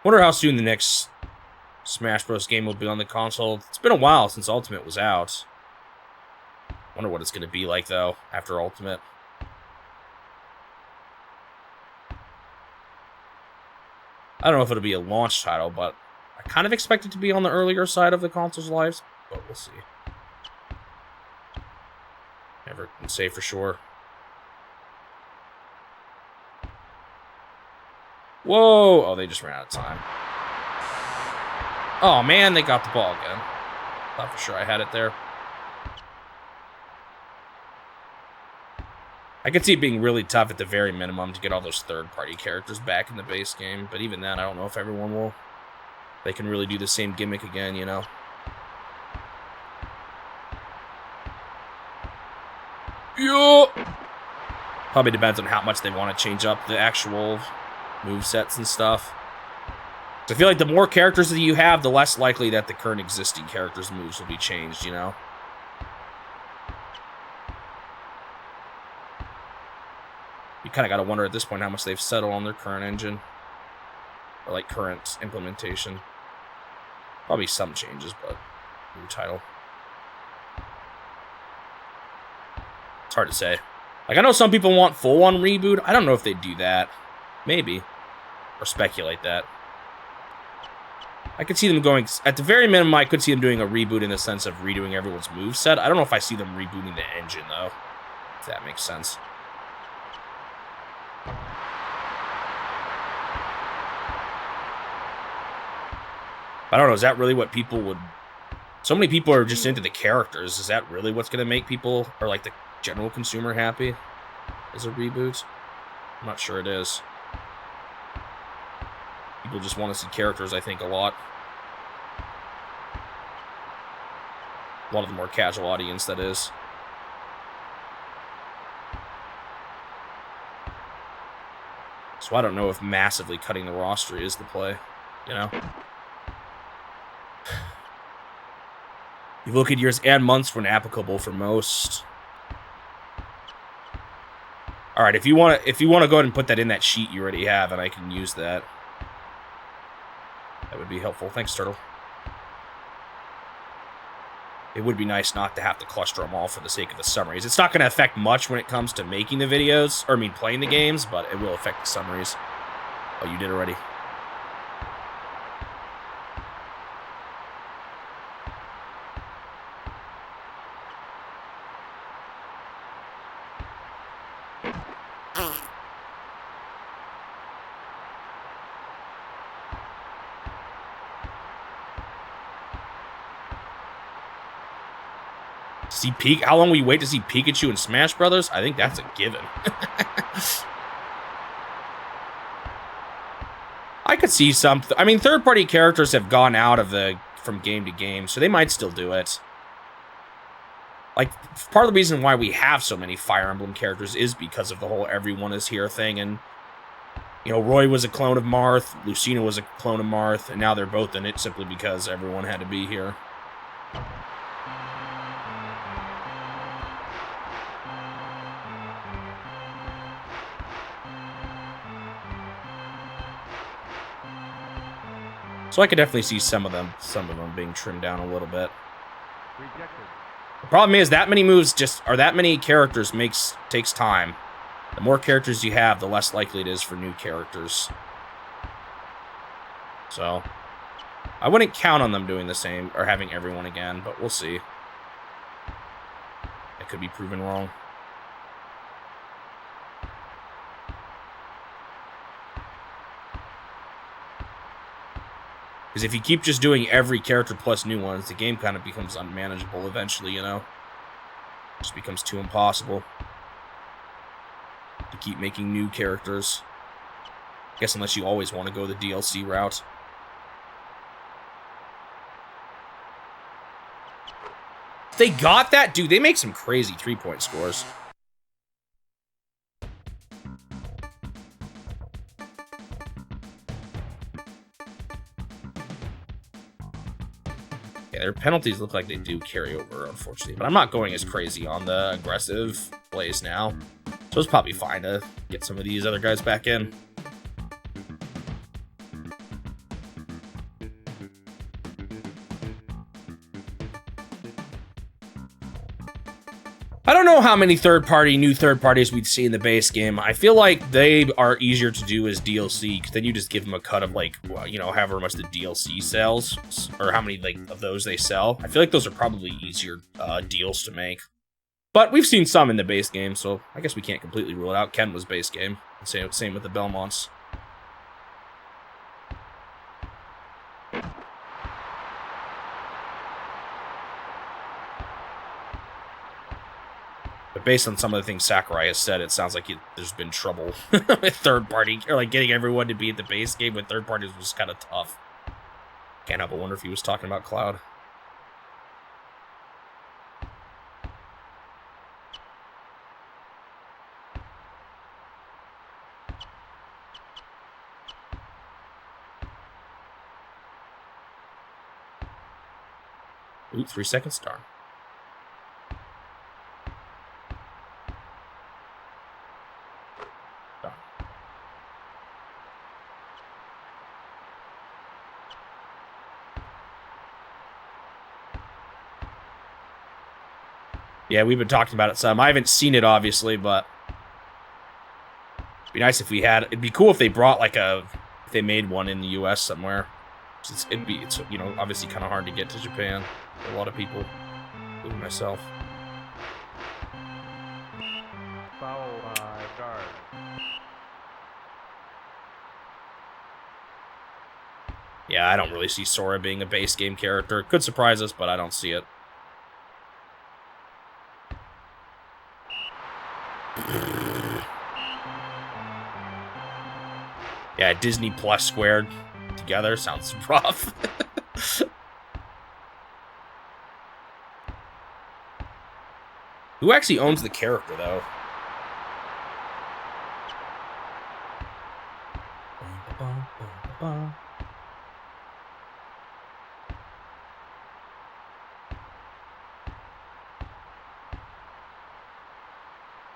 Wonder how soon the next Smash Bros. Game will be on the console. It's been a while since Ultimate was out. Wonder what it's going to be like, though, after Ultimate. I don't know if it'll be a launch title, but I kind of expect it to be on the earlier side of the console's lives, but we'll see. Never can say for sure. Whoa! Oh, they just ran out of time. Oh, man, they got the ball again. Thought for sure I had it there. I could see it being really tough at the very minimum to get all those third-party characters back in the base game, but even then, I don't know if everyone will. They can really do the same gimmick again, you know? Yeah! Probably depends on how much they want to change up the actual movesets and stuff. So I feel like the more characters that you have, the less likely that the current existing characters' moves will be changed, you know? You kind of got to wonder at this point how much they've settled on their current engine. Or, like, current implementation. Probably some changes, but new title. It's hard to say. Like, I know some people want full-on reboot. I don't know if they'd do that. Maybe. Or speculate that. I could see them going... At the very minimum, I could see them doing a reboot in the sense of redoing everyone's moveset. I don't know if I see them rebooting the engine, though. If that makes sense. I don't know, is that really what people would... So many people are just into the characters. Is that really what's going to make people, or like the general consumer, happy? Is a reboot? I'm not sure it is. People just want to see characters, I think, a lot. A lot of the more casual audience, that is. So I don't know if massively cutting the roster is the play, you know? You look at years and months when applicable for most. All right, if you want to go ahead and put that in that sheet you already have, and I can use that. That would be helpful. Thanks, Turtle. It would be nice not to have to cluster them all for the sake of the summaries. It's not going to affect much when it comes to making the videos, or I mean playing the games, but it will affect the summaries. Oh, you did already. See Pikachu? How long will you wait to see Pikachu in Smash Brothers? I think that's a given. I could see some. I mean, third-party characters have gone out of from game to game, so they might still do it. Like, part of the reason why we have so many Fire Emblem characters is because of the whole everyone is here thing, and you know, Roy was a clone of Marth, Lucina was a clone of Marth, and now they're both in it simply because everyone had to be here. So I could definitely see some of them being trimmed down a little bit. Rejected. The problem is that many moves that many characters takes time. The more characters you have, the less likely it is for new characters. So I wouldn't count on them doing the same or having everyone again, but we'll see. It could be proven wrong. Because if you keep just doing every character plus new ones, the game kind of becomes unmanageable eventually, you know? It just becomes too impossible to keep making new characters. I guess unless you always want to go the DLC route. They got that? Dude, they make some crazy three-point scores. Their penalties look like they do carry over, unfortunately. But I'm not going as crazy on the aggressive plays now. So it's probably fine to get some of these other guys back in. I don't know how many new third parties we'd see in the base game. I feel like they are easier to do as DLC, because then you just give them a cut of, like, you know, however much the DLC sells, or how many, like, of those they sell. I feel like those are probably easier deals to make. But we've seen some in the base game, so I guess we can't completely rule it out. Ken was base game. Same with the Belmonts. But based on some of the things Sakurai has said, it sounds like there's been trouble with third party, or like getting everyone to be at the base game with third parties was kind of tough. Can't help but wonder if he was talking about Cloud. Ooh, 3 seconds, darn. Yeah, we've been talking about it some. I haven't seen it, obviously, but it'd be nice if we had. It'd be cool if they brought, like, if they made one in the U.S. somewhere. It's you know, obviously kind of hard to get to Japan for a lot of people, including myself. Foul guard. Yeah, I don't really see Sora being a base game character. Could surprise us, but I don't see it. Yeah, Disney Plus squared together sounds rough. Who actually owns the character, though?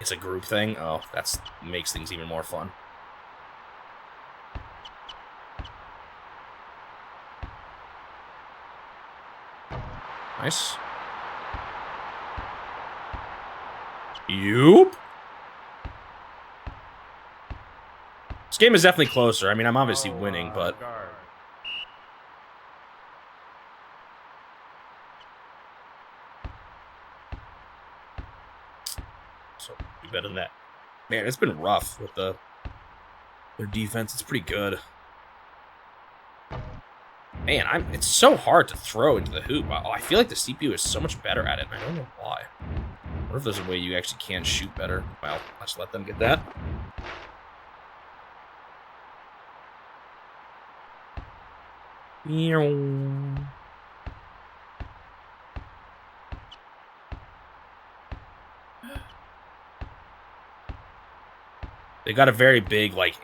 It's a group thing? Oh, that makes things even more fun. Nice. Yoop. This game is definitely closer. I mean, I'm obviously winning, but... Guard. So, be better than that. Man, it's been rough with their defense. It's pretty good. Man, it's so hard to throw into the hoop. I feel like the CPU is so much better at it, and I don't know why. I wonder if there's a way you actually can shoot better. Well, let's let them get that. They got a very big, like,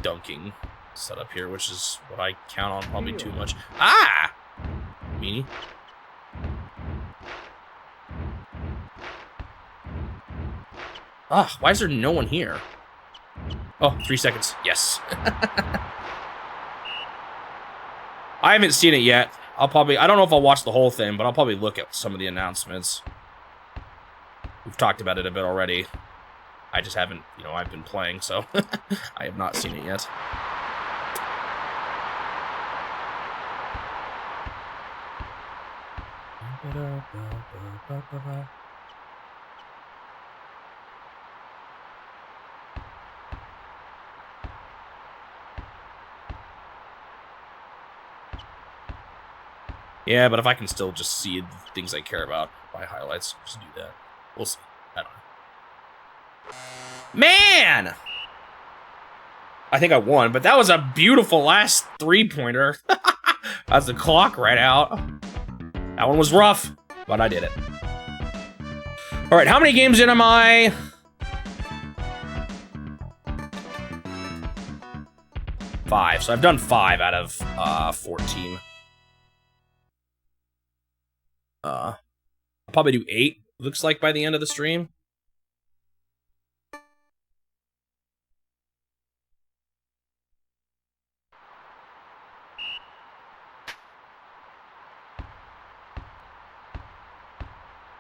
dunking setup here, which is what I count on probably too much. Ah! Meanie. Ah, why is there no one here? Oh, 3 seconds. Yes. I haven't seen it yet. I don't know if I'll watch the whole thing, but I'll probably look at some of the announcements. We've talked about it a bit already. I just haven't, I've been playing, so I have not seen it yet. Yeah, but if I can still just see the things I care about by highlights, just do that. We'll see. I don't know. Man! I think I won, but that was a beautiful last three-pointer. That's the clock right out. That one was rough, but I did it. All right, how many games in am I? Five. So I've done 5 out of 14. I'll probably do 8, looks like, by the end of the stream.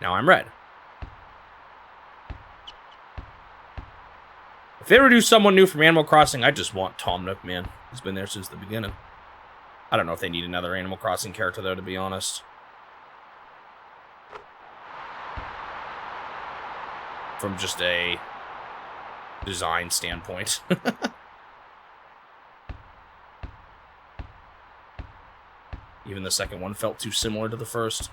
Now I'm red. If they ever do someone new from Animal Crossing, I just want Tom Nook, man. He's been there since the beginning. I don't know if they need another Animal Crossing character, though, to be honest. From just a design standpoint. Even the second one felt too similar to the first.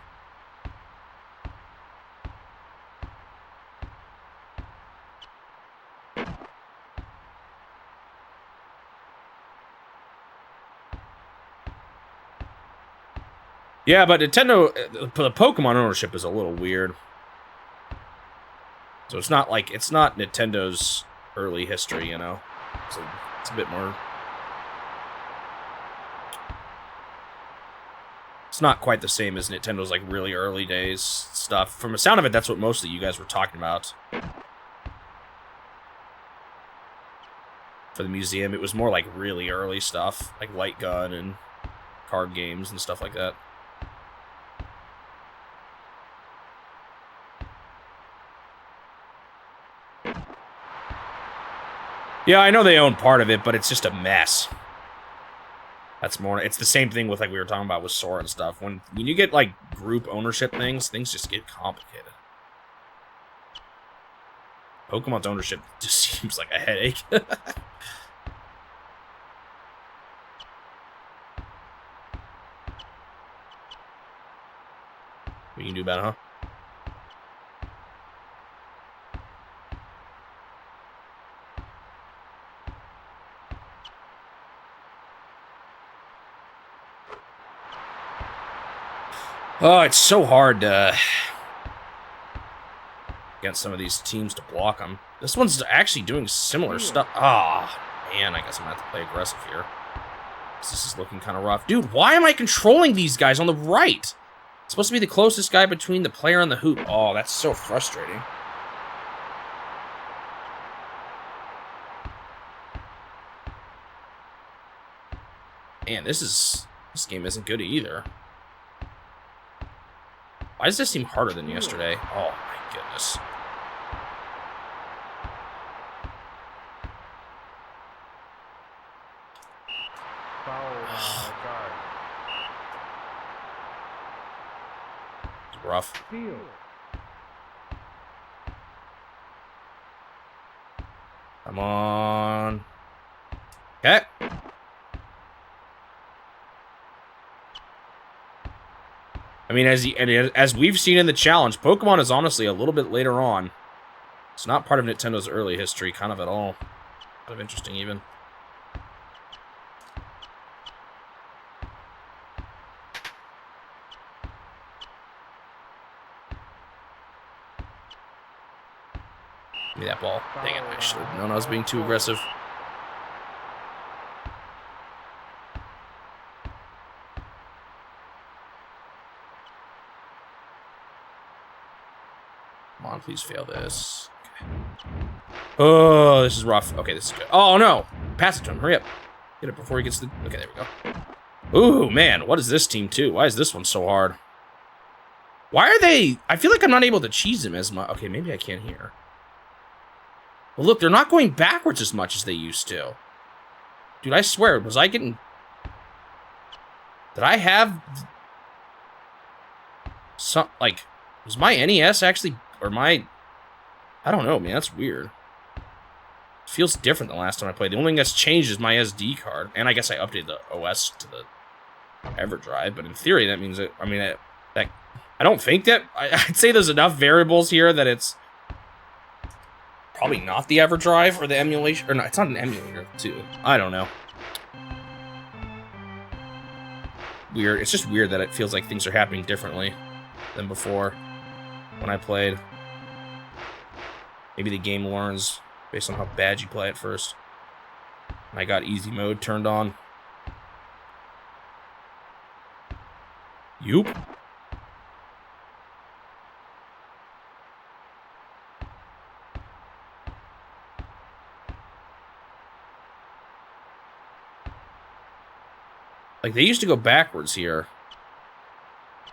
Yeah, but Nintendo, the Pokemon ownership is a little weird. So it's not Nintendo's early history, So it's a bit more. It's not quite the same as Nintendo's like really early days stuff. From the sound of it, that's what mostly you guys were talking about. For the museum, it was more like really early stuff, like light gun and card games and stuff like that. Yeah, I know they own part of it, but it's just a mess. That's more. It's the same thing with like we were talking about with Sora and stuff. When you get like group ownership things just get complicated. Pokemon's ownership just seems like a headache. We can do better, huh? Oh, it's so hard to get some of these teams to block them. This one's actually doing similar stuff. Ah, oh, man, I guess I'm going to have to play aggressive here. This is looking kind of rough. Dude, why am I controlling these guys on the right? supposed to be the closest guy between the player and the hoop. Oh, that's so frustrating. Man, this game isn't good either. Why does this seem harder than yesterday? Oh my goodness. Foul guard. It's rough. Steal. Come on. Okay. I mean, as we've seen in the challenge, Pokemon is honestly a little bit later on. It's not part of Nintendo's early history, kind of at all. Kind of interesting, even. Give me that ball. Dang it, I should have known I was being too aggressive. Come on, please fail this. Okay. Oh, this is rough. Okay, this is good. Oh, no. Pass it to him. Hurry up. Get it before he gets the... Okay, there we go. Ooh, man. What is this team, too? Why is this one so hard? Why are they... I feel like I'm not able to cheese them as much. Okay, maybe I can't hear. Well, look, they're not going backwards as much as they used to. Dude, I swear, was I getting... Did I have... Some... Like, was my NES actually... Or my... I don't know, man. That's weird. It feels different than last time I played. The only thing that's changed is my SD card. And I guess I updated the OS to the EverDrive. But in theory, that means that... I mean, that I don't think that... I'd say there's enough variables here that it's... Probably not the EverDrive or the emulation. Or no, it's not an emulator, too. I don't know. Weird. It's just weird that it feels like things are happening differently than before when I played. Maybe the game learns based on how bad you play at first. And I got easy mode turned on. Yoop. Like, they used to go backwards here.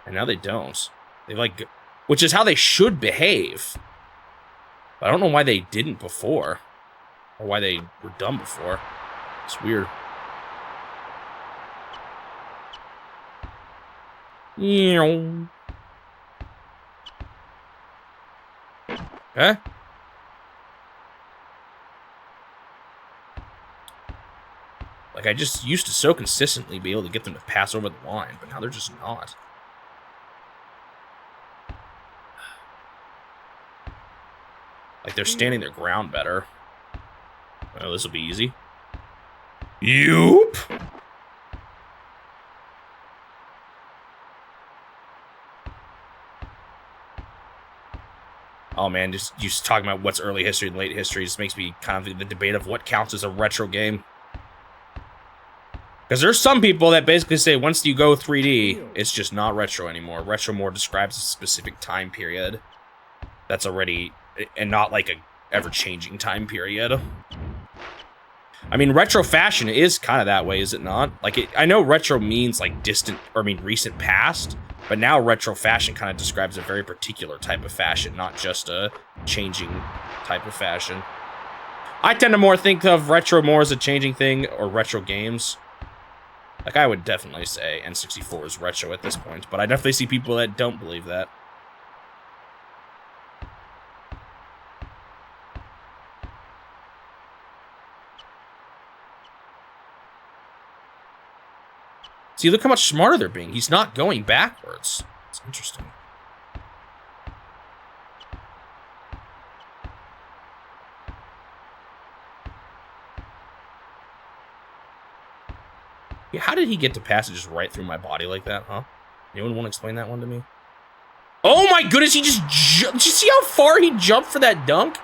And now they don't. They like... Which is how they should behave. But I don't know why they didn't before. Or why they were dumb before. It's weird. Okay. Like, I just used to so consistently be able to get them to pass over the line, but now they're just not. Like, they're standing their ground better. Oh, this will be easy. Yoop! Oh, man, just talking about what's early history and late history just makes me kind of the debate of what counts as a retro game. Because there's some people that basically say once you go 3D, it's just not retro anymore. Retro more describes a specific time period that's already, and not like a ever-changing time period. I mean, retro fashion is kind of that way, is it not? Like, I know retro means like distant, or I mean recent past, but now retro fashion kind of describes a very particular type of fashion, not just a changing type of fashion. I tend to more think of retro more as a changing thing, or retro games. Like, I would definitely say N64 is retro at this point, but I definitely see people that don't believe that. See, look how much smarter they're being. He's not going backwards. It's interesting. Yeah, how did he get to passages right through my body like that, huh? Anyone want to explain that one to me? Oh my goodness, he just jumped. Did you see how far he jumped for that dunk?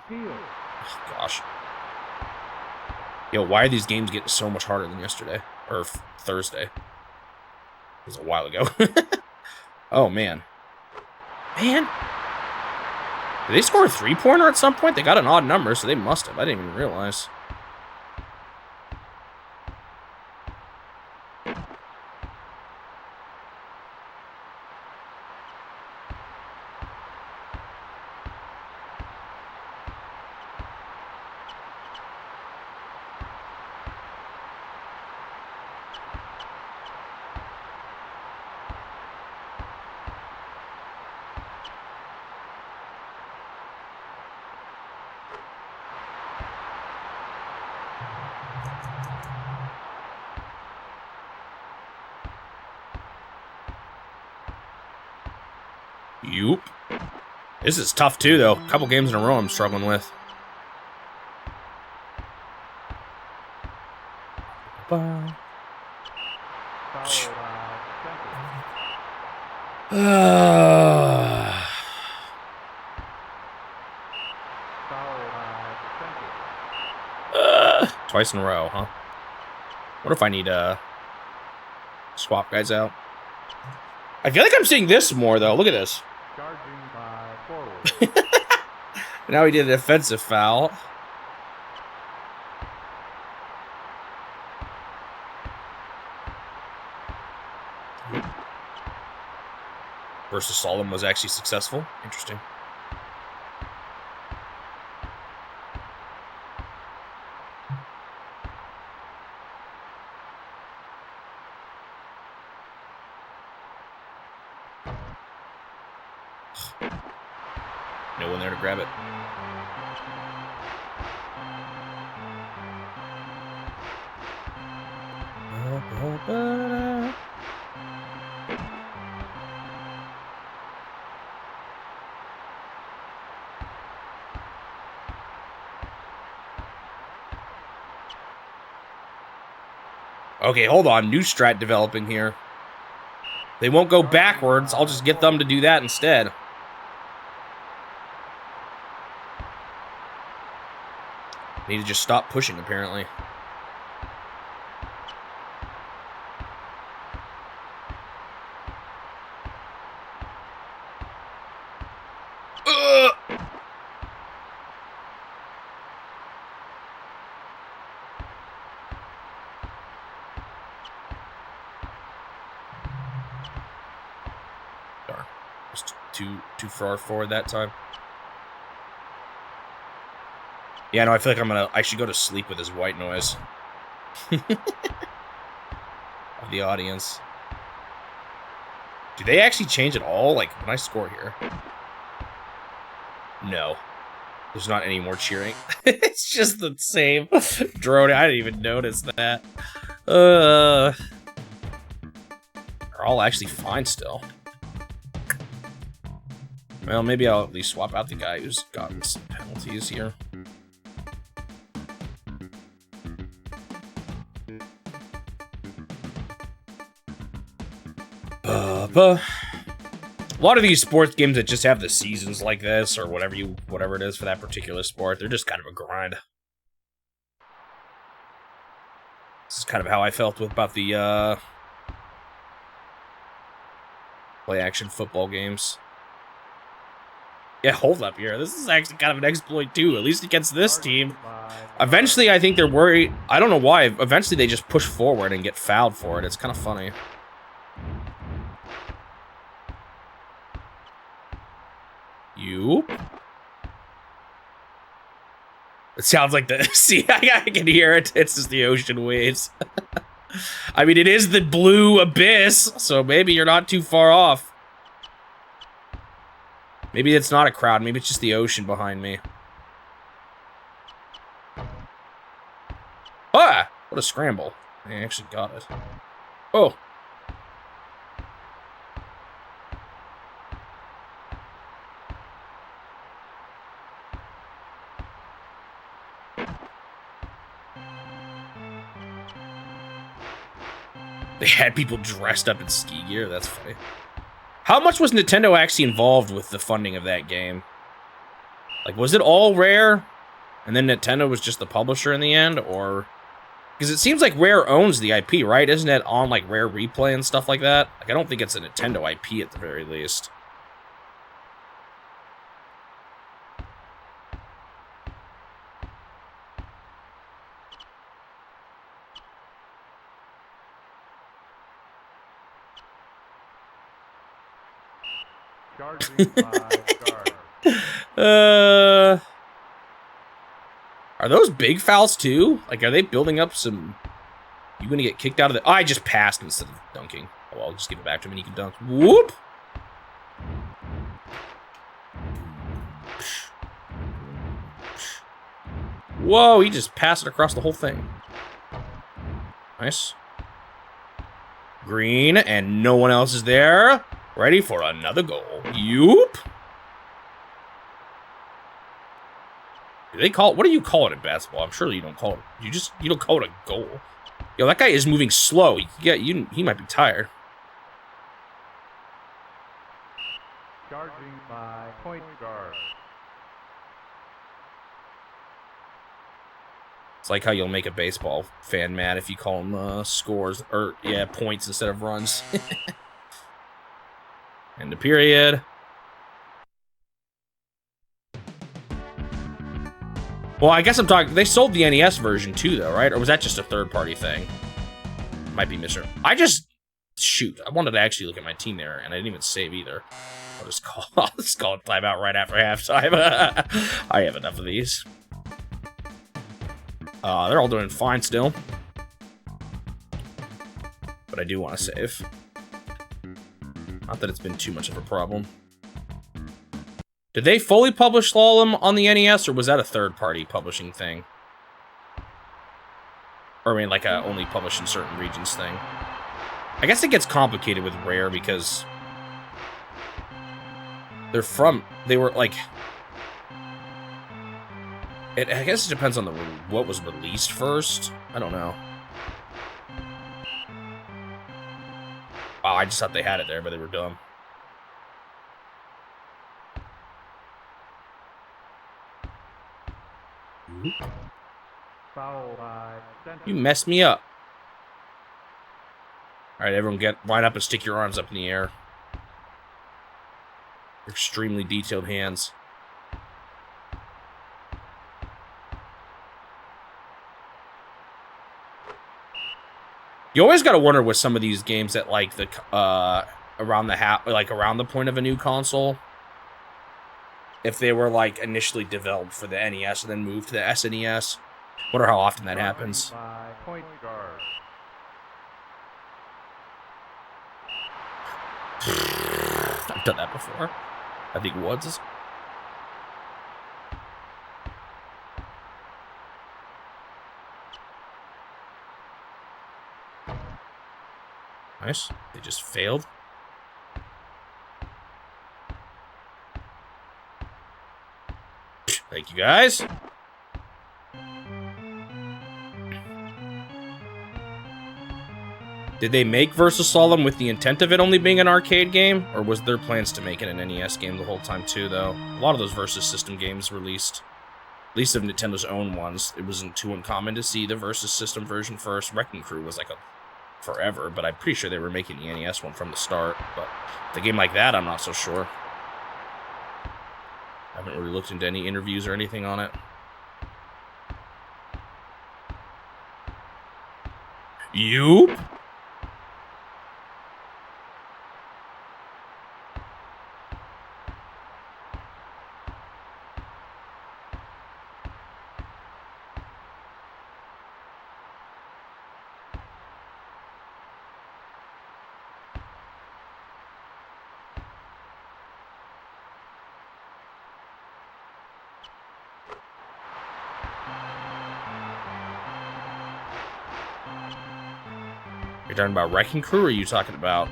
Steal. Oh, gosh. Yo, why are these games getting so much harder than yesterday? Or Thursday? It was a while ago. Oh, man. Man. Did they score a three-pointer at some point? They got an odd number, so they must have. I didn't even realize. Yoop. This is tough, too, though. A couple games in a row I'm struggling with. Foul, center. Foul, center. Twice in a row, huh? What if I need to swap guys out? I feel like I'm seeing this more, though. Look at this. Charging forward. Now he did an offensive foul. Versus Solomon was actually successful. Interesting. No one there to grab it. Okay, hold on. New strat developing here. They won't go backwards. I'll just get them to do that instead. Need to just stop pushing, apparently. Darn. Just too far forward that time. Yeah, no, I feel like I should go to sleep with this white noise. Of the audience. Do they actually change at all? Like, when I score here? No. There's not any more cheering. It's just the same drone. I didn't even notice that. They're all actually fine still. Well, maybe I'll at least swap out the guy who's gotten some penalties here. A lot of these sports games that just have the seasons like this, or whatever it is for that particular sport, they're just kind of a grind. This is kind of how I felt about the play-action football games. Yeah, hold up here. This is actually kind of an exploit too, at least against this team. Eventually, I think they're worried. I don't know why. Eventually, they just push forward and get fouled for it. It's kind of funny. It sounds like the... See, I can hear it. It's just the ocean waves. I mean, it is the blue abyss, so maybe you're not too far off. Maybe it's not a crowd. Maybe it's just the ocean behind me. Ah! What a scramble. I actually got it. Oh. They had people dressed up in ski gear. That's funny. How much was Nintendo actually involved with the funding of that game? Like, was it all Rare, and then Nintendo was just the publisher in the end, or... Because it seems like Rare owns the IP, right? Isn't it on, like, Rare Replay and stuff like that? Like, I don't think it's a Nintendo IP at the very least. Charging my guard. Are those big fouls too? Like, are they building up some... You gonna get kicked out of the... Oh, I just passed instead of dunking. Oh, well, I'll just give it back to him and he can dunk. Whoop! Whoa, he just passed it across the whole thing. Nice. Green, and no one else is there. Ready for another goal. Yoop! Do they call it... What do you call it in basketball? I'm sure you don't call it... You don't call it a goal. Yo, that guy is moving slow. He might be tired. Charging my point guard. It's like how you'll make a baseball fan mad if you call them scores, or, yeah, points instead of runs. End of period. Well, I guess I'm talking... They sold the NES version too, though, right? Or was that just a third-party thing? Might be Mr. Shoot, I wanted to actually look at my team there, and I didn't even save either. I'll just call it timeout right after halftime. I have enough of these. They're all doing fine still. But I do want to save. Not that it's been too much of a problem. Did they fully publish Slalom on the NES, or was that a third-party publishing thing? Or, I mean, like a only published in certain regions thing. I guess it gets complicated with Rare because... They were, like... I guess it depends on what was released first. I don't know. Wow, I just thought they had it there, but they were dumb. Foul by center. You messed me up. Alright, everyone line up and stick your arms up in the air. Extremely detailed hands. You always gotta wonder with some of these games that, like, the around the point of a new console, if they were, like, initially developed for the NES and then moved to the SNES. Wonder how often that happens. My point guard. I've done that before. I think Woods. Nice. They just failed. Thank you, guys. Did they make Versus Slalom with the intent of it only being an arcade game? Or was there plans to make it an NES game the whole time too, though? A lot of those Versus System games released, at least of Nintendo's own ones, it wasn't too uncommon to see the Versus System version first. Wrecking Crew was like a forever, but I'm pretty sure they were making the NES one from the start. But the game like that, I'm not so sure. I haven't really looked into any interviews or anything on it. Yoop! You're talking about Wrecking Crew, or are you talking about...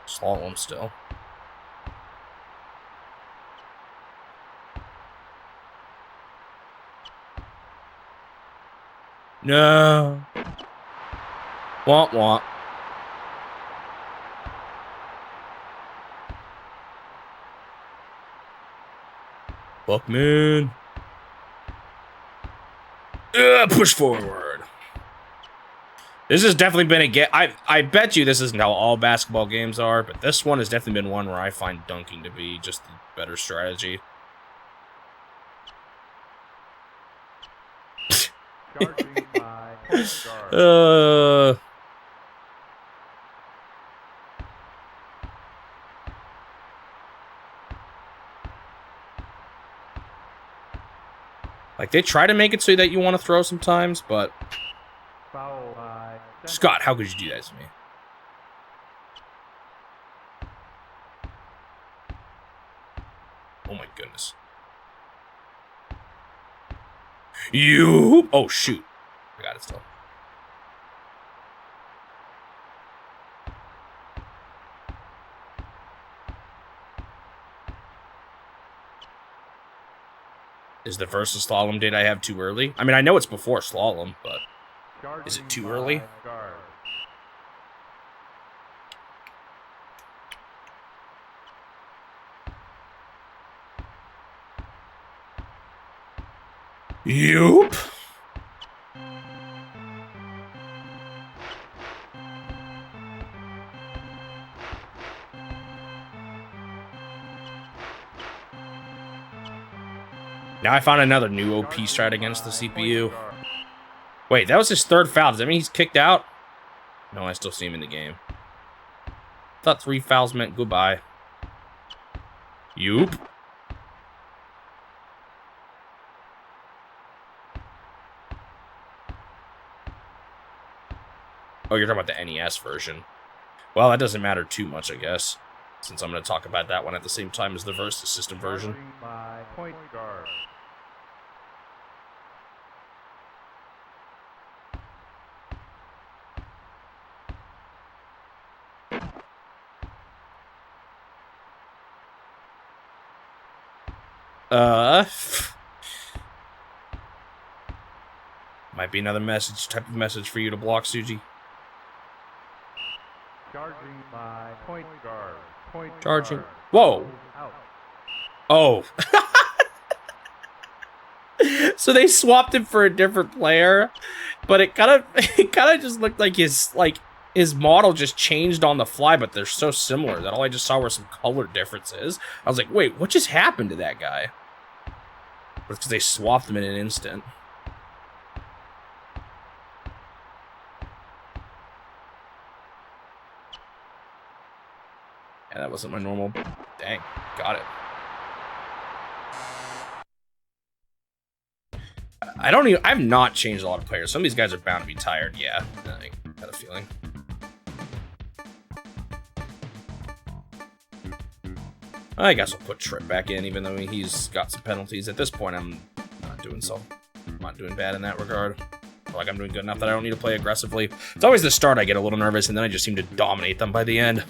Slalom still. No. Womp womp. Buckman. Push forward. This has definitely been a game. I bet you this isn't how all basketball games are, but this one has definitely been one where I find dunking to be just the better strategy. Charging by point guard. Like, they try to make it so that you want to throw sometimes, but... Foul by center. Scott, how could you do that to me? Oh my goodness. You... Oh, shoot. I got it still. Is the versus slalom date I have too early? I mean, I know it's before slalom, but is it too early? Charging by guard. Yup. Now I found another new OP strat against the CPU. Wait, that was his third foul. Does that mean he's kicked out? No, I still see him in the game. Thought 3 fouls meant goodbye. Yup. Oh, you're talking about the NES version. Well, that doesn't matter too much, I guess, since I'm going to talk about that one at the same time as the Versus System version. Charging by point guard. Might be another type of message for you to block, Suji. Charging by point guard. Point Charging. guard. Whoa. Out. Oh. So they swapped him for a different player, but it kind of just looked like his model just changed on the fly, but they're so similar that all I just saw were some color differences. I was like, wait, what just happened to that guy? But it's because they swapped him in an instant. Yeah, that wasn't my normal. Dang, got it. I've not changed a lot of players. Some of these guys are bound to be tired. Yeah, I got a feeling. I guess I'll put Trip back in, even though he's got some penalties. At this point, I'm not doing bad in that regard. I feel like I'm doing good enough that I don't need to play aggressively. It's always the start I get a little nervous, and then I just seem to dominate them by the end.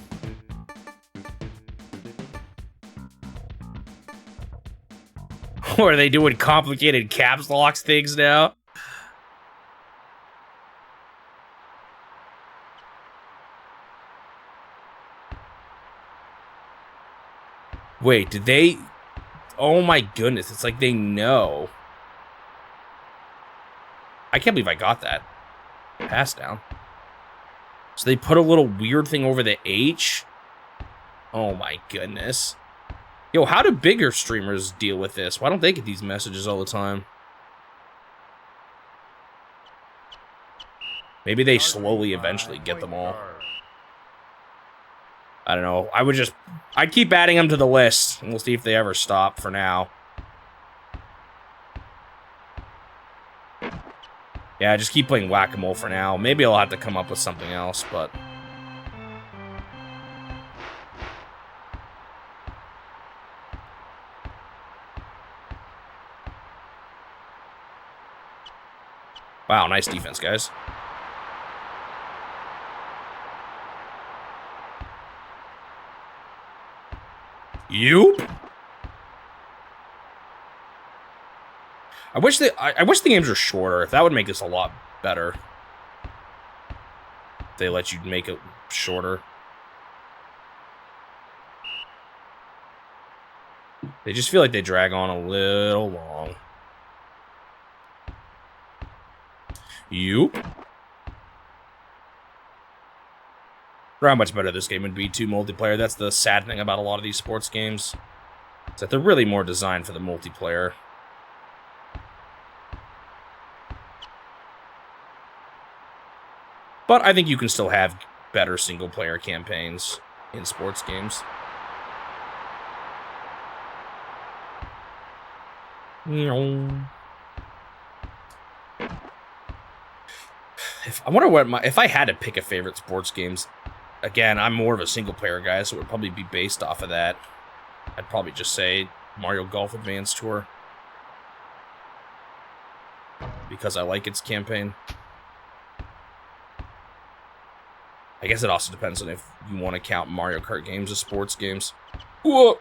Or are they doing complicated caps locks things now? Wait, did they... Oh my goodness, it's like they know. I can't believe I got that. Pass down. So they put a little weird thing over the H? Oh my goodness. Yo, how do bigger streamers deal with this? Why don't they get these messages all the time? Maybe they slowly eventually get them all. I don't know. I'd keep adding them to the list, and we'll see if they ever stop for now. Yeah, just keep playing Whack-A-Mole for now. Maybe I'll have to come up with something else, but... Wow, nice defense, guys. Yup. I wish the games were shorter. If that would make this a lot better. They let you make it shorter. They just feel like they drag on a little long. Yup. For how much better this game would be to multiplayer. That's the sad thing about a lot of these sports games. Is that they're really more designed for the multiplayer. But I think you can still have better single-player campaigns in sports games. I wonder what if I had to pick a favorite sports games. Again, I'm more of a single-player guy, so it would probably be based off of that. I'd probably just say Mario Golf Advance Tour. Because I like its campaign. I guess it also depends on if you want to count Mario Kart games as sports games. Whoa!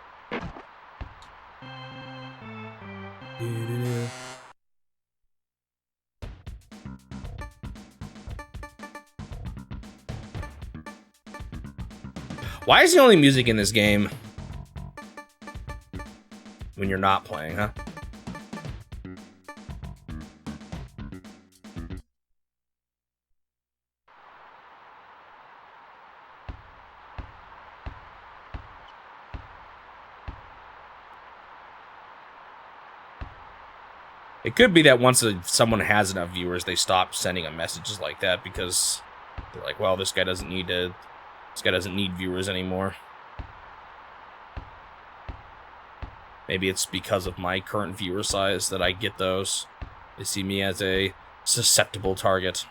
Why is the only music in this game when you're not playing, huh? It could be that once someone has enough viewers, they stop sending them messages like that because they're like, well, this guy doesn't need viewers anymore. Maybe it's because of my current viewer size that I get those. They see me as a susceptible target.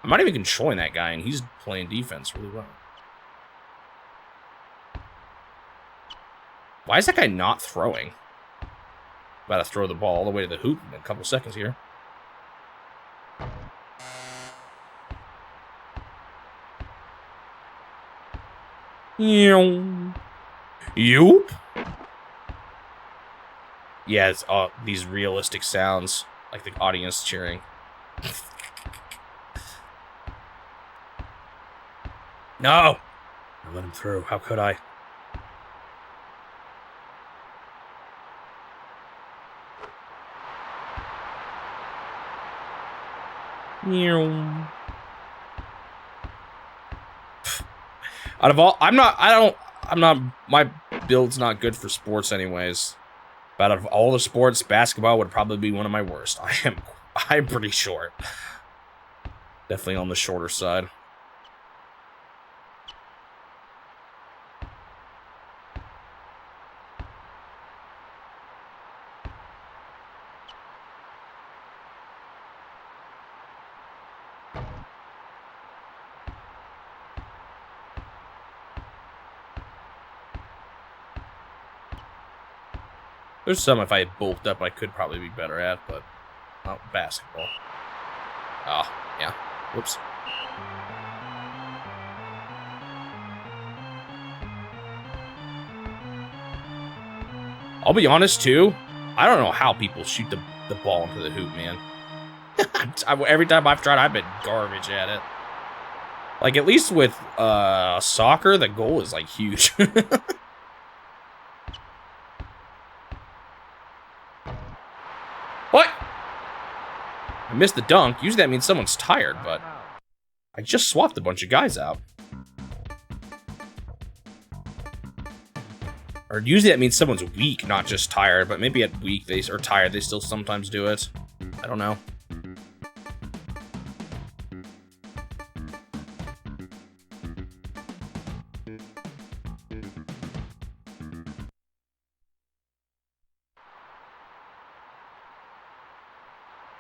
I'm not even controlling that guy, and he's playing defense really well. Why is that guy not throwing? About to throw the ball all the way to the hoop in a couple seconds here. Yoop. Yeah, it's these realistic sounds, like the audience cheering. No! I let him through. How could I? Out of all, my build's not good for sports anyways. But out of all the sports, basketball would probably be one of my worst. I'm pretty short. Definitely on the shorter side. There's some if I bulked up I could probably be better at, but not basketball. Oh, yeah. Whoops. I'll be honest, too. I don't know how people shoot the ball into the hoop, man. Every time I've tried, I've been garbage at it. Like, at least with soccer, the goal is, like, huge. What? I missed the dunk. Usually that means someone's tired, but I just swapped a bunch of guys out. Or usually that means someone's weak, not just tired, but maybe at weak or tired, they still sometimes do it. I don't know.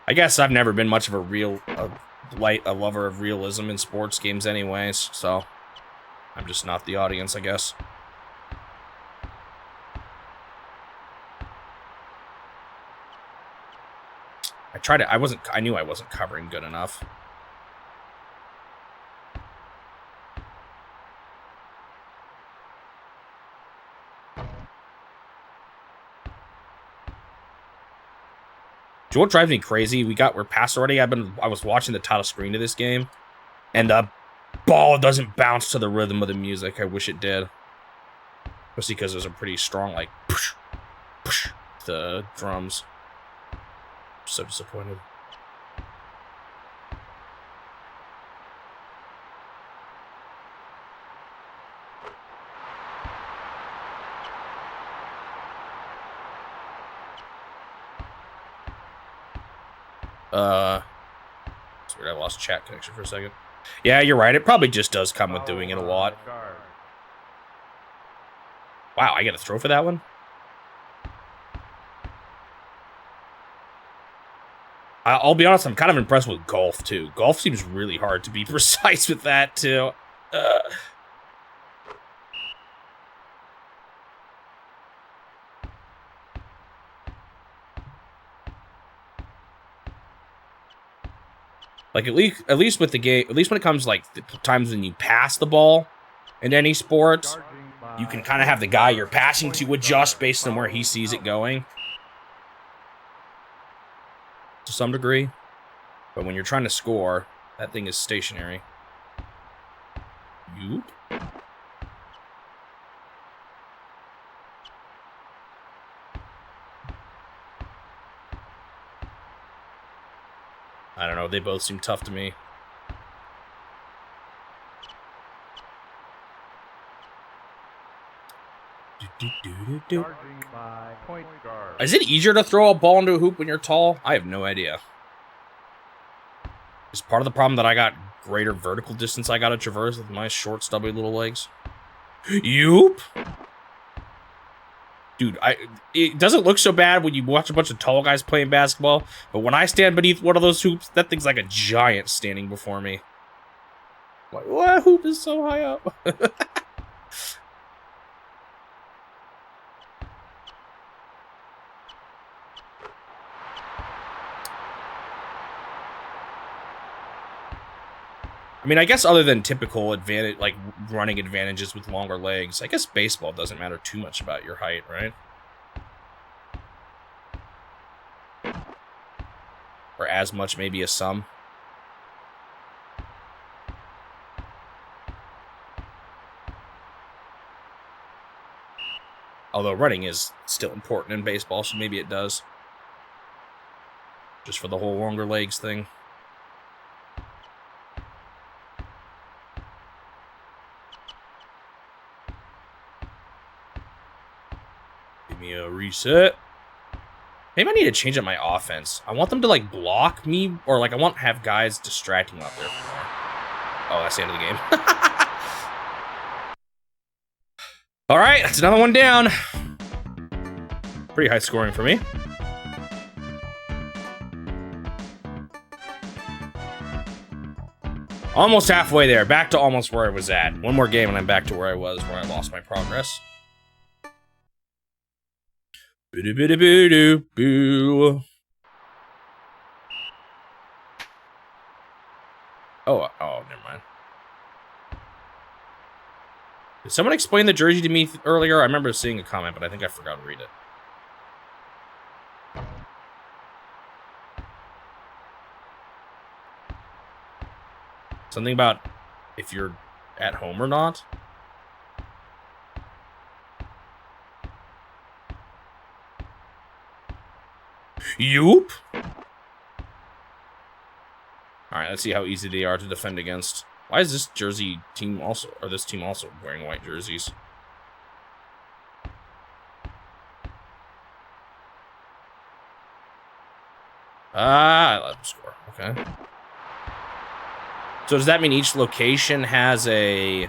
I guess I've never been much of a lover of realism in sports games anyways, so I'm just not the audience, I guess. I knew I wasn't covering good enough. you know what drives me crazy? We're past already. I was watching the title screen of this game, and the ball doesn't bounce to the rhythm of the music. I wish it did. Especially because there's a pretty strong, like, push, push, the drums. So disappointed. Sorry, I lost chat connection for a second. Yeah, you're right. It probably just does come with doing it a lot. Wow, I get a throw for that one? I'll be honest, I'm kind of impressed with golf, too. Golf seems really hard to be precise with that, too. Like, at least with the game, at least when it comes, like, the times when you pass the ball in any sport, you can kind of have the guy you're passing to adjust based on where he sees it going. To some degree. But when you're trying to score, that thing is stationary. Yoop. I don't know, they both seem tough to me. Is it easier to throw a ball into a hoop when you're tall? I have no idea. Is part of the problem that I got greater vertical distance I gotta traverse with my short, stubby little legs? Yoop! Dude, it doesn't look so bad when you watch a bunch of tall guys playing basketball, but when I stand beneath one of those hoops, that thing's like a giant standing before me. I'm like, what hoop is so high up? I mean, I guess other than typical advantage, like running advantages with longer legs, I guess baseball doesn't matter too much about your height, right? Or as much, maybe, as some. Although running is still important in baseball, so maybe it does. Just for the whole longer legs thing. Give me a reset. Maybe I need to change up my offense. I want them to, like, block me, or, like, I want to have guys distracting out there. Oh, that's the end of the game. All right, that's another one down. Pretty high scoring for me. Almost halfway there. Back to almost where I was at. One more game and I'm back to where I was, where I lost my progress. Boo-doo-boo-doo-boo-doo. Oh, never mind. Did someone explain the jersey to me earlier? I remember seeing a comment, but I think I forgot to read it. Something about if you're at home or not. Yoop. Alright, let's see how easy they are to defend against. Why is this jersey team also, or this team also wearing white jerseys? I let them score. Okay. So does that mean each location has a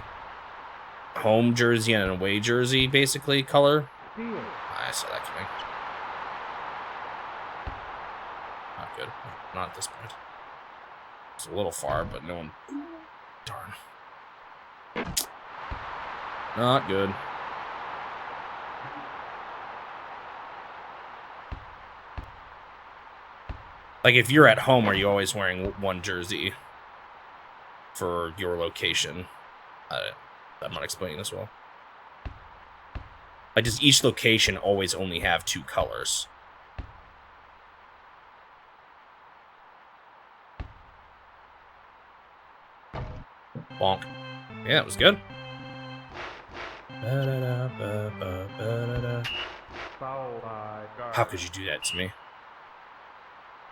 home jersey and an away jersey, basically, color? I saw that coming. Not good. Not at this point. It's a little far, but no one... Darn. Not good. Like, if you're at home, are you always wearing one jersey for your location? I'm not explaining this well. Like, does each location always only have two colors? Bonk. Yeah, that was good. Foul by guard. How could you do that to me?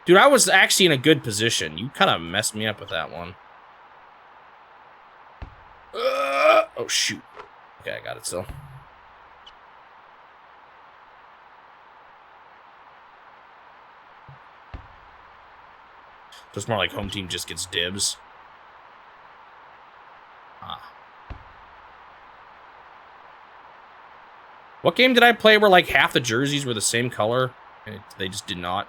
Dude, I was actually in a good position. You kind of messed me up with that one. Oh, shoot. Okay, I got it still. So it's more like home team just gets dibs. Ah. What game did I play where like half the jerseys were the same color? And they just did not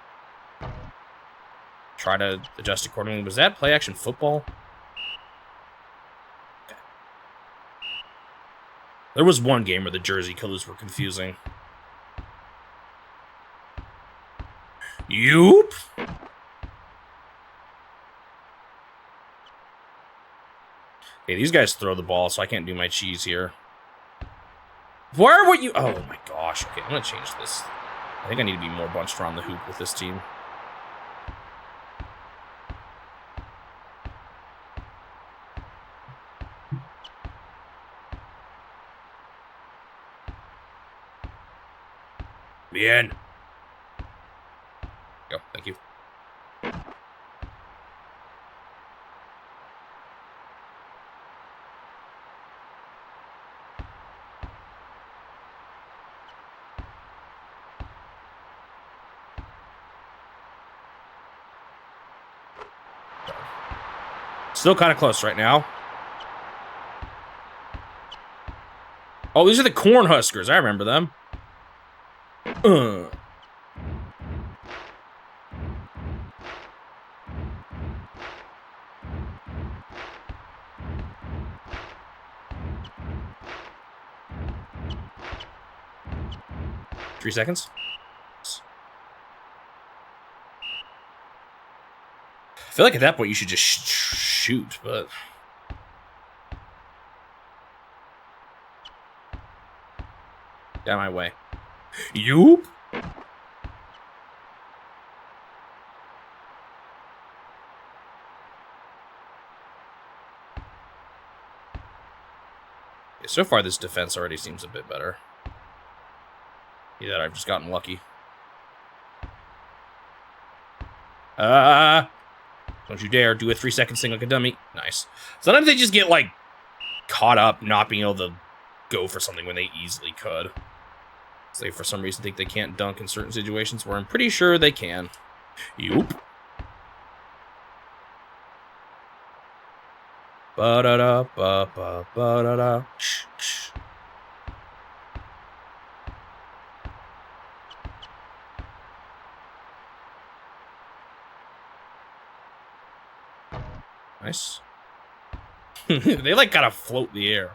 try to adjust accordingly. Was that play action football? Okay. There was one game where the jersey colors were confusing. Yoop. Hey, these guys throw the ball, so I can't do my cheese here. Where would you... Oh, my gosh. Okay, I'm going to change this. I think I need to be more bunched around the hoop with this team. Bien. Go, thank you. Still kind of close right now. Oh, these are the Cornhuskers. I remember them. 3 seconds. I feel like at that point you should just shoot, but... Get out of my way. Yoop! So far, this defense already seems a bit better. Yeah, I've just gotten lucky. Don't you dare do a 3-second thing like a dummy. Nice. Sometimes they just get, like, caught up not being able to go for something when they easily could. So they, for some reason, think they can't dunk in certain situations where I'm pretty sure they can. Yoop. Ba-da-da, ba-ba, ba-da-da. Shh, shh. Nice. They, like, gotta float in the air.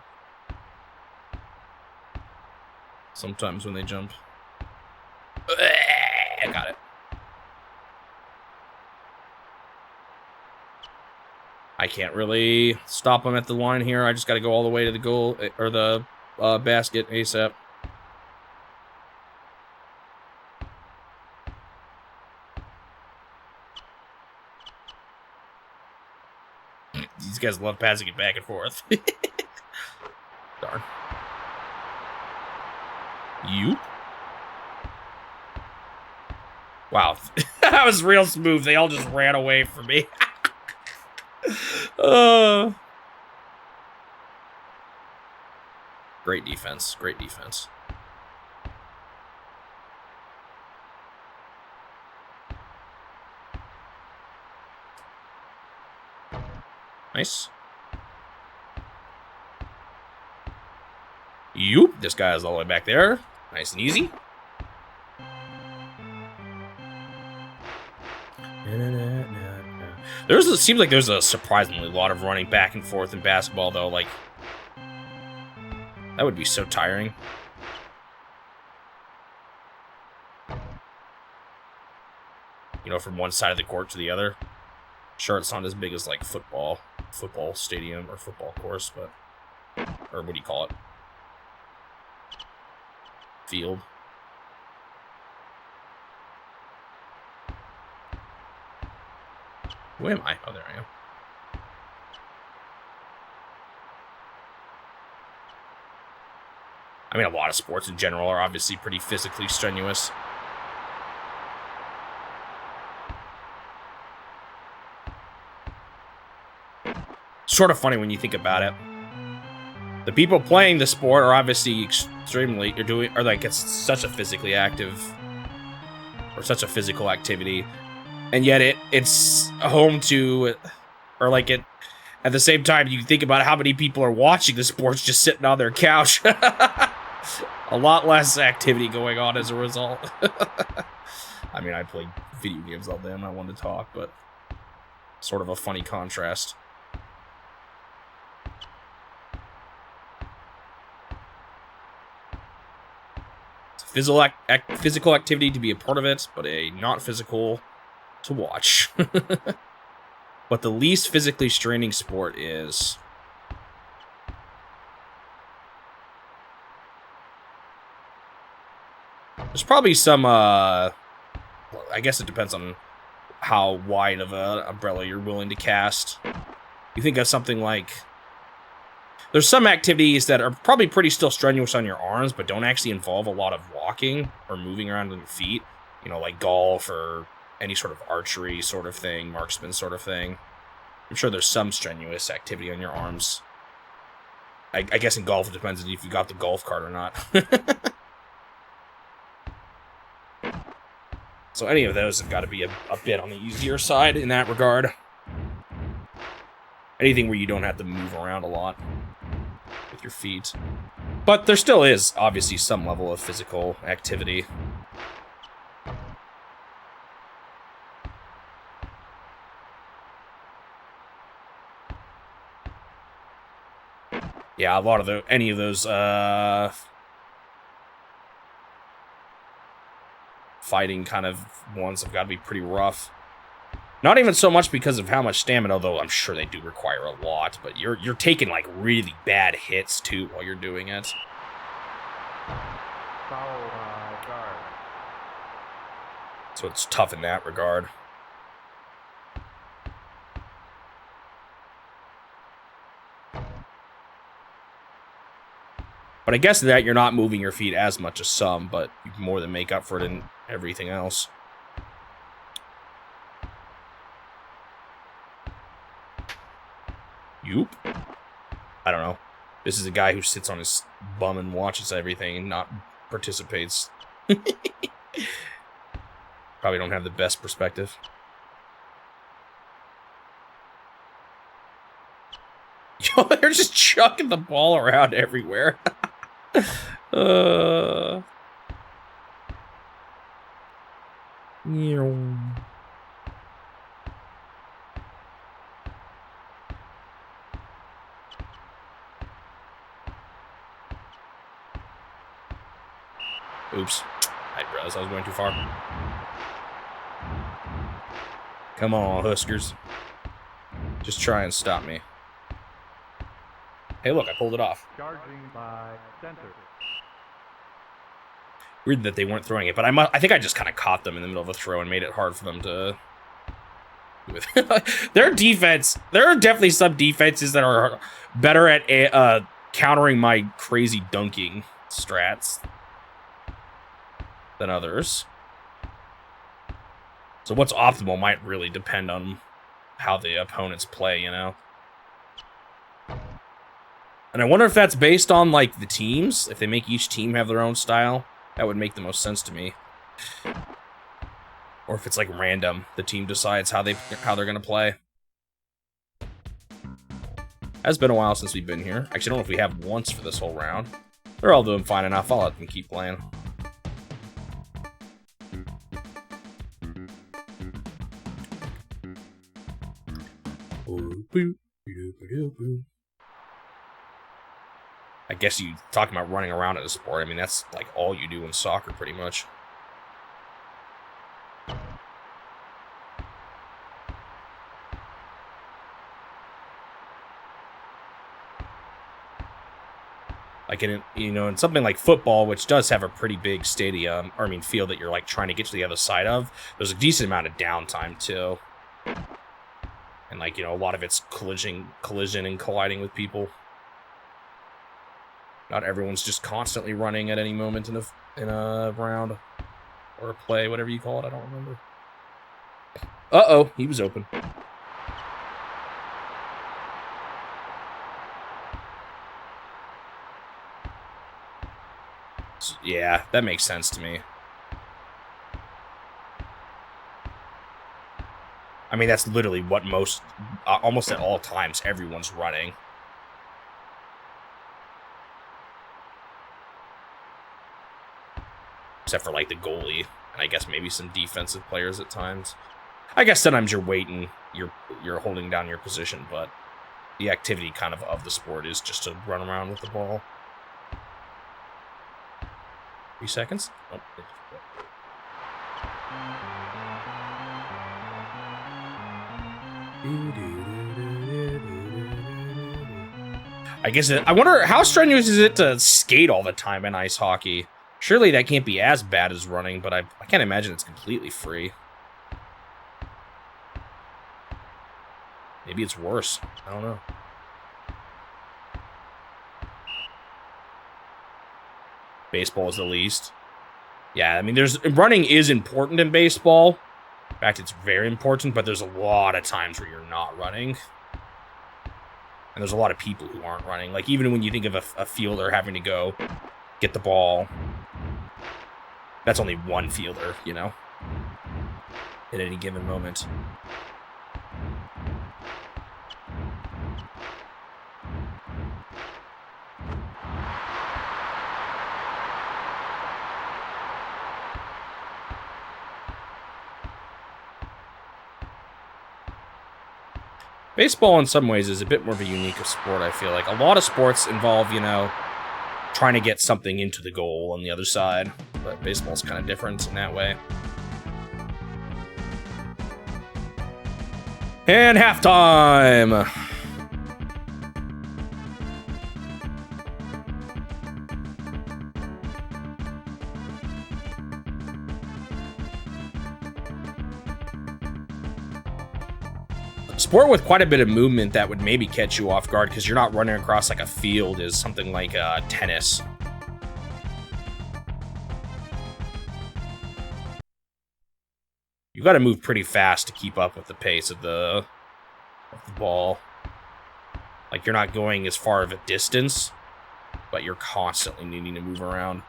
Sometimes when they jump. I got it. I can't really stop them at the line here. I just gotta go all the way to the goal, or the basket ASAP. These guys love passing it back and forth. Darn. You? Wow. That was real smooth. They all just ran away from me. Great defense. Great defense. Nice. Yoop. This guy is all the way back there. Nice and easy. It seems like there's a surprisingly lot of running back and forth in basketball, though. Like, that would be so tiring. You know, from one side of the court to the other. Sure, it's not as big as, like, football stadium or football course, but... Or what do you call it? Field. Where am I? Oh, there I am. I mean, a lot of sports in general are obviously pretty physically strenuous. Sort of funny when you think about it. The people playing the sport are obviously extremely, are like, it's such a physically active, or such a physical activity, and yet it's home to, or like it, at the same time, you think about how many people are watching the sports just sitting on their couch. A lot less activity going on as a result. I mean, I play video games all day. I'm not one to talk, but sort of a funny contrast. It's a physical activity to be a part of it, but a not physical to watch. What the least physically straining sport is. There's probably some, I guess it depends on how wide of an umbrella you're willing to cast. You think of something like, there's some activities that are probably pretty still strenuous on your arms, but don't actually involve a lot of walking or moving around on your feet. You know, like golf or any sort of archery sort of thing, marksman sort of thing. I'm sure there's some strenuous activity on your arms. I guess in golf it depends on if you got the golf cart or not. So any of those have got to be a bit on the easier side in that regard. Anything where you don't have to move around a lot with your feet. But there still is, obviously, some level of physical activity. Yeah, a lot of any of those, fighting kind of ones have got to be pretty rough. Not even so much because of how much stamina, although I'm sure they do require a lot, but you're taking like really bad hits too while you're doing it. Foul guard. So it's tough in that regard. But I guess that you're not moving your feet as much as some, but you can more than make up for it in everything else. Yoop. I don't know. This is a guy who sits on his bum and watches everything and not participates. Probably don't have the best perspective. Yo, they're just chucking the ball around everywhere. Oops. I realized I was going too far. Come on, Huskers. Just try and stop me. Hey, look, I pulled it off. Charging by center. Weird that they weren't throwing it, but I think I just kind of caught them in the middle of a throw and made it hard for them to... Their defense, there are definitely some defenses that are better at countering my crazy dunking strats than others. So what's optimal might really depend on how the opponents play, you know? And I wonder if that's based on, like, the teams. If they make each team have their own style, that would make the most sense to me. Or if it's, like, random. The team decides how they're going to play. It's been a while since we've been here. Actually, I don't know if we have once for this whole round. They're all doing fine enough. I'll let them keep playing. I guess you talking about running around at a sport. I mean, that's like all you do in soccer, pretty much. Like in something like football, which does have a pretty big stadium, or I mean field that you're like trying to get to the other side of. There's a decent amount of downtime too, and like a lot of it's collision and colliding with people. Not everyone's just constantly running at any moment in a round or a play, whatever you call it. I don't remember. Uh-oh, he was open. So, yeah, that makes sense to me. I mean, that's literally what almost at all times, everyone's running. Except for, like, the goalie, and I guess maybe some defensive players at times. I guess sometimes you're waiting, you're holding down your position, but the activity kind of the sport is just to run around with the ball. 3 seconds? Oh, I guess I wonder how strenuous is it to skate all the time in ice hockey? Surely that can't be as bad as running, but I can't imagine it's completely free. Maybe it's worse. I don't know. Baseball is the least. Yeah, I mean, running is important in baseball. In fact, it's very important, but there's a lot of times where you're not running. And there's a lot of people who aren't running. Like, even when you think of a fielder having to go get the ball, that's only one fielder, you know, at any given moment. Baseball, in some ways, is a bit more of a unique sport, I feel like. A lot of sports involve, you know, trying to get something into the goal on the other side, but baseball's kind of different in that way. And halftime! Sport with quite a bit of movement that would maybe catch you off guard because you're not running across like a field is something like tennis. You got to move pretty fast to keep up with the pace of the ball. Like, you're not going as far of a distance, but you're constantly needing to move around.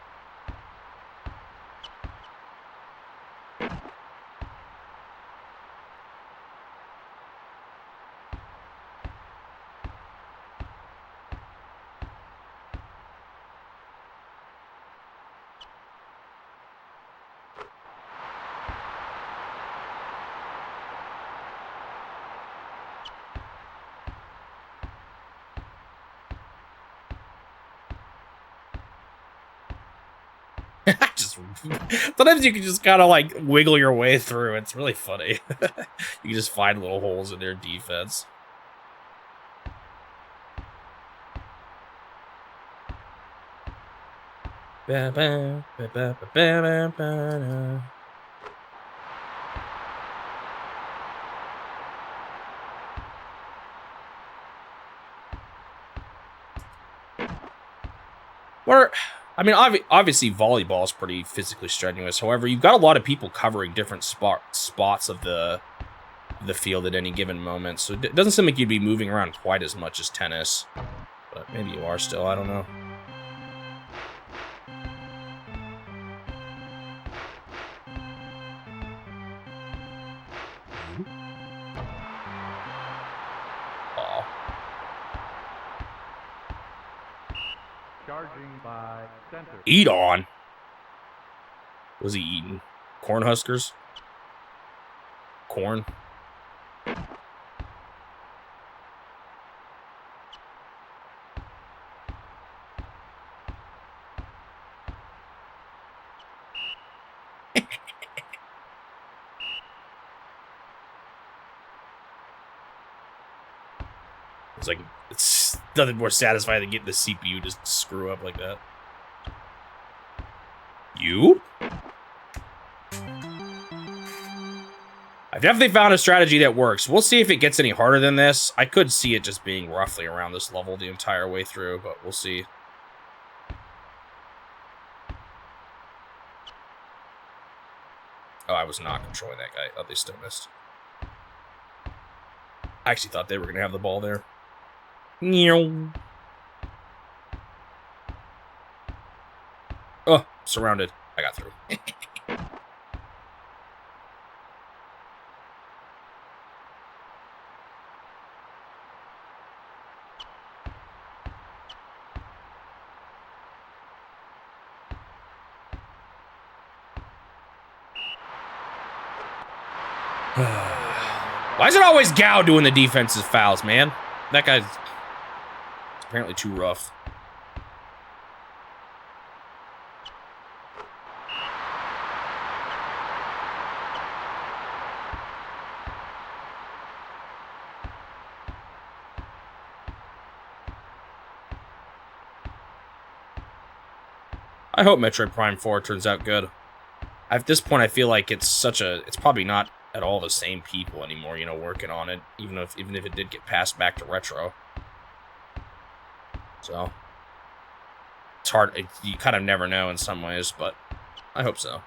Sometimes you can just kind of like wiggle your way through. It's really funny. You can just find little holes in their defense. I mean, obviously volleyball is pretty physically strenuous. However, you've got a lot of people covering different spots of the field at any given moment. So it doesn't seem like you'd be moving around quite as much as tennis. But maybe you are still, I don't know. Charging by center. Eat on. What was he eating? Corn huskers? Corn? It's like, it's nothing more satisfying than getting the CPU to screw up like that. You? I've definitely found a strategy that works. We'll see if it gets any harder than this. I could see it just being roughly around this level the entire way through, but we'll see. Oh, I was not controlling that guy. Oh, they still missed. I actually thought they were going to have the ball there. Oh, surrounded. I got through. Why is it always Gao doing the defensive fouls, man? That guy's apparently too rough. I hope Metroid Prime 4 turns out good. At this point, I feel like it's probably not at all the same people anymore, you know, working on it, even if it did get passed back to retro. So it's hard. You kind of never know in some ways, but I hope so.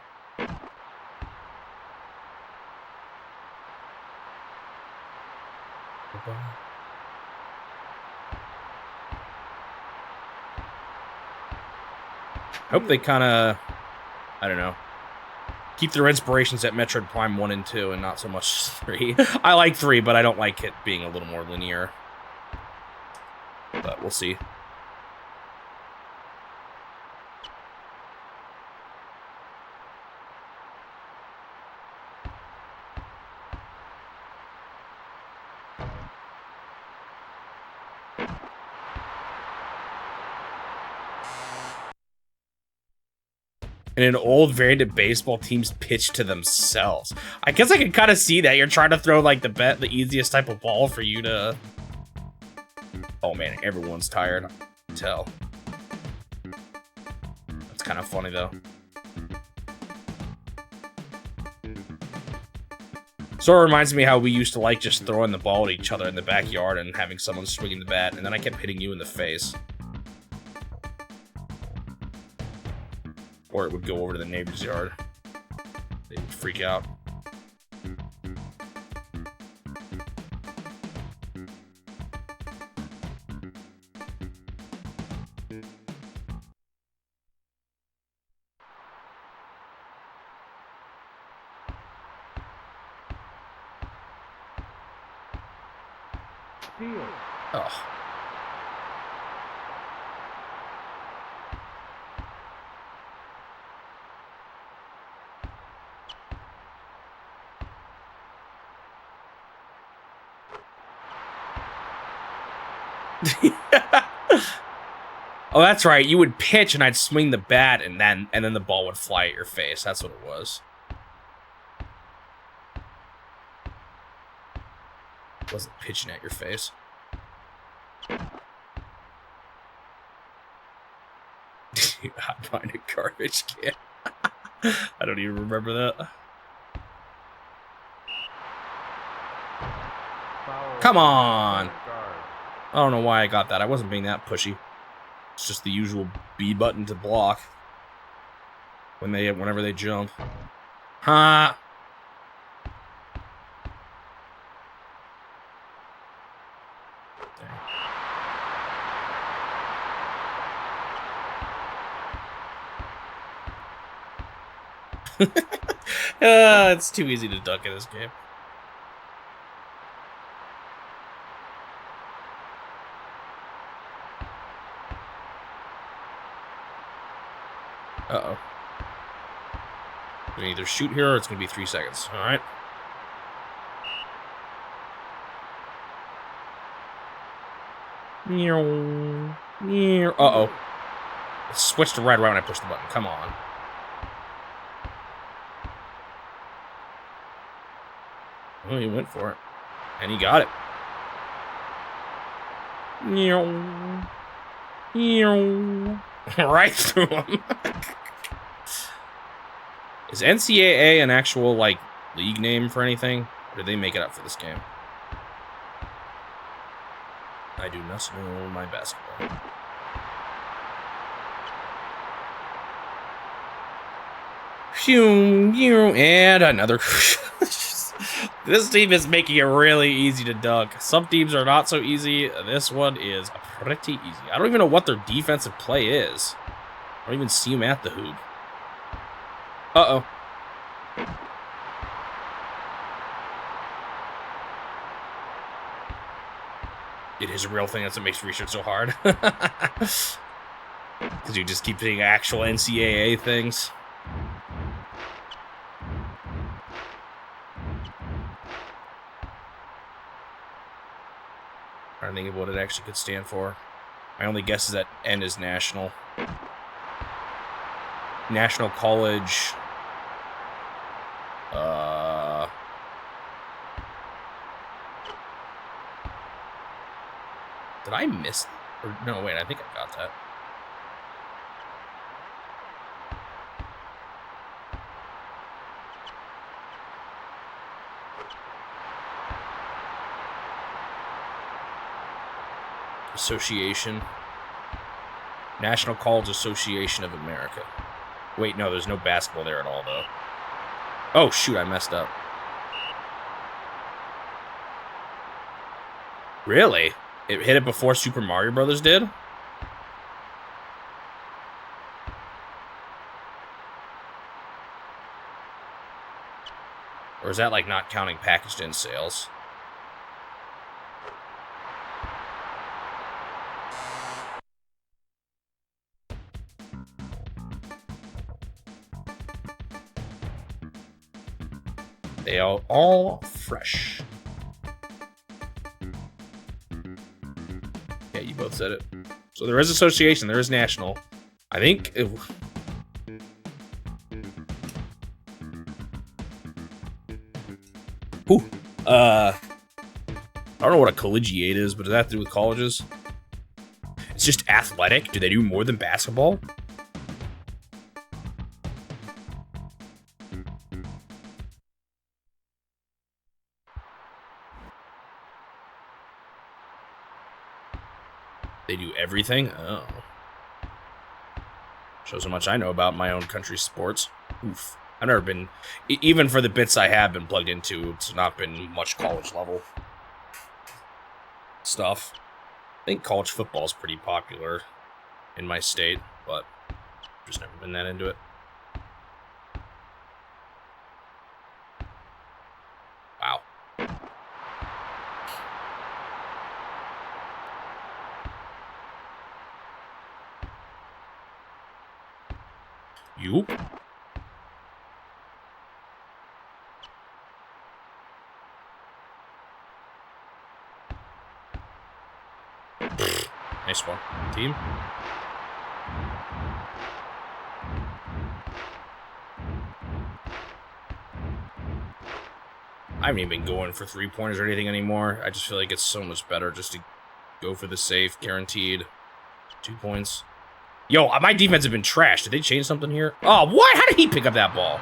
Hope they kind of, I don't know, keep their inspirations at Metroid Prime 1 and 2 and not so much 3. I like 3, but I don't like it being a little more linear. But we'll see. In an old variant of baseball, teams pitch to themselves. I guess I can kind of see that. You're trying to throw like the easiest type of ball for you to... Oh man, everyone's tired. I can tell. That's kind of funny though. Sort of reminds me how we used to like just throwing the ball at each other in the backyard and having someone swinging the bat, and then I kept hitting you in the face. Or it would go over to the neighbor's yard. They would freak out. Oh. Oh, that's right. You would pitch and I'd swing the bat and then the ball would fly at your face. That's what it was. It wasn't pitching at your face. I'm behind a garbage can. I don't even remember that. Come on. I don't know why I got that. I wasn't being that pushy. It's just the usual B button to block whenever they jump. Huh? It's too easy to duck in this game. Uh-oh. We can either shoot here or it's going to be 3 seconds. All right. Uh-oh. It switched to right when I pushed the button. Come on. Oh, he went for it. And he got it. Right through him. Is NCAA an actual, like, league name for anything? Or did they make it up for this game? I do not know my basketball. And another. This team is making it really easy to dunk. Some teams are not so easy. This one is pretty easy. I don't even know what their defensive play is. I don't even see them at the hoop. Uh-oh. It is a real thing. That's what makes research so hard. Because you just keep seeing actual NCAA things. I don't think of what it actually could stand for. My only guess is that N is national. National College. Did I miss? Or, no, wait, I think I got that. Association. National College Association of America. Wait, no, there's no basketball there at all, though. Oh, shoot, I messed up. Really? It hit it before Super Mario Brothers did? Or is that, like, not counting packaged in sales? They are all fresh. Yeah, you both said it. So there is association, there is national. I think... I don't know what a collegiate is, but does that have to do with colleges? It's just athletic? Do they do more than basketball? They do everything? Oh. Shows how much I know about my own country's sports. Oof. I've never been... Even for the bits I have been plugged into, it's not been much college level stuff. I think college football is pretty popular in my state, but I've just never been that into it. Wow. You? Nice one, team. I haven't even been going for 3-pointers or anything anymore. I just feel like it's so much better just to go for the safe, guaranteed 2 points. Yo, my defense has been trashed. Did they change something here? Oh, what? How did he pick up that ball?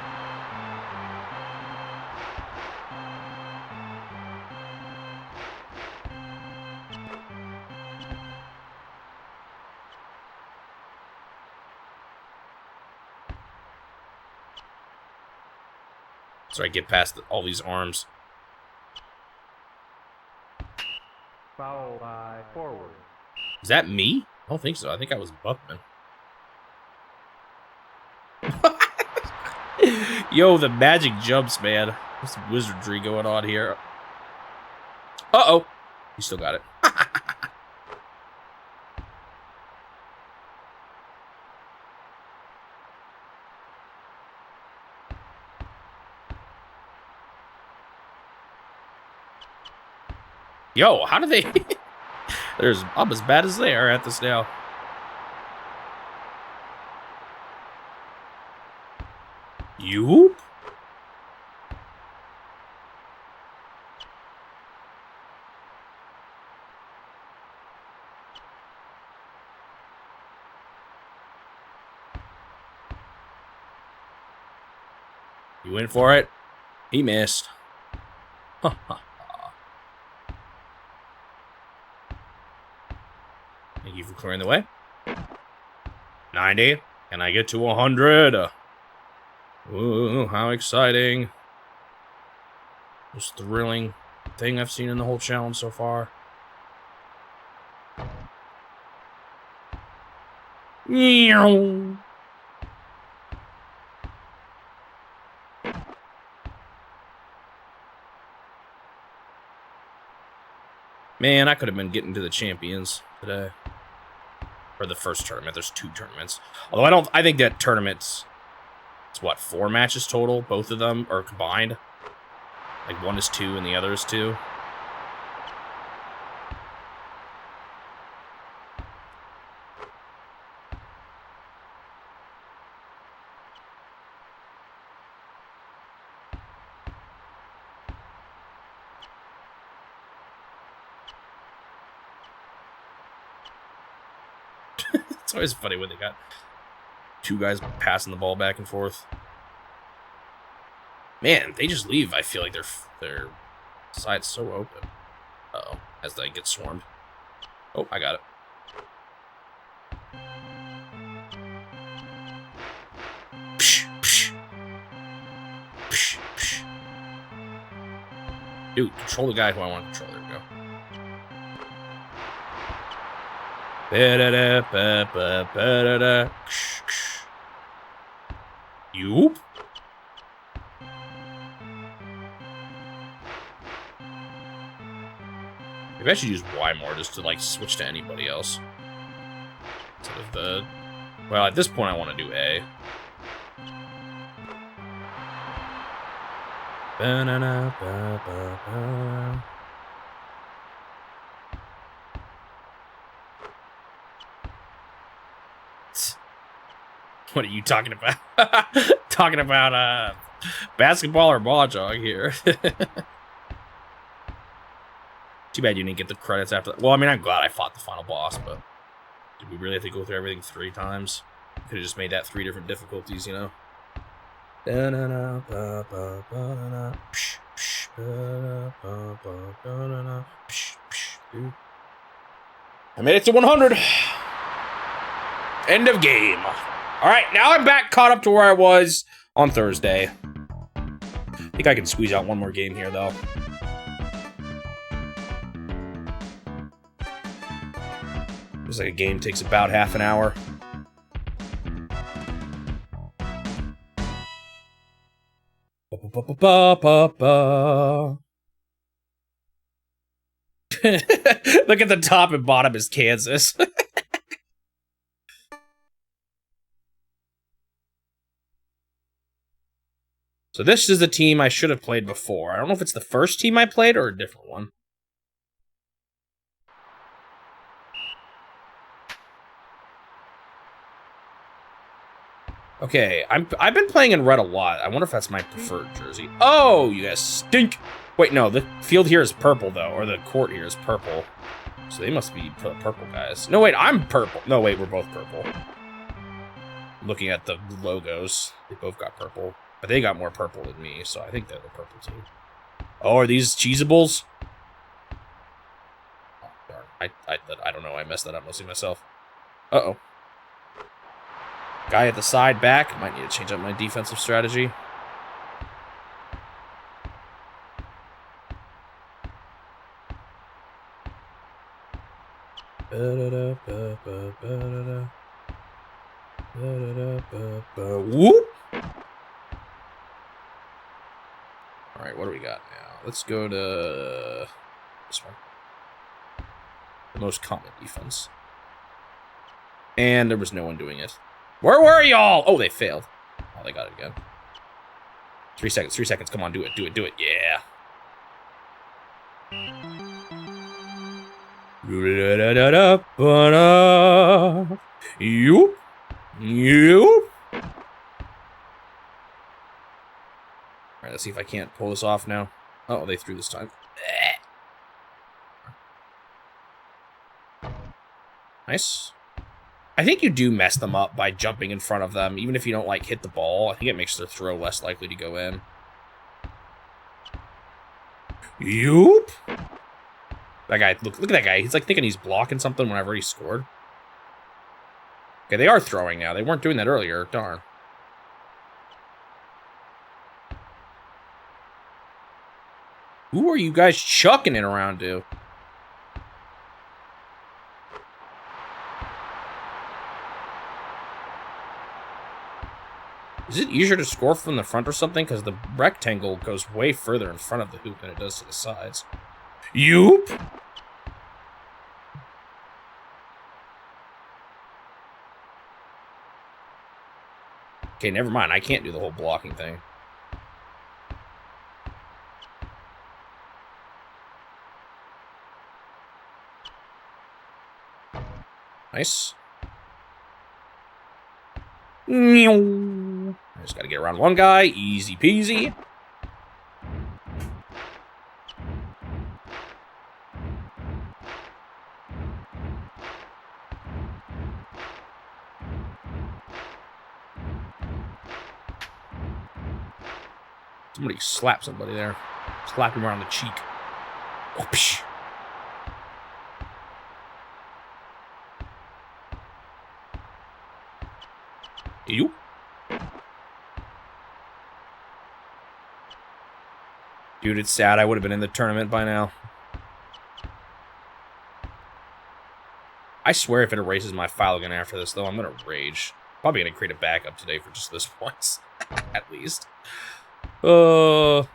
So I get past all these arms. Foul by forward. Is that me? I don't think so. I think I was Buckman. Yo, the magic jumps, man. There's some wizardry going on here. Uh-oh. You still got it. Yo, how do they... I'm as bad as they are at this now. You? You went for it. He missed. Thank you for clearing the way. 90. Can I get to 100? Ooh, how exciting. Most thrilling thing I've seen in the whole challenge so far. Meow. Man, I could have been getting to the champions today. Or the first tournament. There's 2 tournaments. Although I think that tournament's, it's what, 4 matches total? Both of them are combined. Like one is 2 and the other is 2. It's always funny when they got 2 guys passing the ball back and forth. Man, they just leave. I feel like their side's so open. Uh-oh, as they get swarmed. Oh, I got it. Psh, psh. Psh, psh. Dude, control the guy who I want to control. There we go. Yoop. Maybe I should use Y more just to like switch to anybody else. Instead of the... Well, at this point I want to do A. What are you talking about? Talking about basketball or mahjong here? Too bad you didn't get the credits after that. Well, I mean, I'm glad I fought the final boss, but did we really have to go through everything 3 times? Could have just made that 3 different difficulties, you know? I made it to 100. End of game. All right, now I'm back caught up to where I was on Thursday. I think I can squeeze out one more game here, though. Looks like a game takes about half an hour. Look at the top and bottom is Kansas. So this is the team I should have played before. I don't know if it's the first team I played or a different one. Okay, I've been playing in red a lot. I wonder if that's my preferred jersey. Oh, you guys stink. Wait, no, the field here is purple, though, or the court here is purple. So they must be purple guys. No, wait, I'm purple. No, wait, we're both purple. Looking at the logos, they both got purple. But they got more purple than me, so I think they're the purple team. Oh, are these cheesables? Oh, darn. I don't know. I messed that up mostly myself. Uh-oh. Guy at the side back. Might need to change up my defensive strategy. Whoop! Alright, what do we got now? Let's go to this one. The most common defense. And there was no one doing it. Where were y'all? Oh, they failed. Oh, they got it again. 3 seconds, 3 seconds. Come on, do it, do it, do it. Yeah. You. Alright, let's see if I can't pull this off now. Oh, they threw this time. Nice. I think you do mess them up by jumping in front of them, even if you don't, like, hit the ball. I think it makes their throw less likely to go in. Yoop! That guy, look at that guy. He's, like, thinking he's blocking something whenever he scored. Okay, they are throwing now. They weren't doing that earlier. Darn. Who are you guys chucking it around to? Is it easier to score from the front or something? Because the rectangle goes way further in front of the hoop than it does to the sides. Yoop! Okay, never mind. I can't do the whole blocking thing. Nice. I just gotta get around one guy. Easy peasy. Somebody slap somebody there. Slap him around the cheek. Oh, psh. You? Dude, it's sad. I would have been in the tournament by now. I swear if it erases my file again after this, though, I'm going to rage. Probably going to create a backup today for just this once. At least. How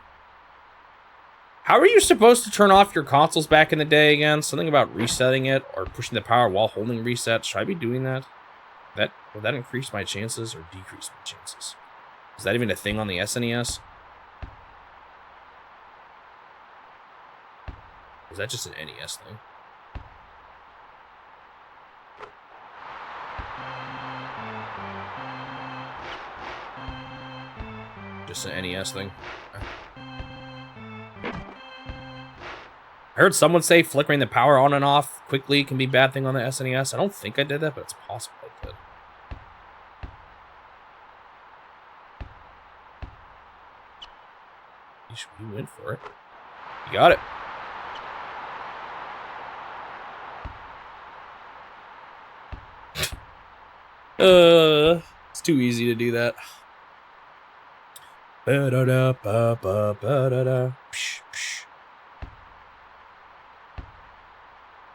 are you supposed to turn off your consoles back in the day again? Something about resetting it or pushing the power while holding reset. Should I be doing that? Will that increase my chances or decrease my chances? Is that even a thing on the SNES? Is that just an NES thing? Just an NES thing. I heard someone say flickering the power on and off quickly can be a bad thing on the SNES. I don't think I did that, but it's possible I did. You went for it. You got it. It's too easy to do that. Ba-da-da, ba-ba, ba-da-da. Psh, psh.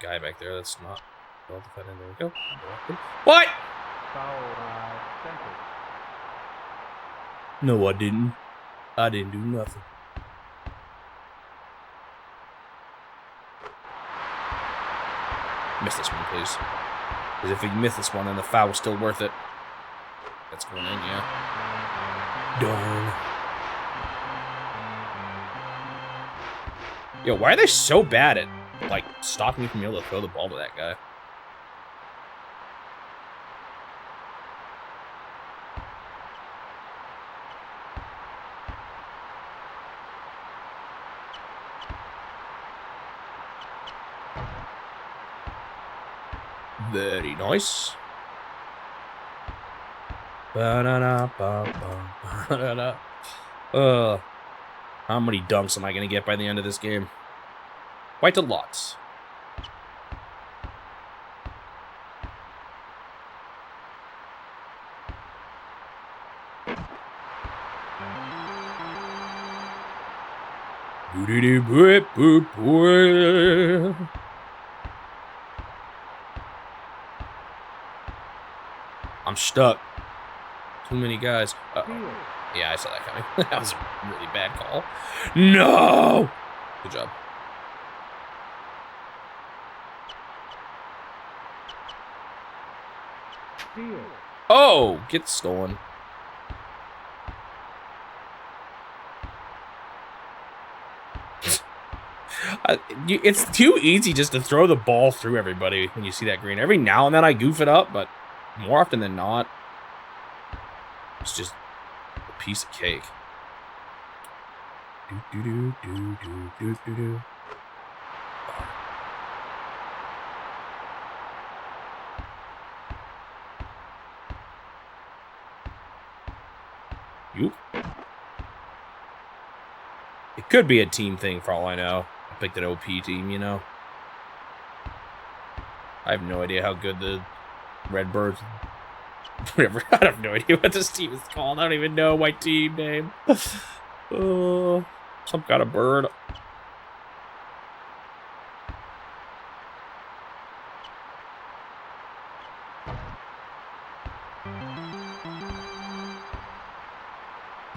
Guy back there, that's not well defended. There we go. What? Foul center. No, I didn't. I didn't do nothing. Miss this one, please. Because if you miss this one, then the foul was still worth it. That's going in, yeah. Darn. Yo, why are they so bad at, like, stopping me from being able to throw the ball to that guy? Very nice. How many dunks am I going to get by the end of this game? Quite a lot. I'm stuck. Too many guys. Uh-oh. Yeah, I saw that coming. That was a really bad call. No! Good job. Oh, get stolen. It's too easy just to throw the ball through everybody when you see that green. Every now and then I goof it up, but more often than not, it's just a piece of cake. Yoop. It could be a team thing for all I know. I picked an OP team, you know. I have no idea how good the Redbirds... Whatever. I have no idea what this team is called. I don't even know my team name. Some kind of bird.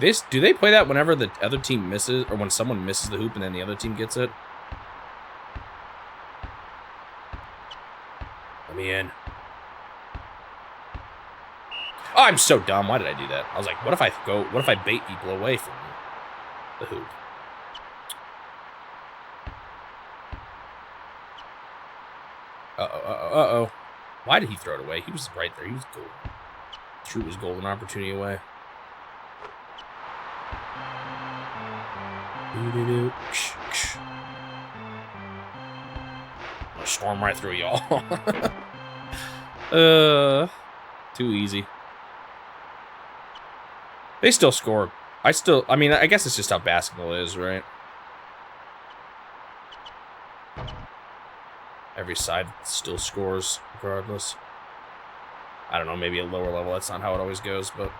Do they play that whenever the other team misses, or when someone misses the hoop and then the other team gets it? Let me in. Oh, I'm so dumb. Why did I do that? I was like, what if I bait people away from the hoop? Uh-oh. Why did he throw it away? He was right there. He was golden. Threw his golden opportunity away. I'm gonna storm right through y'all. Too easy. They still score. I mean, I guess it's just how basketball is, right? Every side still scores, regardless. I don't know, maybe a lower level, that's not how it always goes, but...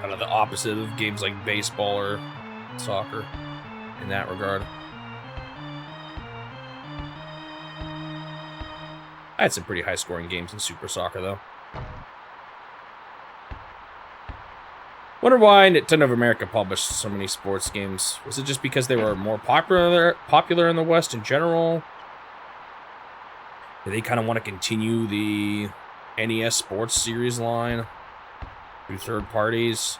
kind of the opposite of games like baseball or soccer in that regard. I had some pretty high-scoring games in Super Soccer, though. Wonder why Nintendo of America published so many sports games. Was it just because they were more popular in the West in general? Did they kind of want to continue the NES Sports Series line through third parties?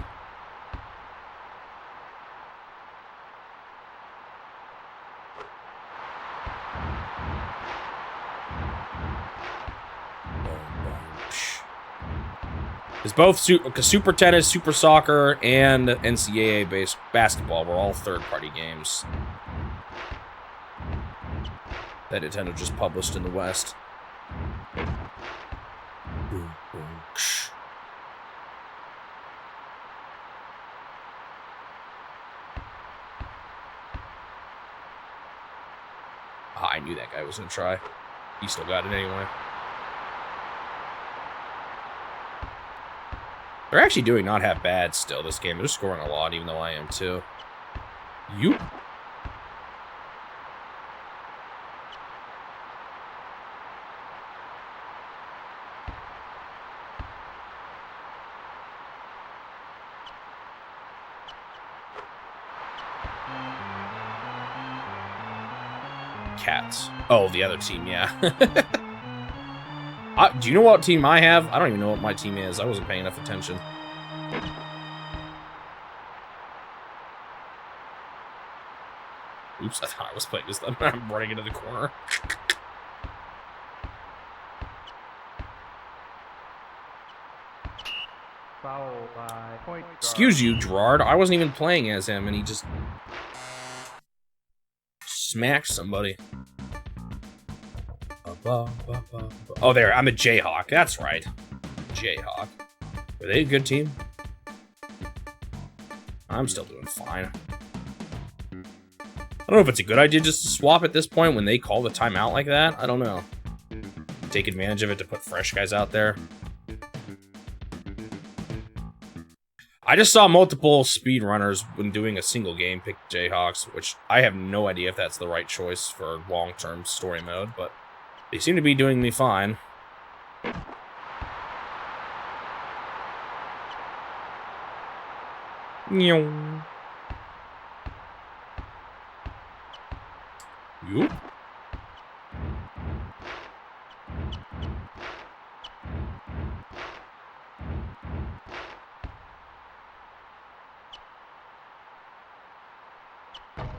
It's both Super Tennis, Super Soccer, and NCAA Basketball were all third-party games that Nintendo just published in the West. Ah, I knew that guy was going to try. He still got it anyway. They're actually doing not half bad still this game. They're scoring a lot, even though I am too. Yoop. Cats. Oh, the other team, yeah. Do you know what team I have? I don't even know what my team is. I wasn't paying enough attention. Oops, I thought I was playing this. I'm running into the corner. Foul by point guard. Excuse you, Gerard. I wasn't even playing as him, and he just smacked somebody. Oh, there. I'm a Jayhawk. That's right. Jayhawk. Were they a good team? I'm still doing fine. I don't know if it's a good idea just to swap at this point when they call the timeout like that. I don't know. Take advantage of it to put fresh guys out there. I just saw multiple speedrunners when doing a single game pick Jayhawks, which I have no idea if that's the right choice for long-term story mode, but they seem to be doing me fine. Yoop.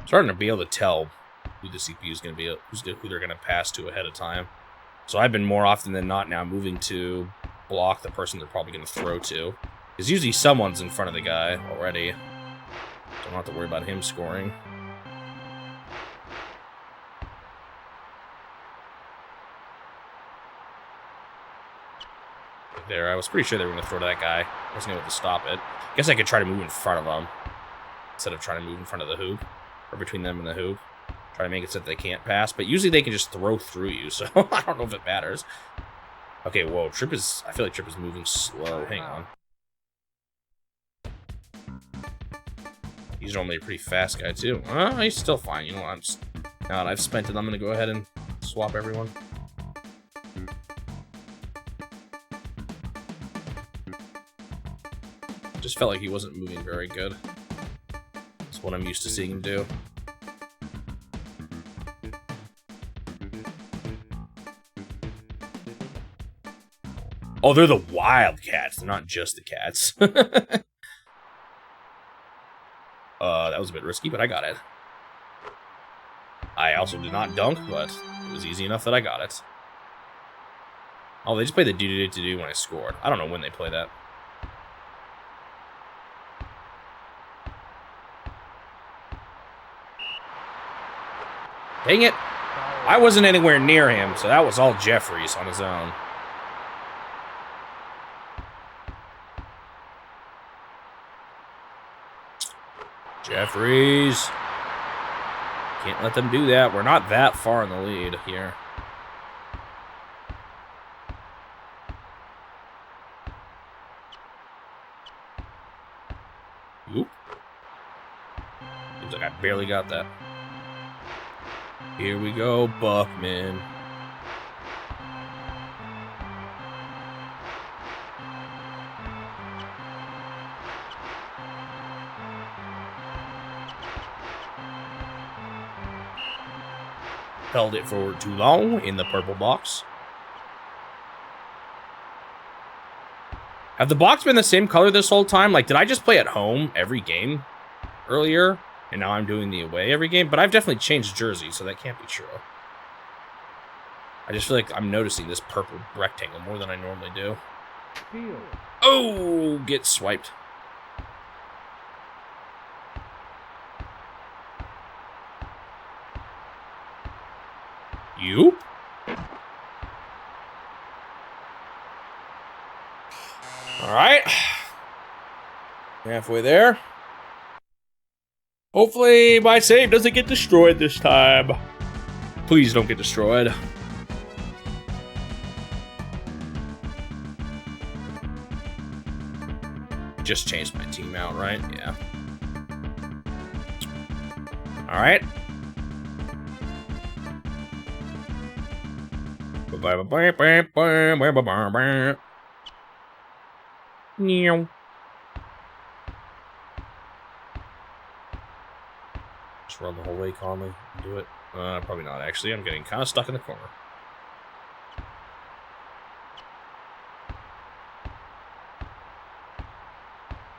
Starting to be able to tell who the CPU is going to be, who they're going to pass to ahead of time. So I've been more often than not now moving to block the person they're probably going to throw to. Because usually someone's in front of the guy already. Don't have to worry about him scoring. There, I was pretty sure they were going to throw to that guy. I wasn't able to stop it. I guess I could try to move in front of them instead of trying to move in front of the hoop. Or between them and the hoop. Try to make it so that they can't pass. But usually they can just throw through you, so I don't know if it matters. Okay, whoa, Trip is... I feel like Trip is moving slow. Hang on. He's normally a pretty fast guy, too. He's still fine. You know what? I'm just Now that I've spent it, I'm going to go ahead and swap everyone. Just felt like he wasn't moving very good. That's what I'm used to seeing him do. Oh, they're the Wildcats. They're not just the Cats. That was a bit risky, but I got it. I also did not dunk, but it was easy enough that I got it. Oh, they just play the do-do-do-do when I scored. I don't know when they play that. Dang it. I wasn't anywhere near him, so that was all Jeffries on his own. Jeffries. Can't let them do that. We're not that far in the lead here. Oop. Seems like I barely got that. Here we go, Buckman. Held it for too long in the purple box. Have the box been the same color this whole time? Like, did I just play at home every game earlier? And now I'm doing the away every game? But I've definitely changed jerseys, so that can't be true. I just feel like I'm noticing this purple rectangle more than I normally do. Oh, get swiped. You? All right. Halfway there. Hopefully my save doesn't get destroyed this time. Please don't get destroyed. Just changed my team out, right? Yeah. All right. Just run the whole way calmly and do it. Probably not, actually. I'm getting kind of stuck in the corner.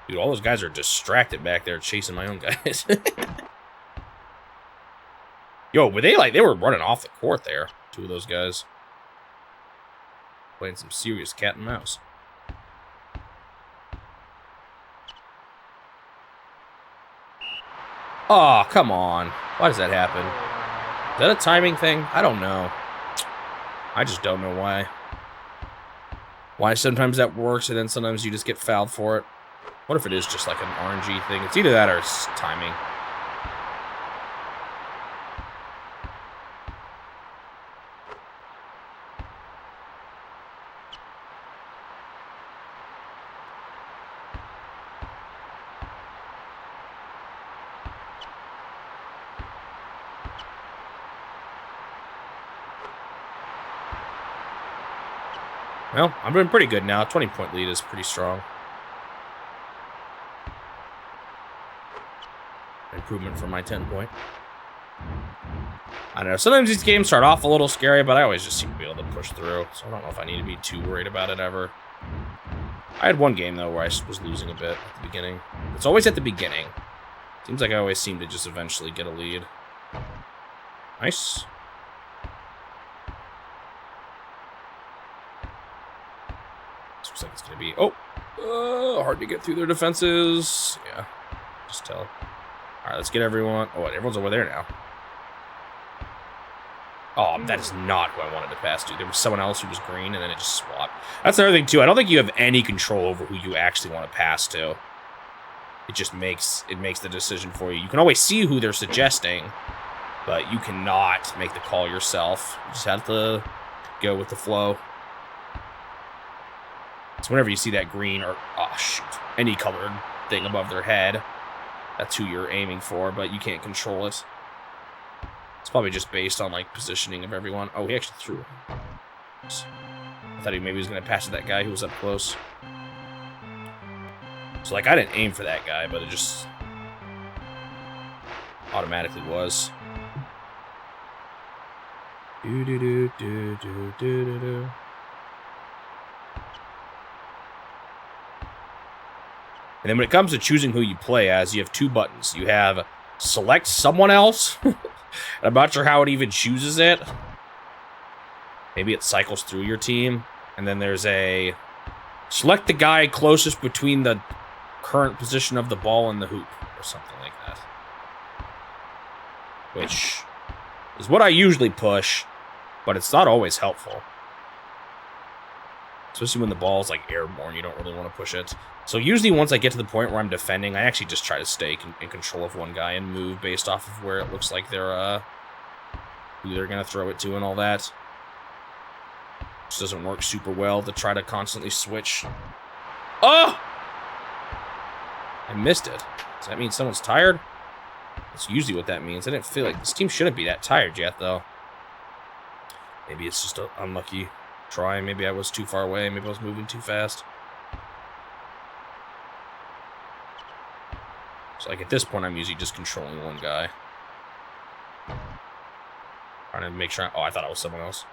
Dude, all those guys are distracted back there chasing my own guys. Yo, but they were running off the court there. Two of those guys. Playing some serious cat and mouse. Oh, come on. Why does that happen? Is that a timing thing? I don't know. I just don't know why. Why sometimes that works and then sometimes you just get fouled for it. What if it is just like an RNG thing? It's either that or it's timing. Well, I'm doing pretty good now. 20-point lead is pretty strong. Improvement from my 10-point. I don't know. Sometimes these games start off a little scary, but I always just seem to be able to push through. So I don't know if I need to be too worried about it ever. I had one game, though, where I was losing a bit at the beginning. It's always at the beginning. Seems like I always seem to just eventually get a lead. Nice. Looks like it's going to be... Oh, hard to get through their defenses. Yeah, just tell. All right, let's get everyone... Oh, everyone's over there now. Oh, that is not who I wanted to pass to. There was someone else who was green, and then it just swapped. That's another thing, too. I don't think you have any control over who you actually want to pass to. It just makes the decision for you. You can always see who they're suggesting, but you cannot make the call yourself. You just have to go with the flow. So whenever you see that green or, oh, shoot, any colored thing above their head, that's who you're aiming for, but you can't control it. It's probably just based on, like, positioning of everyone. Oh, he actually threw it. I thought he maybe was going to pass to that guy who was up close. So, like, I didn't aim for that guy, but it just automatically was. Do-do-do-do-do-do-do-do. And then when it comes to choosing who you play as, you have two buttons. You have select someone else. I'm not sure how it even chooses it. Maybe it cycles through your team. And then there's a select the guy closest between the current position of the ball and the hoop, or something like that. Which is what I usually push, but it's not always helpful. Especially when the ball's like airborne, you don't really want to push it. So usually once I get to the point where I'm defending, I actually just try to stay in control of one guy and move based off of where it looks like they're who they're gonna throw it to and all that. This doesn't work super well to try to constantly switch. Oh! I missed it. Does that mean someone's tired? That's usually what that means. I didn't feel like this team shouldn't be that tired yet, though. Maybe it's just an unlucky try. Maybe I was too far away. Maybe I was moving too fast. So, like, at this point, I'm usually just controlling one guy. Trying to make sure... Oh, I thought I was someone else.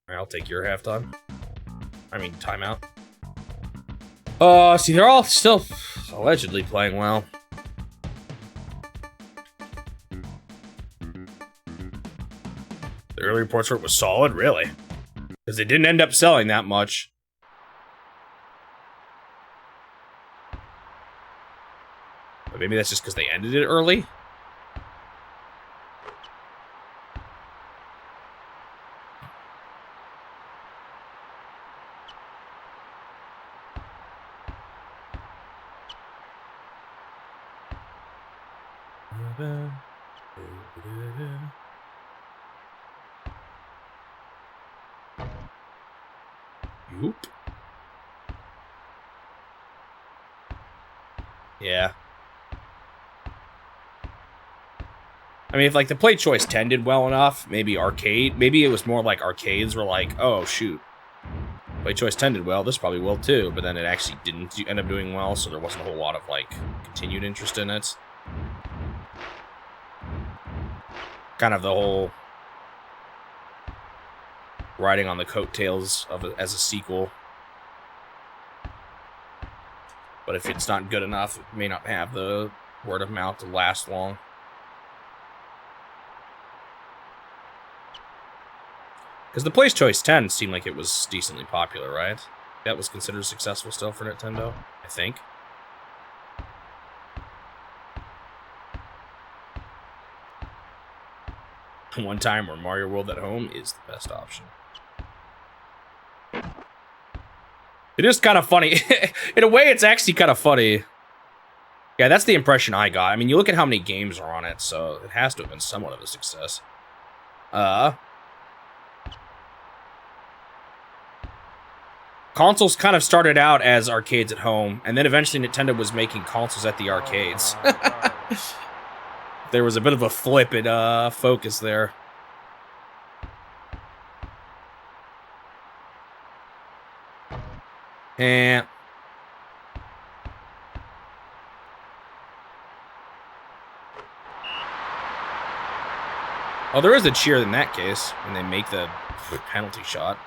Alright, I'll take your halftime. I mean, timeout. See, they're all still allegedly playing well. The early reports were it was solid, really. Because they didn't end up selling that much. But maybe that's just because they ended it early. Oop. Yeah. I mean, if, like, the play choice 10 did well enough, maybe it was more like arcades were like, oh, shoot. Play choice 10 did well, this probably will too, but then it actually didn't end up doing well, so there wasn't a whole lot of, like, continued interest in it. Kind of the whole riding on the coattails of it as a sequel. But if it's not good enough, it may not have the word of mouth to last long. Because the Place Choice 10 seemed like it was decently popular, right? That was considered successful still for Nintendo, I think. One time where Mario World at home is the best option. It is kind of funny. In a way, it's actually kind of funny. Yeah, that's the impression I got. I mean, you look at how many games are on it, so it has to have been somewhat of a success. Consoles kind of started out as arcades at home, and then eventually Nintendo was making consoles at the arcades. There was a bit of a flip in focus there. And oh, there is a cheer in that case when they make the penalty shot.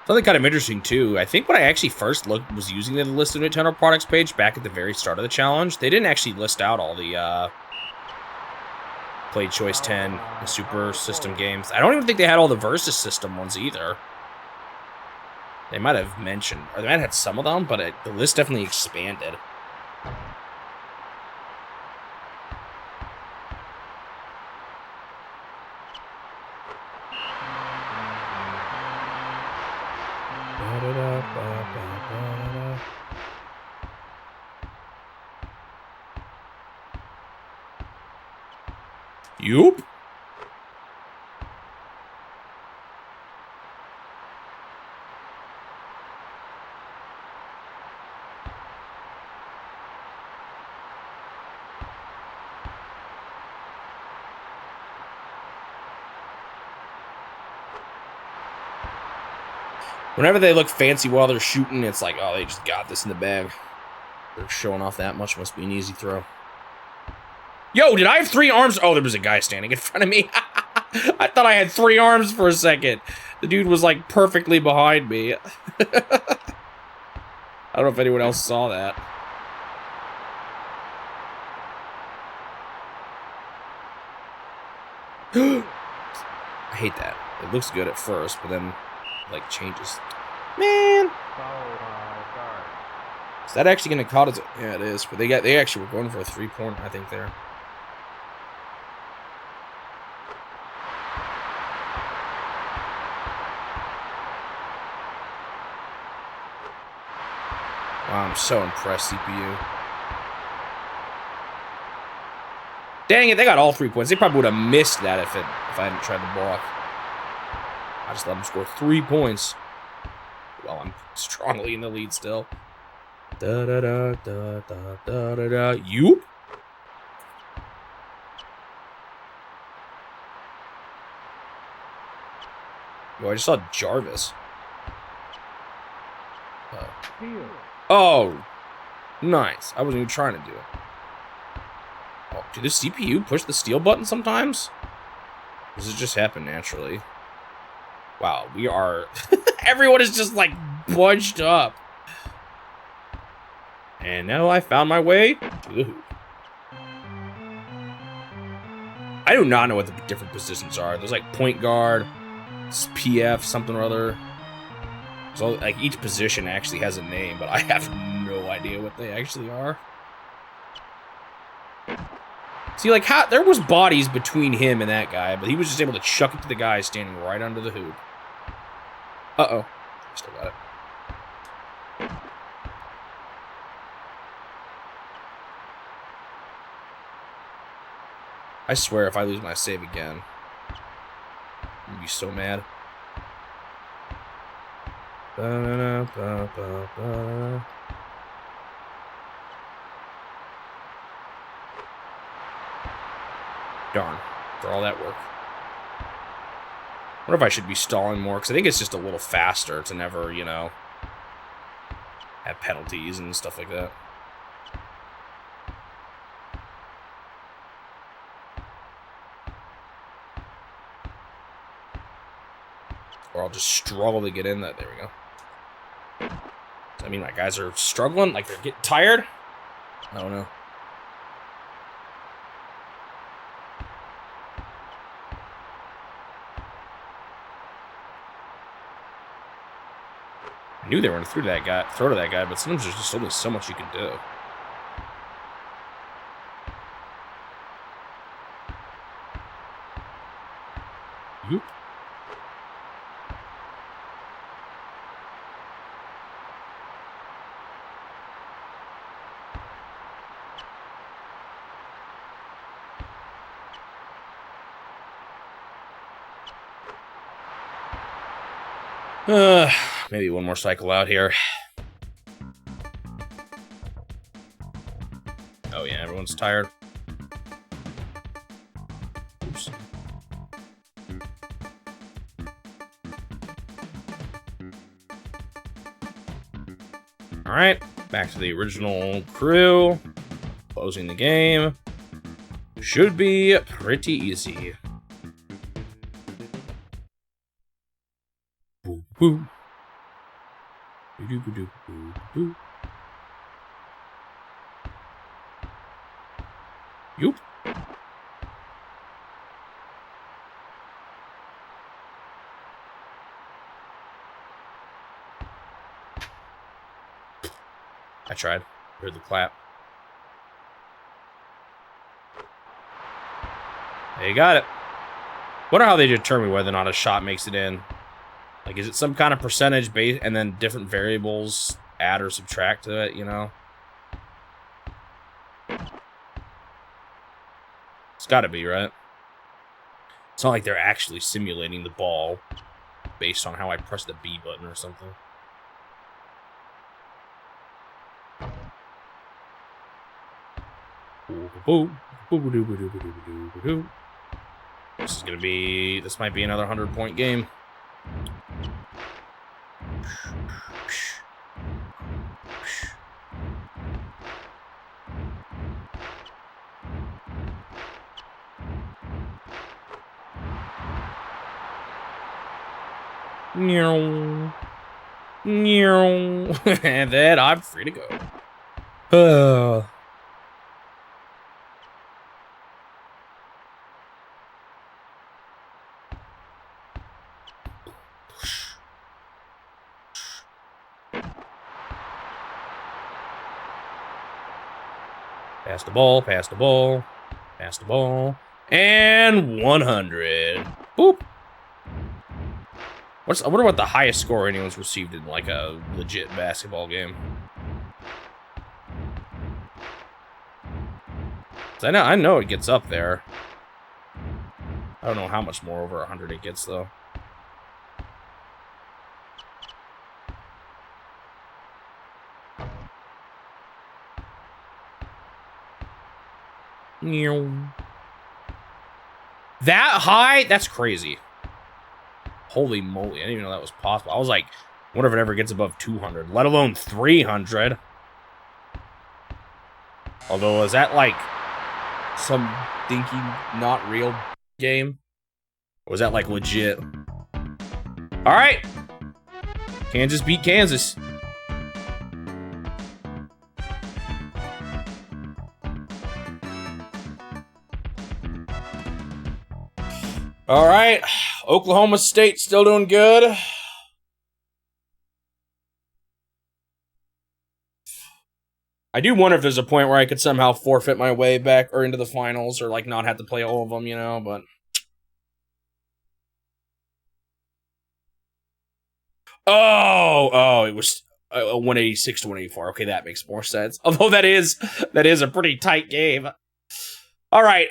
Something kind of interesting too. I think when I actually first was using the list of Nintendo products page back at the very start of the challenge, they didn't actually list out all the Play Choice 10, the Super System games. I don't even think they had all the Versus System ones either. They might have mentioned, or they might have had some of them, but the list definitely expanded. Yup. Whenever they look fancy while they're shooting, it's like, oh, they just got this in the bag. They're showing off that much. Must be an easy throw. Yo, did I have 3 arms? Oh, there was a guy standing in front of me. I thought I had 3 arms for a second. The dude was like perfectly behind me. I don't know if anyone else saw that. I hate that. It looks good at first, but then like changes. Man. Is that actually gonna count as a, yeah, it is. But they actually were going for a 3-point, I think there. Wow, I'm so impressed, CPU. Dang it, they got all 3 points. They probably would have missed that if I hadn't tried to block. I just let them score 3 points. Well, I'm strongly in the lead still. Da da da da da da da da. You? Oh, I just saw Jarvis. Oh, nice. I wasn't even trying to do it. Oh, did the CPU push the steal button sometimes? Or does it just happen naturally? Wow, we are... Everyone is just, like, bunched up. And now I found my way to the hoop. I do not know what the different positions are. There's, like, point guard, PF, something or other. So, like, each position actually has a name, but I have no idea what they actually are. See, like, how there was bodies between him and that guy, but he was just able to chuck it to the guy standing right under the hoop. Uh-oh. Still got it. I swear, if I lose my save again, I'm gonna be so mad. Ba-da-da-ba-ba-ba. Darn, for all that work. I wonder if I should be stalling more, because I think it's just a little faster to never, you know, have penalties and stuff like that. Or I'll just struggle to get in that. There we go. Does that mean my guys are struggling? Like they're getting tired? I don't know. I knew they were going to throw to that guy, but sometimes there's just only so much you can do. Yoop. Maybe one more cycle out here. Oh yeah, everyone's tired. Oops. All right, back to the original crew. Closing the game. Should be pretty easy. Boo boo. Boo boo boo boo. Yoop. I tried. Heard the clap. They got it. Wonder how they determine whether or not a shot makes it in. Like, is it some kind of percentage base and then different variables add or subtract to it, you know? It's gotta be, right? It's not like they're actually simulating the ball based on how I press the B button or something. This is gonna be. This might be another 100-point game. And then I'm free to go. Pass the ball, pass the ball, pass the ball, and 100. Boop. I wonder what the highest score anyone's received in like a legit basketball game. I know it gets up there. I don't know how much more over 100 it gets though. That high? That's crazy. Holy moly, I didn't even know that was possible. I was like, wonder if it ever gets above 200, let alone 300. Although, is that like some dinky, not real game? Or was that like legit? All right. Kansas beat Kansas. All right, Oklahoma State still doing good. I do wonder if there's a point where I could somehow forfeit my way back or into the finals or like not have to play all of them, you know, but. Oh, it was 186 to 184. Okay, that makes more sense. Although that is a pretty tight game. All right,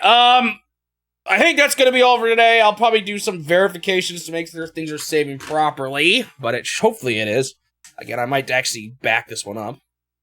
I think that's going to be all for today. I'll probably do some verifications to make sure things are saving properly, but hopefully it is. Again, I might actually back this one up.